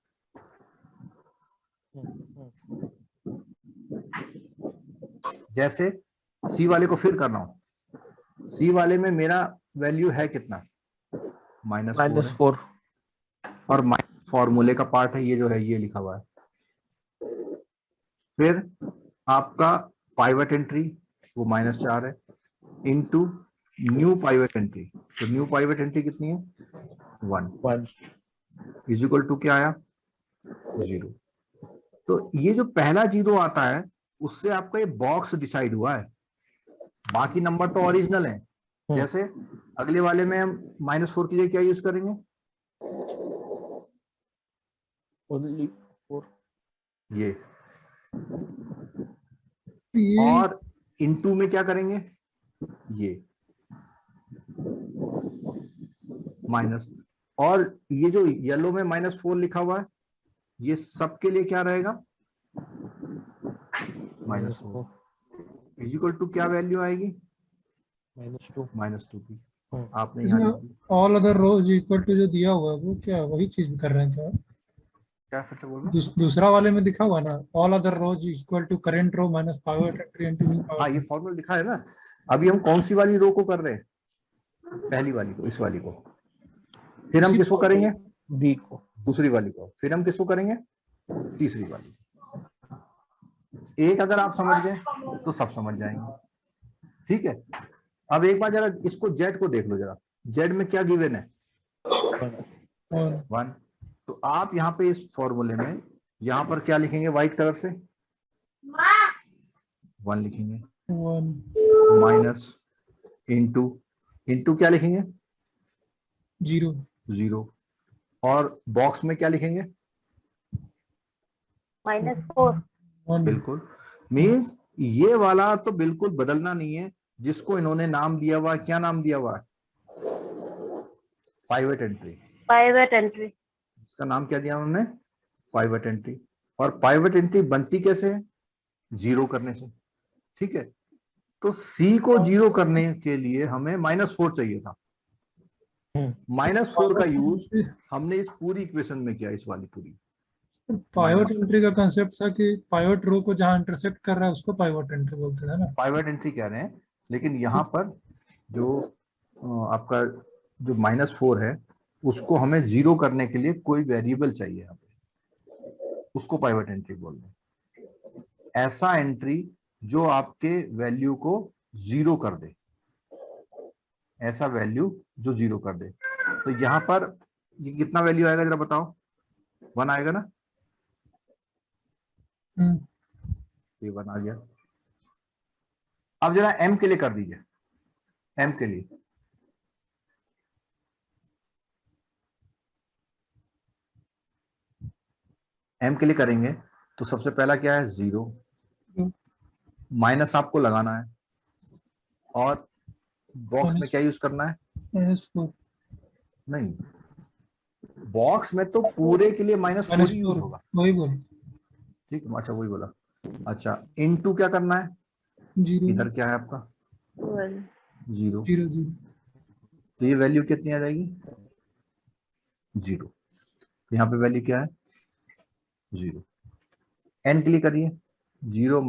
Speaker 6: जैसे सी वाले को फिर करना हो, सी वाले में मेरा वैल्यू है कितना? -4 और फॉर्मूले का पार्ट है ये, जो है ये लिखा हुआ है। फिर आपका पाइवट एंट्री वो -4 है, इनटू न्यू पाइवट एंट्री। तो न्यू पाइवट एंट्री कितनी है? 1 इज इक्वल टू क्या आया? 0। तो ये जो पहला 0 आता है उससे आपका ये बॉक्स डिसाइड हुआ है। बाकी नंबर तो ओरिजिनल है। जैसे अगले वाले में हम -4 की जगह क्या यूज करेंगे? ये। और इनटू में क्या करेंगे? ये माइनस। और ये जो येलो में -4 लिखा हुआ है, ये सबके लिए क्या रहेगा? -4 इज इक्वल टू क्या वैल्यू आएगी? -2 की। आपने
Speaker 10: इसमें
Speaker 6: यहाँ
Speaker 10: all other rows equal to जो दिया हुआ है वो क्या वही चीज कर रहे हैं क्या?
Speaker 6: क्या फिर से बोलना?
Speaker 10: दूसरा वाले में दिखा हुआ ना, all other rows equal to current row minus pivot entry into new
Speaker 6: हाँ,
Speaker 10: पाइवट।
Speaker 6: ये फॉर्मूला लिखा है ना। अभी हम कौन सी वाली रो को कर रहे हैं? पहली वाली को, इस वाली को, फिर हम
Speaker 9: इसी
Speaker 6: किसको करेंगे,
Speaker 9: डी को।
Speaker 6: दूसरी वाली को, फिर हम किसको करेंगे, तीसरी वाली। एक अगर आप समझ गए तो सब समझ जाएंगे, ठीक है। अब एक बार जरा इसको जेड को देख लो जरा, जेड में क्या गिवन है,
Speaker 10: और
Speaker 6: 1। तो आप यहाँ पे इस फॉर्मूले में यहाँ पर क्या लिखेंगे व्हाइट कलर से, 1 लिखेंगे,
Speaker 10: 1
Speaker 6: माइनस इंटू क्या लिखेंगे,
Speaker 10: 0
Speaker 6: 0, और बॉक्स में क्या लिखेंगे,
Speaker 8: -4
Speaker 10: 1
Speaker 6: बिल्कुल। मींस ये वाला तो बिल्कुल बदलना नहीं है, जिसको इन्होंने नाम दिया हुआ है, क्या नाम दिया हुआ है, पाइवेट एंट्री।
Speaker 8: Pivot entry.
Speaker 6: इसका नाम क्या दिया उन्होंने, पाइवेट एंट्री। और पाइवेट एंट्री बनती कैसे है, 0 करने से, ठीक है। तो सी को 0 करने के लिए हमें -4 चाहिए था। -4 का यूज हमने इस पूरी इक्वेशन में किया, इस वाली पूरी।
Speaker 10: पाइवट एंट्री का कंसेप्ट था कि पाइवट रो को जहां इंटरसेक्ट कर रहा है उसको पाइवट एंट्री बोलते हैं ना।
Speaker 6: पाइवेट एंट्री कह रहे हैं, लेकिन यहाँ पर जो आपका जो -4 है उसको हमें 0 करने के लिए कोई वेरिएबल चाहिए यहाँ पे, उसको पाइवेट एंट्री बोल रहे हैं। ऐसा एंट्री जो आपके वैल्यू को 0 कर दे, ऐसा वैल्यू जो 0 कर दे। तो यहाँ पर ये कितना वैल्यू आएगा जरा बताओ, 1 आएगा ना, ये 1 आ गया। अब जरा m के लिए कर दीजिए, m के लिए m के लिए करेंगे तो सबसे पहला क्या है, 0, माइनस आपको लगाना है, और बॉक्स में क्या यूज करना है,
Speaker 10: -4
Speaker 6: नहीं, बॉक्स में तो पूरे के लिए -4 ही यूज होगा,
Speaker 10: वही बोल,
Speaker 6: ठीक है। अच्छा वही बोला। अच्छा इनटू क्या करना है,
Speaker 10: 0
Speaker 6: इधर क्या है आपका 0,
Speaker 10: 0 0
Speaker 6: तो ये वैल्यू कितनी आ जाएगी, 0। तो यहाँ पे वैल्यू क्या है, 0। n के लिए करिए, 0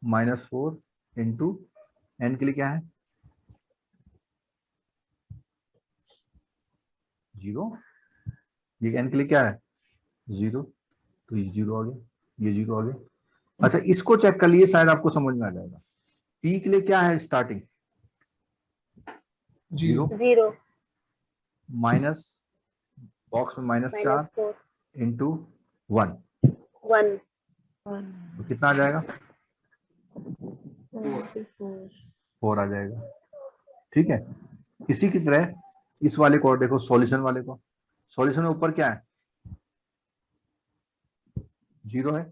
Speaker 6: -4 इंटू n के लिए क्या है, 0। ये n के लिए क्या है, 0, तो ये 0 आ गया, ये 0 आ गया। अच्छा इसको चेक कर लिए, शायद आपको समझ में आ जाएगा। p के लिए क्या है स्टार्टिंग, 0
Speaker 8: 0
Speaker 6: माइनस बॉक्स में -4
Speaker 8: -4
Speaker 6: इंटू 1,
Speaker 8: 1
Speaker 6: तो कितना आ जाएगा, 4 आ जाएगा, ठीक है। इसी की तरह इस वाले को और देखो, सॉल्यूशन वाले को, सॉल्यूशन में ऊपर क्या है, 0 है,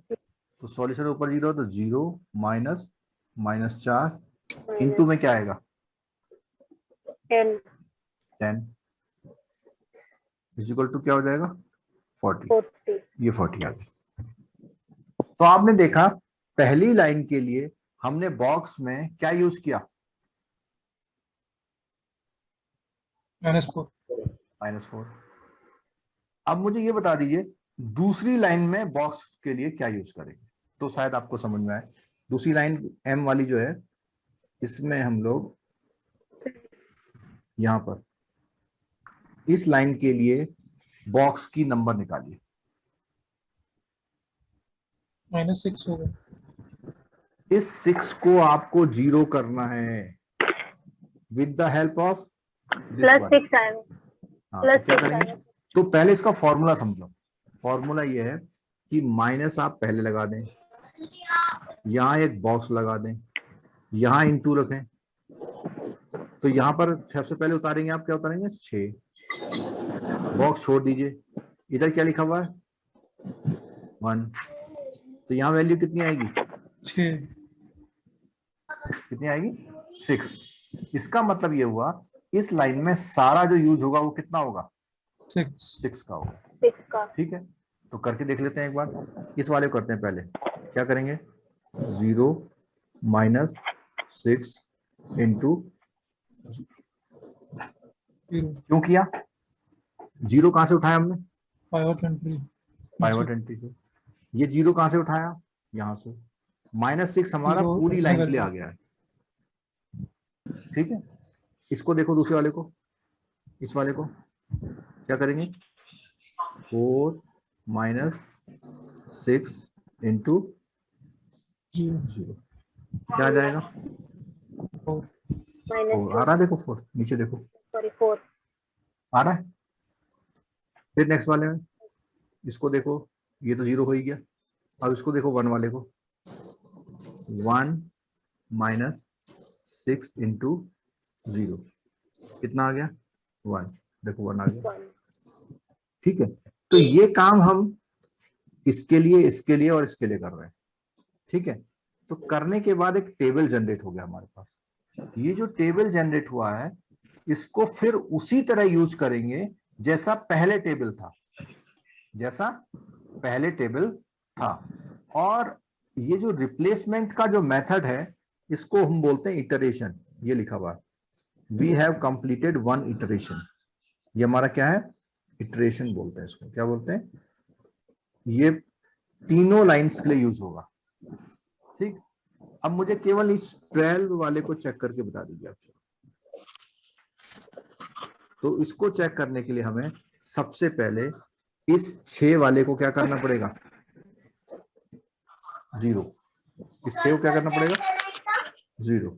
Speaker 6: तो सॉल्यूशन में ऊपर 0 है, तो 0 माइनस -4 इंटू में क्या आएगा, 10 इज इक्वल टू क्या हो जाएगा, 40। ये 40 आ गया। तो आपने देखा पहली लाइन के लिए हमने बॉक्स में क्या यूज किया,
Speaker 10: -4
Speaker 6: अब मुझे ये बता दीजिए दूसरी लाइन में बॉक्स के लिए क्या यूज करेंगे, तो शायद आपको समझ में आए। दूसरी लाइन m वाली जो है, इसमें हम लोग यहां पर इस लाइन के लिए बॉक्स की नंबर निकालिए,
Speaker 10: -6 होगा।
Speaker 6: इस 6 को आपको 0 करना है विद द हेल्प ऑफ
Speaker 8: +6 आएगा,
Speaker 6: तो क्या करेंगे, तो पहले इसका फॉर्मूला समझो। फॉर्मूला ये है कि माइनस आप पहले लगा दें, यहाँ एक बॉक्स लगा दें, यहाँ इंटू रखें, तो यहाँ पर सबसे पहले उतारेंगे आप, क्या उतारेंगे, 6, बॉक्स छोड़ दीजिए, इधर क्या लिखा हुआ है, 1, तो यहाँ वैल्यू कितनी आएगी,
Speaker 10: 6
Speaker 6: कितनी आएगी, 6। इसका मतलब ये हुआ इस लाइन में सारा जो यूज होगा वो कितना होगा, 6 का होगा,
Speaker 8: 6 का।
Speaker 6: ठीक है। तो करके देख लेते हैं एक बार, इस वाले को करते हैं पहले, क्या करेंगे, 0 -6 इंटू, क्यों किया, 0 कहां से उठाया हमने, पाइवट एंट्री से, ये 0 कहां से उठाया, यहां से, -6 हमारा पूरी लाइन के लिए आ गया है, ठीक है। इसको देखो दूसरे वाले को, इस वाले को क्या करेंगे, 4 माइनस 6 इंटू 0 क्या आ जाएगा,
Speaker 8: -2
Speaker 6: आ रहा है, देखो 4 नीचे देखो
Speaker 8: सॉरी 4
Speaker 6: आ रहा है। फिर नेक्स्ट वाले में इसको देखो, ये तो 0 हो ही गया। अब इसको देखो 1 वाले को, 1 माइनस 6 इंटू 0 कितना आ गया, 1, देखो 1 आ गया।
Speaker 8: 1
Speaker 6: ठीक है, तो ये काम हम इसके लिए और इसके लिए कर रहे हैं। ठीक है, तो करने के बाद एक टेबल जनरेट हो गया हमारे पास। ये जो टेबल जनरेट हुआ है इसको फिर उसी तरह यूज करेंगे जैसा पहले टेबल था, जैसा पहले टेबल था। और ये जो रिप्लेसमेंट का जो मेथड है इसको हम बोलते हैं इटरेशन। ये लिखा हुआ है, वी हैव कंप्लीटेड 1 इटरेशन। ये हमारा क्या है, इटरेशन बोलते हैं इसको। क्या बोलते हैं, ये तीनों लाइंस के लिए यूज होगा। ठीक, अब मुझे केवल इस 12 वाले को चेक करके बता दीजिए आप। तो इसको चेक करने के लिए हमें सबसे पहले इस 6 वाले को क्या करना पड़ेगा, 0। इस 6 को क्या करना पड़ेगा, 0।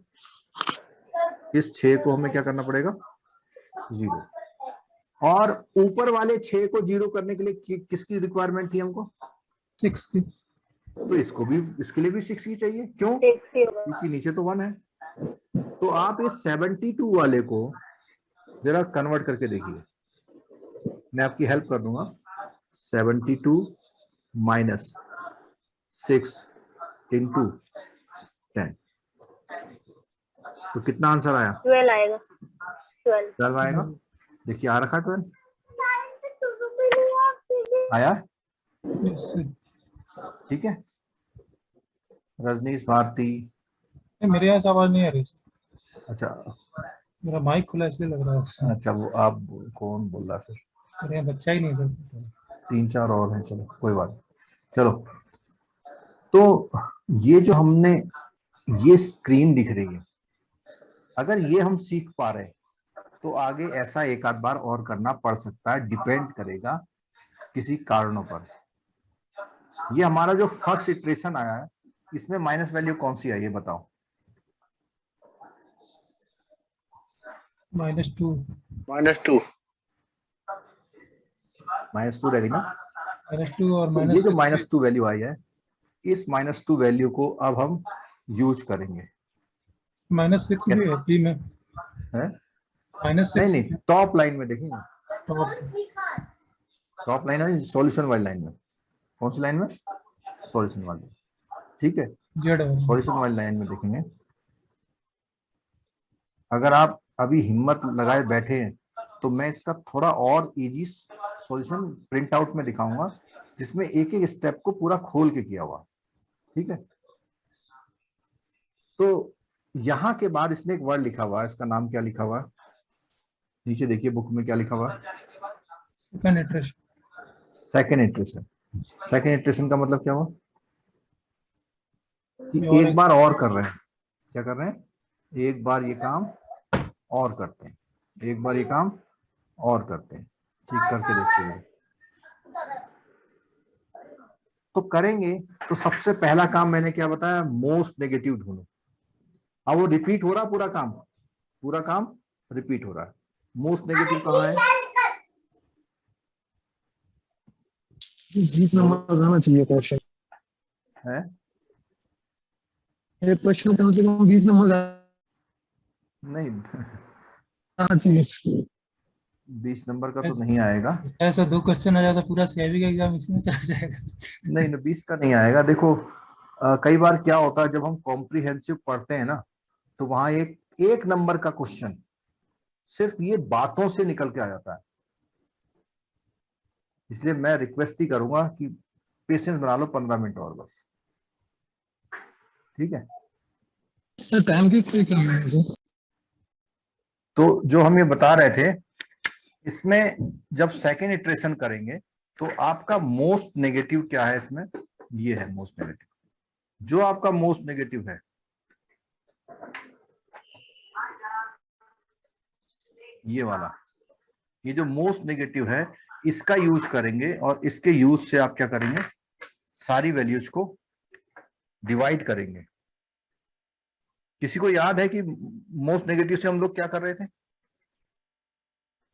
Speaker 6: इस 6 को हमें क्या करना पड़ेगा, 0। और ऊपर वाले 6 को 0 करने के लिए किसकी रिक्वायरमेंट थी हमको,
Speaker 10: 6 की।
Speaker 6: तो इसको भी, इसके लिए भी 6 ही चाहिए। क्यों,
Speaker 8: 6 ही होगा।
Speaker 6: क्योंकि नीचे तो 1 है। तो आप इस 72 वाले को जरा कन्वर्ट करके देखिए, मैं आपकी हेल्प कर दूंगा। 72 माइनस 6 इंटू 10, तो कितना आंसर आया,
Speaker 8: 12 आएगा।
Speaker 6: 12 आएगा। देखिए आ रखा 12 आया। ठीक है, रजनीश भारती,
Speaker 10: मेरे यहाँ से आवाज नहीं आ रही।
Speaker 6: अच्छा
Speaker 10: मेरा माइक खुला इसलिए लग रहा है।
Speaker 6: अच्छा, वो आप कौन बोल रहा है फिर,
Speaker 10: मेरे यहाँ बच्चा ही नहीं सर।
Speaker 6: 3-4 और हैं, चलो कोई बात नहीं। चलो, तो ये जो हमने ये स्क्रीन दिख रही है, अगर ये हम सीख पा रहे तो आगे ऐसा एक आध बार और करना पड़ सकता है, डिपेंड करेगा किसी कारणों पर। ये हमारा जो फर्स्ट इटरेशन आया है इसमें माइनस वैल्यू कौन सी आई, ये बताओ।
Speaker 10: -2
Speaker 6: -2 रहेगी ना।
Speaker 10: -2 और
Speaker 6: तो ये जो -2 वैल्यू आई है, इस -2 वैल्यू को अब हम यूज करेंगे।
Speaker 10: -6 भी है पी में
Speaker 6: है?
Speaker 10: -6
Speaker 6: नहीं, टॉप लाइन में देखेंगे, टॉप लाइन है सॉल्यूशन वाली लाइन में। कौन सी लाइन में, सॉल्यूशन वाली। ठीक है, सॉल्यूशन वाली लाइन में देखेंगे। अगर आप अभी हिम्मत लगाए बैठे हैं तो मैं इसका थोड़ा और इजी सॉल्यूशन प्रिंट आउट में दिखाऊंगा जिसमें एक एक स्टेप को पूरा खोल के किया हुआ। ठीक है, तो यहां के बाद इसने एक वर्ड लिखा हुआ है, इसका नाम क्या लिखा हुआ है, नीचे देखिए बुक में क्या लिखा हुआ है,
Speaker 10: second iteration.
Speaker 6: Second iteration. Second iteration का मतलब क्या हुआ कि एक बार और कर रहे हैं। क्या कर रहे हैं, एक बार ये काम और करते हैं, एक बार ये काम और करते हैं। ठीक, करके देखते हैं। तो करेंगे तो सबसे पहला काम मैंने क्या बताया, मोस्ट नेगेटिव ढूंढो। अब वो रिपीट हो रहा, पूरा काम रिपीट हो रहा है। मोस्ट नेगेटिव कहाँ है,
Speaker 11: 20 नंबर आना चाहिए क्वेश्चन
Speaker 6: है?
Speaker 11: एक क्वेश्चन कम से कम 20 नंबर
Speaker 6: नहीं,
Speaker 11: आना चाहिए।
Speaker 6: 20 नंबर का तो नहीं आएगा।
Speaker 10: ऐसा 2 क्वेश्चन आ जाता पूरा सीआईबी का एग्जाम इसी में चला जाएगा।
Speaker 6: नहीं, 20 का नहीं आएगा। देखो कई बार क्या होता है, जब हम कॉम्प्रिहेंसिव पढ़ते हैं ना, तो वहां एक नंबर का क्वेश्चन सिर्फ ये बातों से निकल के आ जाता है। इसलिए मैं रिक्वेस्ट ही करूंगा कि पेशेंस बना लो, 15 मिनट और बस। ठीक है,
Speaker 11: टाइम की कोई कम है सर।
Speaker 6: तो जो हम ये बता रहे थे, इसमें जब सेकेंड इटरेशन करेंगे तो आपका मोस्ट नेगेटिव क्या है, इसमें ये है मोस्ट नेगेटिव। जो आपका मोस्ट नेगेटिव है ये वाला, ये जो मोस्ट नेगेटिव है इसका यूज करेंगे और इसके यूज से आप क्या करेंगे, सारी वैल्यूज को डिवाइड करेंगे। किसी को याद है कि मोस्ट नेगेटिव से हम लोग क्या कर रहे थे?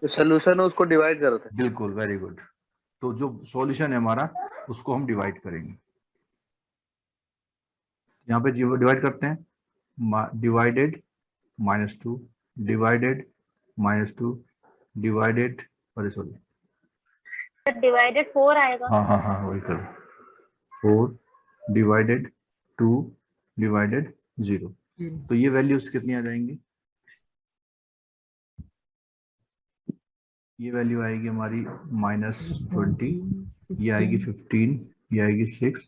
Speaker 2: जो सोल्यूशन है उसको डिवाइड कर रहे थे।
Speaker 6: बिल्कुल, वेरी गुड। तो जो सॉल्यूशन है हमारा उसको हम डिवाइड करेंगे। यहाँ पे डिवाइड करते हैं, divided -2 divided -2 divided, sorry
Speaker 8: divided 4 आएगा।
Speaker 6: हाँ वही करो, 4 डिवाइडेड 2 डिवाइडेड 0। तो ये वैल्यूज कितनी आ जाएंगी? ये वैल्यू आएगी हमारी -20, ये आएगी 15, ये आएगी 6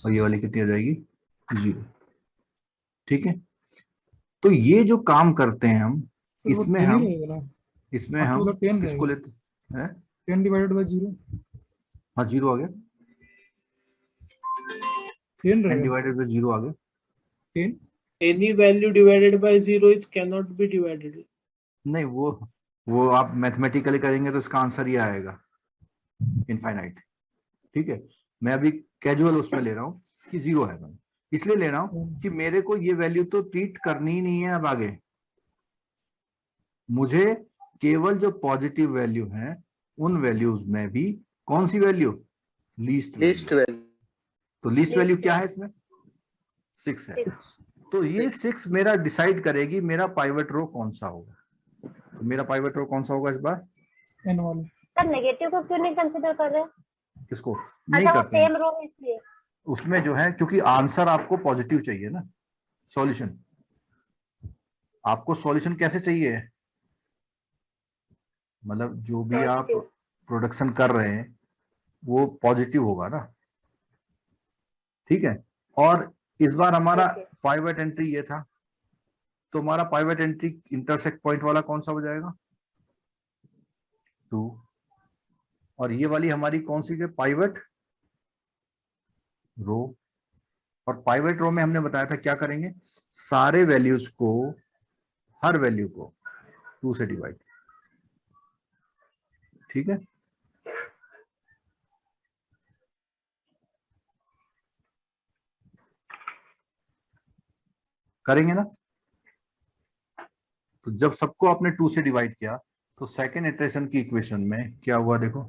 Speaker 6: और ये वाली कितनी आ जाएगी? 0। ठीक है, तो ये जो काम करते हैं हम, इसमें हम किसको लेते हैं?
Speaker 10: 10 डिवाइडेड बाय 0।
Speaker 6: हाँ 0 आ गया, 10 डिवाइडेड बाय 0 आ गया।
Speaker 10: 10
Speaker 9: Any value divided by 0 is cannot be divided.
Speaker 6: नहीं, वो आप मैथमेटिकली करेंगे तो इसका आंसर ये आएगा, इनफाइनाइट। ठीक है, मैं अभी कैजुअल उसमें ले रहा हूँ कि 0 है, मैं इसलिए ले रहा हूँ कि मेरे को ये वैल्यू तो ट्रीट करनी ही नहीं है। अब आगे मुझे केवल जो पॉजिटिव वैल्यू है उन वैल्यूज में भी कौन सी वैल्यू? Least value. तो लीस्ट वैल्यू क्या है इसमें? 6 है। तो ये 6 मेरा डिसाइड करेगी मेरा पाइवट रो कौन सा होगा। तो मेरा पाइवट रो कौन सा होगा इस बार?
Speaker 10: n वाला।
Speaker 8: सर नेगेटिव को क्यों नहीं कंसीडर कर रहे?
Speaker 6: किसको नहीं
Speaker 8: अच्छा,
Speaker 6: करते हैं?
Speaker 8: सेम रो इसलिए
Speaker 6: उसमें जो है, क्योंकि आंसर आपको पॉजिटिव चाहिए ना, सॉल्यूशन आपको सॉल्यूशन कैसे चाहिए? मतलब जो भी आप प्रोडक्शन कर रहे हैं वो पॉजिटिव होगा ना। ठीक है, और इस बार हमारा पाइवट एंट्री ये था, तो हमारा पाइवट एंट्री इंटरसेक्ट पॉइंट वाला कौन सा हो जाएगा? 2। और ये वाली हमारी कौन सी है? Pivot row. और पाइवट रो में हमने बताया था क्या करेंगे, सारे वैल्यूज को, हर वैल्यू को 2 से डिवाइड। ठीक है, करेंगे ना। तो जब सबको आपने 2 से डिवाइड किया तो सेकेंड इटरेशन की इक्वेशन में क्या हुआ? देखो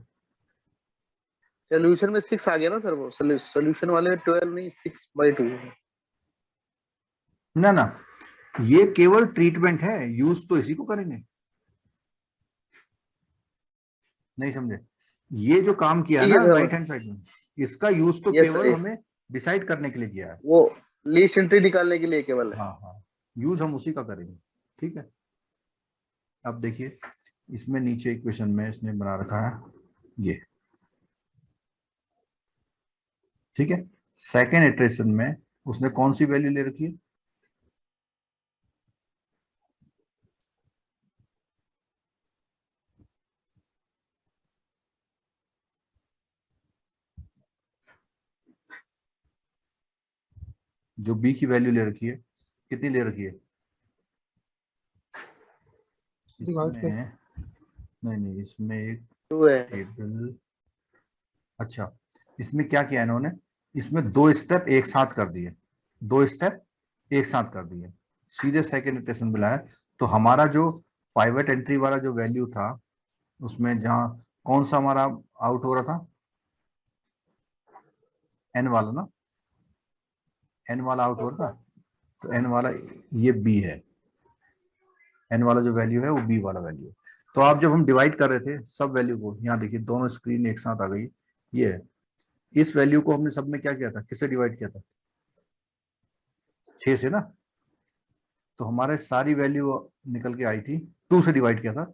Speaker 2: सोल्यूशन में 6 आ गया ना सर, वो सोल्यूशन वाले 12 नहीं 6/2 है।
Speaker 6: ना, ये केवल ट्रीटमेंट है, यूज तो इसी को करेंगे। नहीं समझे? ये जो काम किया ना राइट हैंड साइड में, इसका यूज तो केवल हमें डिसाइड करने के लिए किया है,
Speaker 2: वो लीस्ट एंट्री निकालने के लिए केवल है।
Speaker 6: हाँ, यूज हम उसी का करेंगे। ठीक है, अब देखिए इसमें नीचे इक्वेशन में इसने बना रखा है ये। ठीक है, सेकेंड इटरेशन में उसने कौन सी वैल्यू ले रखी है? जो b की वैल्यू ले रखी है, कितनी ले रखी है? इसमें नहीं, इसमें एक
Speaker 2: 2 है।
Speaker 6: टेबल। अच्छा, इसमें क्या किया इन्होंने, इसमें 2 स्टेप एक साथ कर दिए, 2 स्टेप एक साथ कर दिए, सीधे सेकेंड इटरेशन में लाया। तो हमारा जो पाइवट एंट्री वाला जो वैल्यू था उसमें, जहां कौन सा हमारा आउट हो रहा था? n वाला ना, n वाला आउट हो रहा था। तो n वाला ये b है, n वाला जो वैल्यू है वो b वाला वैल्यू है। तो आप जब हम डिवाइड कर रहे थे सब वैल्यू को, यहाँ देखिए दोनों स्क्रीन एक साथ आ गई, ये है। इस वैल्यू को हमने सब में क्या किया था, किससे डिवाइड किया था? 6 से ना। तो हमारे सारी वैल्यू निकल के आई थी, 2 से डिवाइड किया था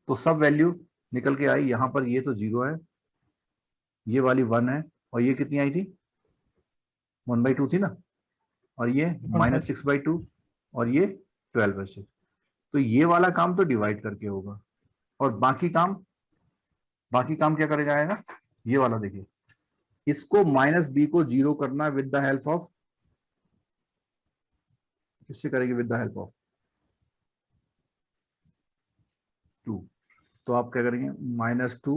Speaker 6: तो सब वैल्यू निकल के आई। यहाँ पर ये तो 0 है, ये वाली 1 है, और ये कितनी आई थी? 1/2 थी ना, और ये -6/2 और ये 12/6। तो ये वाला काम तो डिवाइड करके होगा, और बाकी काम क्या करे जाएगा? ये वाला देखिए, इसको -b को 0 करना विद द हेल्प ऑफ, किससे करेंगे? With the help of 2। तो आप क्या करेंगे, -2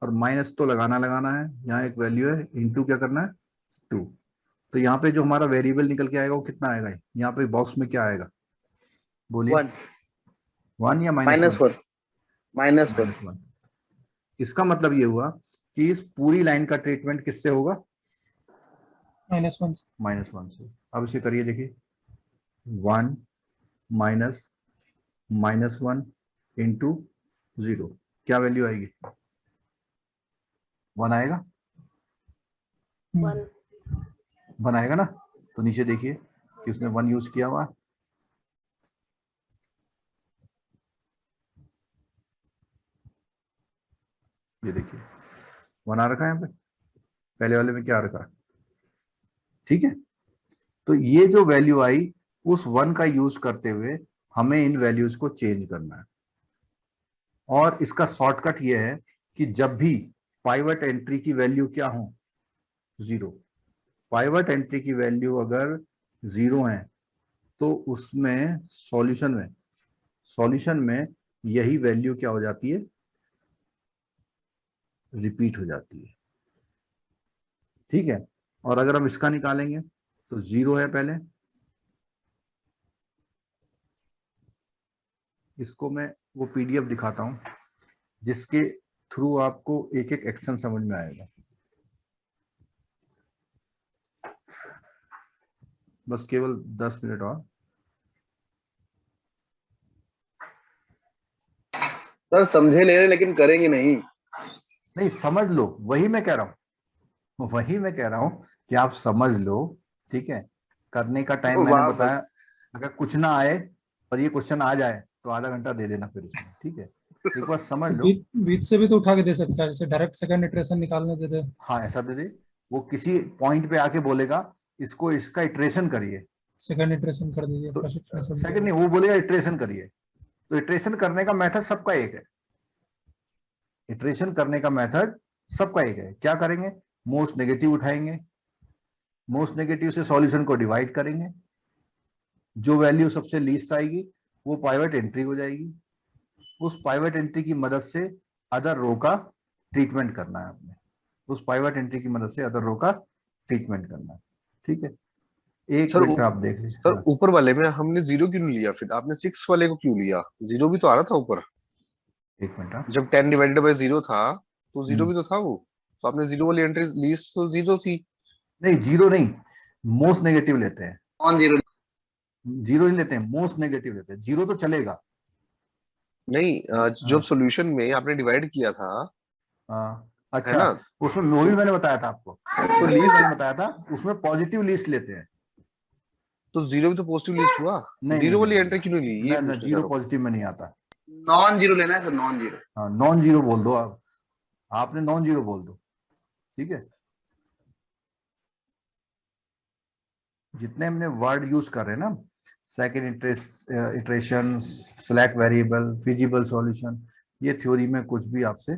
Speaker 6: और माइनस तो लगाना है, यहाँ एक वैल्यू है, इंटू क्या करना है 2। तो यहाँ पे जो हमारा वेरिएबल निकल के आएगा वो कितना आएगा, यहाँ पे बॉक्स में क्या आएगा बोलिए, 1 या
Speaker 2: -1
Speaker 6: -1। इसका मतलब ये हुआ कि इस पूरी लाइन का ट्रीटमेंट किससे होगा,
Speaker 10: -1
Speaker 6: -1 से। अब इसे करिए, देखिए 1 माइनस -1 इंटू 0, क्या वैल्यू आएगी, 1 आएगा, 1 आएगा ना। तो नीचे देखिए कि उसने 1 यूज किया हुआ, ये देखिए 1 आ रखा है यहाँ पे, पहले वाले में क्या आ रखा है, ठीक है। तो ये जो वैल्यू आई उस 1 का यूज करते हुए हमें इन वैल्यूज को चेंज करना है। और इसका शॉर्टकट ये है कि जब भी पाइवट एंट्री की वैल्यू क्या हो, 0, पाइवट एंट्री की वैल्यू अगर 0 है तो उसमें सॉल्यूशन में यही वैल्यू क्या हो जाती है, रिपीट हो जाती है, ठीक है। और अगर हम इसका निकालेंगे तो 0 है पहले, इसको मैं वो पीडीएफ दिखाता हूं जिसके थ्रू आपको एक एक एक्शन समझ में आएगा। बस केवल 10 मिनट और।
Speaker 2: सर समझे ले रहे लेकिन करेंगे नहीं
Speaker 6: समझ लो, वही मैं कह रहा हूं कि आप समझ लो, ठीक है। करने का टाइम मैंने बताया, अगर कुछ ना आए और ये क्वेश्चन आ जाए तो आधा घंटा दे देना फिर इसमें, ठीक है। एक बार समझ लो,
Speaker 10: बीच से भी तो उठा के दे सकता है, जैसे डायरेक्ट सेकंड इटरेशन निकालने दे दे।
Speaker 6: हाँ ऐसा दे दे, वो किसी पॉइंट पे आके बोलेगा इसको इसका इटरेशन करिए,
Speaker 10: सेकंड इटरेशन कर दीजिए,
Speaker 6: तो
Speaker 10: प्रशिक्षण सब
Speaker 6: सेकंड नहीं, वो बोलेगा इटरेशन करिए। तो इटरेशन करने का मेथड सबका एक है, इटरेशन करने का मेथड सबका एक है। क्या करेंगे, मोस्ट नेगेटिव उठाएंगे, मोस्ट नेगेटिव से सॉल्यूशन को डिवाइड करेंगे, जो वैल्यू सबसे लीस्ट आएगी वो पाइवट एंट्री हो जाएगी। उस पाइवट एंट्री की मदद से अदर रो का ट्रीटमेंट करना है आपने, उस पाइवट एंट्री की मदद से अदर रो का ट्रीटमेंट करना है, ठीक है। एक मिनट आप देख लीजिए
Speaker 5: सर ऊपर वाले में हमने 0 क्यों नहीं लिया, फिर आपने 6 वाले को क्यों लिया, 0 भी तो आ रहा था ऊपर।
Speaker 6: एक मिनट,
Speaker 5: जब 10 डिवाइडेड बाय 0 था तो 0 भी तो था वो, तो आपने 0 वाली एंट्री ली तो 0 थी।
Speaker 6: नहीं 0 नहीं, मोस्ट नेगेटिव लेते हैं,
Speaker 2: नॉन जीरो
Speaker 6: 0 नहीं लेते हैं, मोस्ट नेगेटिव लेते हैं। 0 तो चलेगा
Speaker 5: नहीं, जब सॉल्यूशन में आपने डिवाइड किया था,
Speaker 6: अच्छा
Speaker 5: है ना,
Speaker 6: उसमें वो भी मैंने बताया था आपको,
Speaker 5: तो लीस्ट
Speaker 6: मैंने बताया था उसमें पॉजिटिव लिस्ट लेते हैं।
Speaker 5: तो 0 भी तो पॉजिटिव लिस्ट हुआ,
Speaker 6: नहीं
Speaker 5: 0 वाली एंट्री क्यों नहीं ली, ये
Speaker 6: ना 0 पॉजिटिव में नहीं आता,
Speaker 2: नॉन जीरो लेना है सर, नॉन जीरो।
Speaker 6: हाँ नॉन जीरो बोल दो आप, आपने नॉन जीरो बोल दो, ठीक है। जितने हमने वर्ड यूज कर रहे हैं ना, second iteration, select variable, feasible solution, ये थ्योरी में कुछ भी आपसे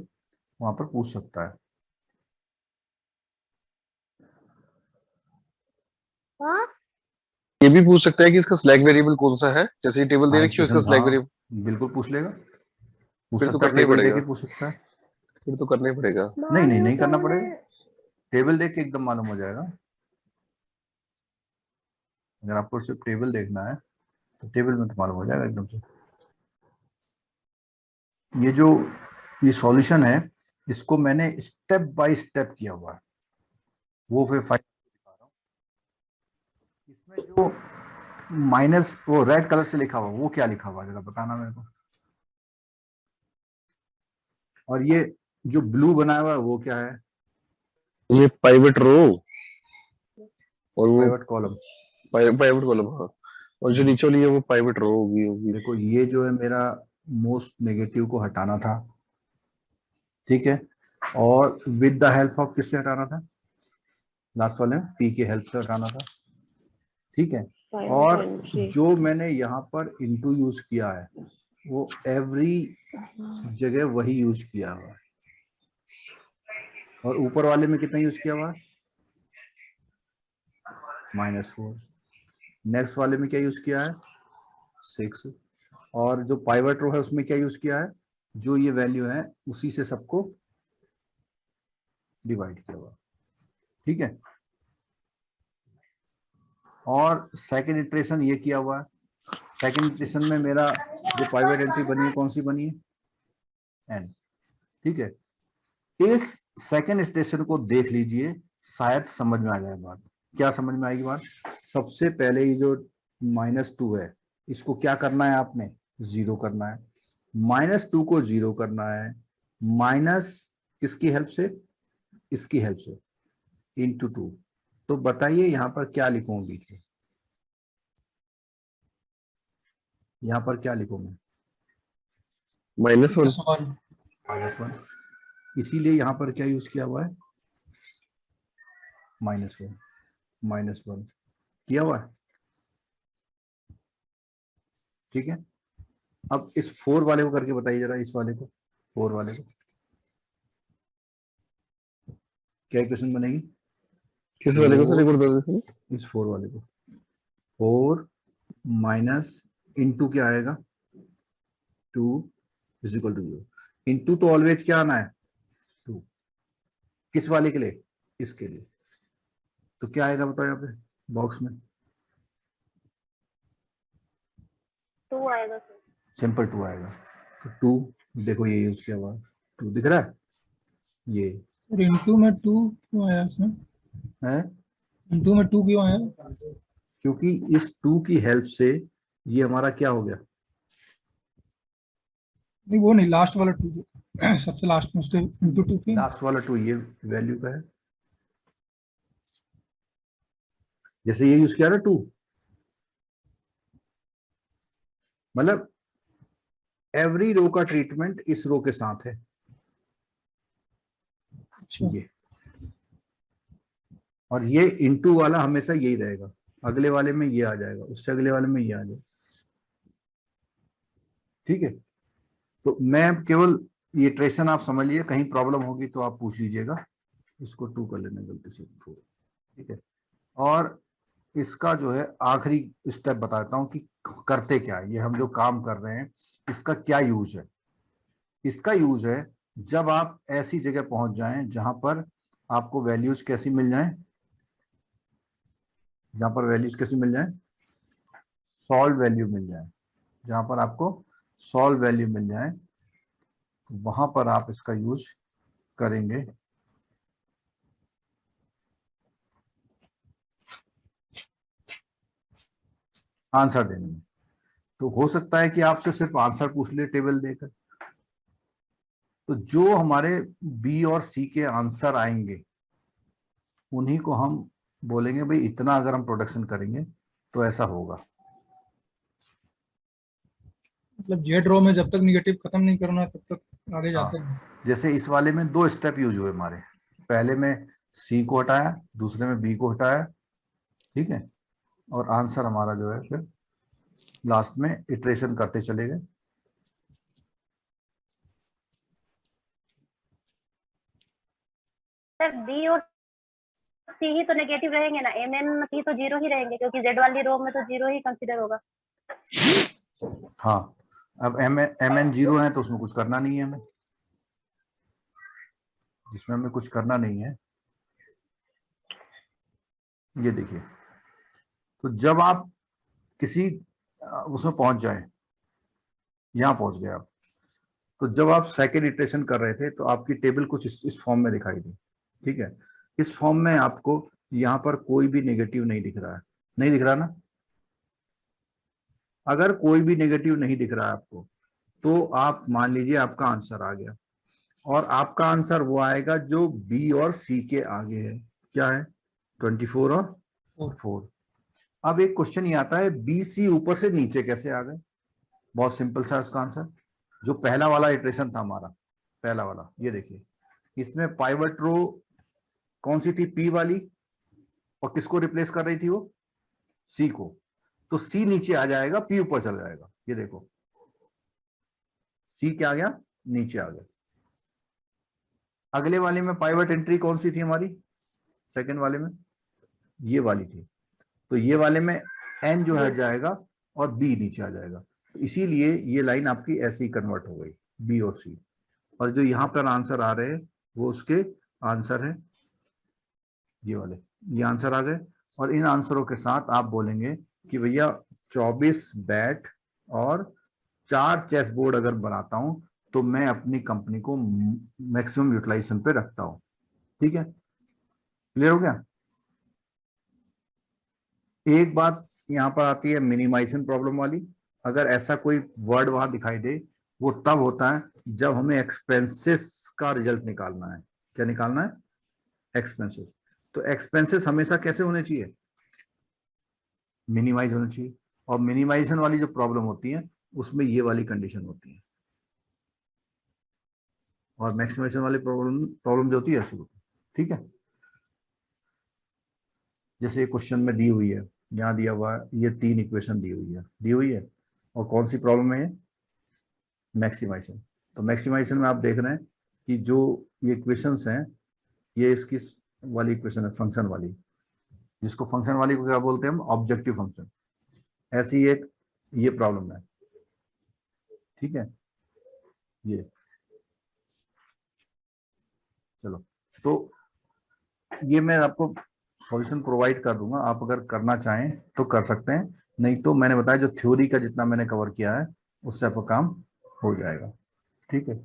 Speaker 6: वहां पर पूछ सकता है।
Speaker 5: ये भी पूछ सकता है कि इसका सिलेक्ट वेरिएबल कौन सा है, जैसे ये टेबल दे रखी है इसका सिलेक्ट वेरिएबल,
Speaker 6: बिल्कुल पूछ लेगा, पूछ
Speaker 5: फिर तो
Speaker 6: सकता है,
Speaker 5: करना ही
Speaker 6: टेबल देख
Speaker 5: पड़ेगा,
Speaker 6: के पूछ सकता है,
Speaker 5: फिर तो करना ही पड़ेगा।
Speaker 6: नहीं करना पड़ेगा, टेबल देख के एकदम मालूम हो जाएगा। अगर आपको सिर्फ टेबल देखना है तो टेबल में तो मालूम हो जाएगा एकदम से। ये सॉल्यूशन है, इसको मैंने स्टेप बाय स्टेप किया हुआ है, वो फिर फाइल दिखा रहा हूँ। इसमें जो माइनस वो रेड कलर से लिखा हुआ, वो क्या लिखा हुआ जरा बताना मेरे को। और ये जो ब्लू बनाया हुआ है वो क्या है,
Speaker 5: ये पाइवट रो और वो
Speaker 6: पाइवट कॉलम,
Speaker 5: पाइवट कॉलम, हाँ। और जो नीचे वाली है वो पाइवट रो होगी।
Speaker 6: देखो ये जो है मेरा मोस्ट नेगेटिव को हटाना था, ठीक है, और विद द हेल्प ऑफ किससे हटाना था, लास्ट वाले में पी के हेल्प से हटाना था, ठीक है। और जो मैंने यहाँ पर इनटू यूज किया है वो एवरी जगह वही यूज किया हुआ है। और ऊपर वाले में कितना यूज किया हुआ है, -4। नेक्स्ट वाले में क्या यूज किया है, 6। और जो पाइवट रो है उसमें क्या यूज किया है, जो ये वैल्यू है उसी से सबको डिवाइड किया हुआ, ठीक है। और सेकंड इटरेशन ये किया हुआ है। सेकंड इटरेशन में मेरा जो पाइवट एंट्री बनी है कौन सी बनी है, एन, ठीक है। इस सेकंड स्टेशन को देख लीजिए, शायद समझ में आ जाए बात। क्या समझ में आएगी बात? सबसे पहले ये जो -2 है इसको क्या करना है आपने, 0 करना है। -2 को 0 करना है, माइनस किसकी हेल्प से, इसकी हेल्प से, इंटू 2। तो बताइए यहाँ पर क्या लिखूं बीच में, यहाँ पर क्या लिखूंगा,
Speaker 5: -1।
Speaker 6: -1। इसीलिए यहाँ पर क्या यूज किया हुआ है, -1 किया हुआ है, ठीक है। अब इस 4 वाले को करके बताइए जरा, इस वाले को, 4 वाले को क्या इक्वेशन बनेगी?
Speaker 5: किस वाले को सर, एक और बता दीजिए।
Speaker 6: इस 4 वाले को, 4 माइनस इंटू क्या आएगा, 2 इज इक्वल टू 0। इंटू तो ऑलवेज क्या आना है, 2। किस वाले के लिए, इसके लिए। तो क्या आएगा बताओ यहाँ पे बॉक्स में,
Speaker 8: 2 आएगा सर।
Speaker 6: सिंपल 2 आएगा। तो 2 देखो ये यूज किया हुआ है, 2 दिख रहा है ये
Speaker 10: और इंटू में 2 क्यों आया इसमें?
Speaker 6: है,
Speaker 10: इंटू में 2 क्यों आया?
Speaker 6: क्योंकि इस 2 की हेल्प से ये हमारा क्या हो गया,
Speaker 10: नहीं वो नहीं, लास्ट वाला 2 सबसे लास्ट में उसके इंटू 2 की।
Speaker 6: लास्ट वाला 2 ये वैल्यू का है, जैसे ये यूज किया ना 2, मतलब एवरी रो का ट्रीटमेंट इस रो के साथ है।
Speaker 10: अच्छा।
Speaker 6: ये और ये इंटू वाला हमेशा यही रहेगा, अगले वाले में ये आ जाएगा, उससे अगले वाले में ये आ जाएगा, ठीक है। तो मैं केवल ये ट्रेशन आप समझ लीजिए, कहीं प्रॉब्लम होगी तो आप पूछ लीजिएगा। इसको 2 कर लेना गलती से 4, ठीक है। और इसका जो है आखिरी स्टेप बताता हूं कि करते क्या है, ये हम जो काम कर रहे हैं इसका क्या यूज है। इसका यूज है जब आप ऐसी जगह पहुंच जाएं जहां पर आपको वैल्यूज कैसी मिल जाएं, जहां पर वैल्यूज कैसी मिल जाएं, सॉल्व वैल्यू मिल जाए, जहां पर आपको सॉल्व वैल्यू मिल जाए तो वहां पर आप इसका यूज करेंगे। आंसर देने में तो हो सकता है कि आपसे सिर्फ आंसर पूछ ले टेबल देकर, तो जो हमारे बी और सी के आंसर आएंगे उन्हीं को हम बोलेंगे भाई इतना अगर हम प्रोडक्शन करेंगे तो ऐसा होगा।
Speaker 10: मतलब जेड रो में जब तक निगेटिव खत्म नहीं करना तब तक आगे जाते हैं।
Speaker 6: जैसे इस वाले में 2 स्टेप यूज हुए हमारे, पहले में सी को हटाया, दूसरे में बी को हटाया, ठीक है। और आंसर हमारा जो है फिर लास्ट में इटरेशन करते चले गए।
Speaker 8: सर बी और सी ही तो नेगेटिव रहेंगे ना, एम एन सी तो 0 ही रहेंगे क्योंकि जेड वाली रो में तो 0 ही कंसीडर होगा।
Speaker 6: हाँ, अब एम एन 0 है तो उसमें कुछ करना नहीं है हमें, जिसमें हमें कुछ करना नहीं है। ये देखिए, तो जब आप किसी उसमें पहुंच जाए, यहां पहुंच गए आप, तो जब आप सेकेंड इटरेशन कर रहे थे तो आपकी टेबल कुछ इस फॉर्म में दिखाई दी, ठीक है। इस फॉर्म में आपको यहां पर कोई भी नेगेटिव नहीं दिख रहा है, नहीं दिख रहा ना। अगर कोई भी नेगेटिव नहीं दिख रहा है आपको तो आप मान लीजिए आपका आंसर आ गया, और आपका आंसर वो आएगा जो बी और सी के आगे है। क्या है, 24 और 4। अब एक क्वेश्चन ये आता है बी सी ऊपर से नीचे कैसे आ गए। बहुत सिंपल सा उसका आंसर, जो पहला वाला इटरेशन था हमारा, पहला वाला, ये देखिए इसमें पाइवट रो कौन सी थी, पी वाली, और किसको रिप्लेस कर रही थी वो, सी को। तो सी नीचे आ जाएगा, पी ऊपर चला जाएगा। ये देखो सी क्या आ गया, नीचे आ गया। अगले वाले में पाइवट एंट्री कौन सी थी हमारी, सेकंड वाले में ये वाली थी, तो ये वाले में एन जो हट जाएगा और बी नीचे आ जाएगा। तो इसीलिए ये लाइन आपकी ऐसे ही कन्वर्ट हो गई। बी और सी, और जो यहाँ पर आंसर आ रहे हैं वो उसके आंसर है, ये वाले, ये आंसर आ गए। और इन आंसरों के साथ आप बोलेंगे कि भैया 24 बैट और 4 चेस बोर्ड अगर बनाता हूं तो मैं अपनी कंपनी को मैक्सिमम यूटिलाइजेशन पे रखता हूं। ठीक है, क्लियर हो गया। एक बात यहां पर आती है मिनिमाइजेशन प्रॉब्लम वाली। अगर ऐसा कोई वर्ड वहां दिखाई दे, वो तब होता है जब हमें एक्सपेंसेस का रिजल्ट निकालना है। क्या निकालना है? एक्सपेंसेस। तो एक्सपेंसेस हमेशा कैसे होने चाहिए? मिनिमाइज होना चाहिए। और मिनिमाइजेशन वाली जो प्रॉब्लम होती है उसमें ये वाली कंडीशन होती है, और मैक्सिमाइजेशन वाली प्रॉब्लम जो होती है ऐसी होती है। ठीक है, जैसे ये क्वेश्चन में दी हुई है, यहाँ दिया हुआ है, ये 3 इक्वेशन दी हुई है, और कौन सी प्रॉब्लम है? मैक्सिमाइजेशन। तो मैक्सिमाइजेशन में आप देख रहे हैं कि जो ये इक्वेशंस हैं, ये इसकी वाली इक्वेशन है, फंक्शन वाली, जिसको फंक्शन वाली को क्या बोलते हैं हम? Objective function. ऐसी एक ये प्रॉब्लम है। ठीक है, ये चलो, तो ये मैं आपको सॉल्यूशन प्रोवाइड कर दूंगा, आप अगर करना चाहें तो कर सकते हैं, नहीं तो मैंने बताया जो थ्योरी का जितना मैंने कवर किया है उससे आपका काम हो जाएगा। ठीक है,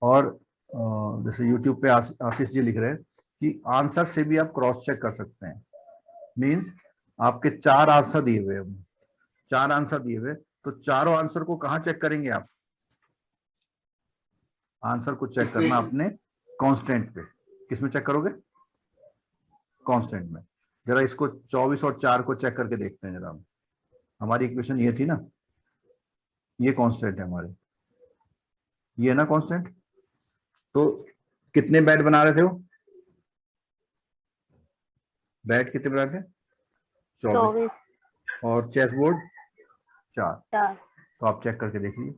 Speaker 6: और जैसे यूट्यूब पे आशीष जी लिख रहे हैं कि आंसर से भी आप क्रॉस चेक कर सकते हैं। मीन्स आपके 4 आंसर दिए हुए हैं, 4 आंसर दिए हुए, तो चारों आंसर को कहाँ चेक करेंगे आप? आंसर को चेक करना अपने कांस्टेंट पे। किसमें चेक करोगे? कांस्टेंट में। जरा इसको 24 और 4 को चेक करके देखते हैं जरा। हमारी इक्वेशन ये थी ना, ये कांस्टेंट है हमारे, ये ना कांस्टेंट। तो कितने बैट बना रहे थे वो? बैट कितने बना रहे थे? 24। और चेस बोर्ड 4। तो आप चेक करके देख लीजिए,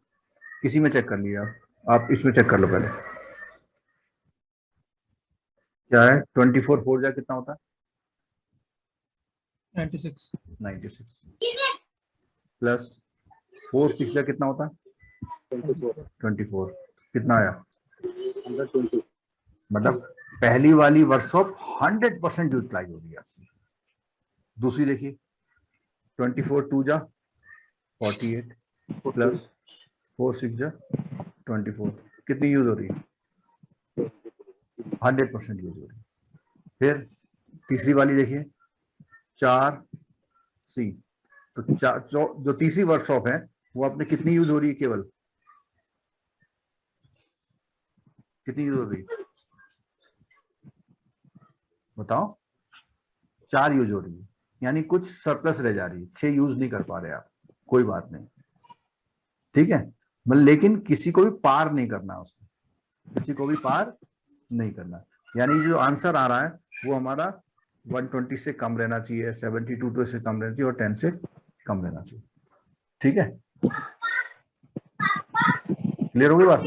Speaker 6: किसी में चेक कर लिया आप इसमें चेक कर लो पहले। क्या है? 24 4 जा कितना होता है? 96 प्लस 4 6 जा कितना होता है? 24। कितना आया? 120। मतलब पहली वाली वर्कशॉप 100% यूटिलाइज हो रही है आपकी। दूसरी देखिए, 24 2 जा 48 प्लस 4 6 जा 24, कितनी यूज हो रही है? 100% यूज हो रही है। फिर तीसरी वाली देखिए, 4 सी, तो जो तीसरी वर्कशॉप है वो आपने कितनी यूज हो रही है? केवल कितनी यूज हो रही है बताओ? 4 यूज हो रही है, यानी कुछ सरप्लस रह जा रही है, 6 यूज नहीं कर पा रहे आप। कोई बात नहीं, ठीक है, मतलब लेकिन किसी को भी पार नहीं करना, उसको किसी को भी पार नहीं करना। यानी जो आंसर आ रहा है वो हमारा 120 से कम रहना चाहिए, 72 से कम रहना चाहिए, और 10 से कम रहना चाहिए। ठीक है, क्लियर हो गई बात?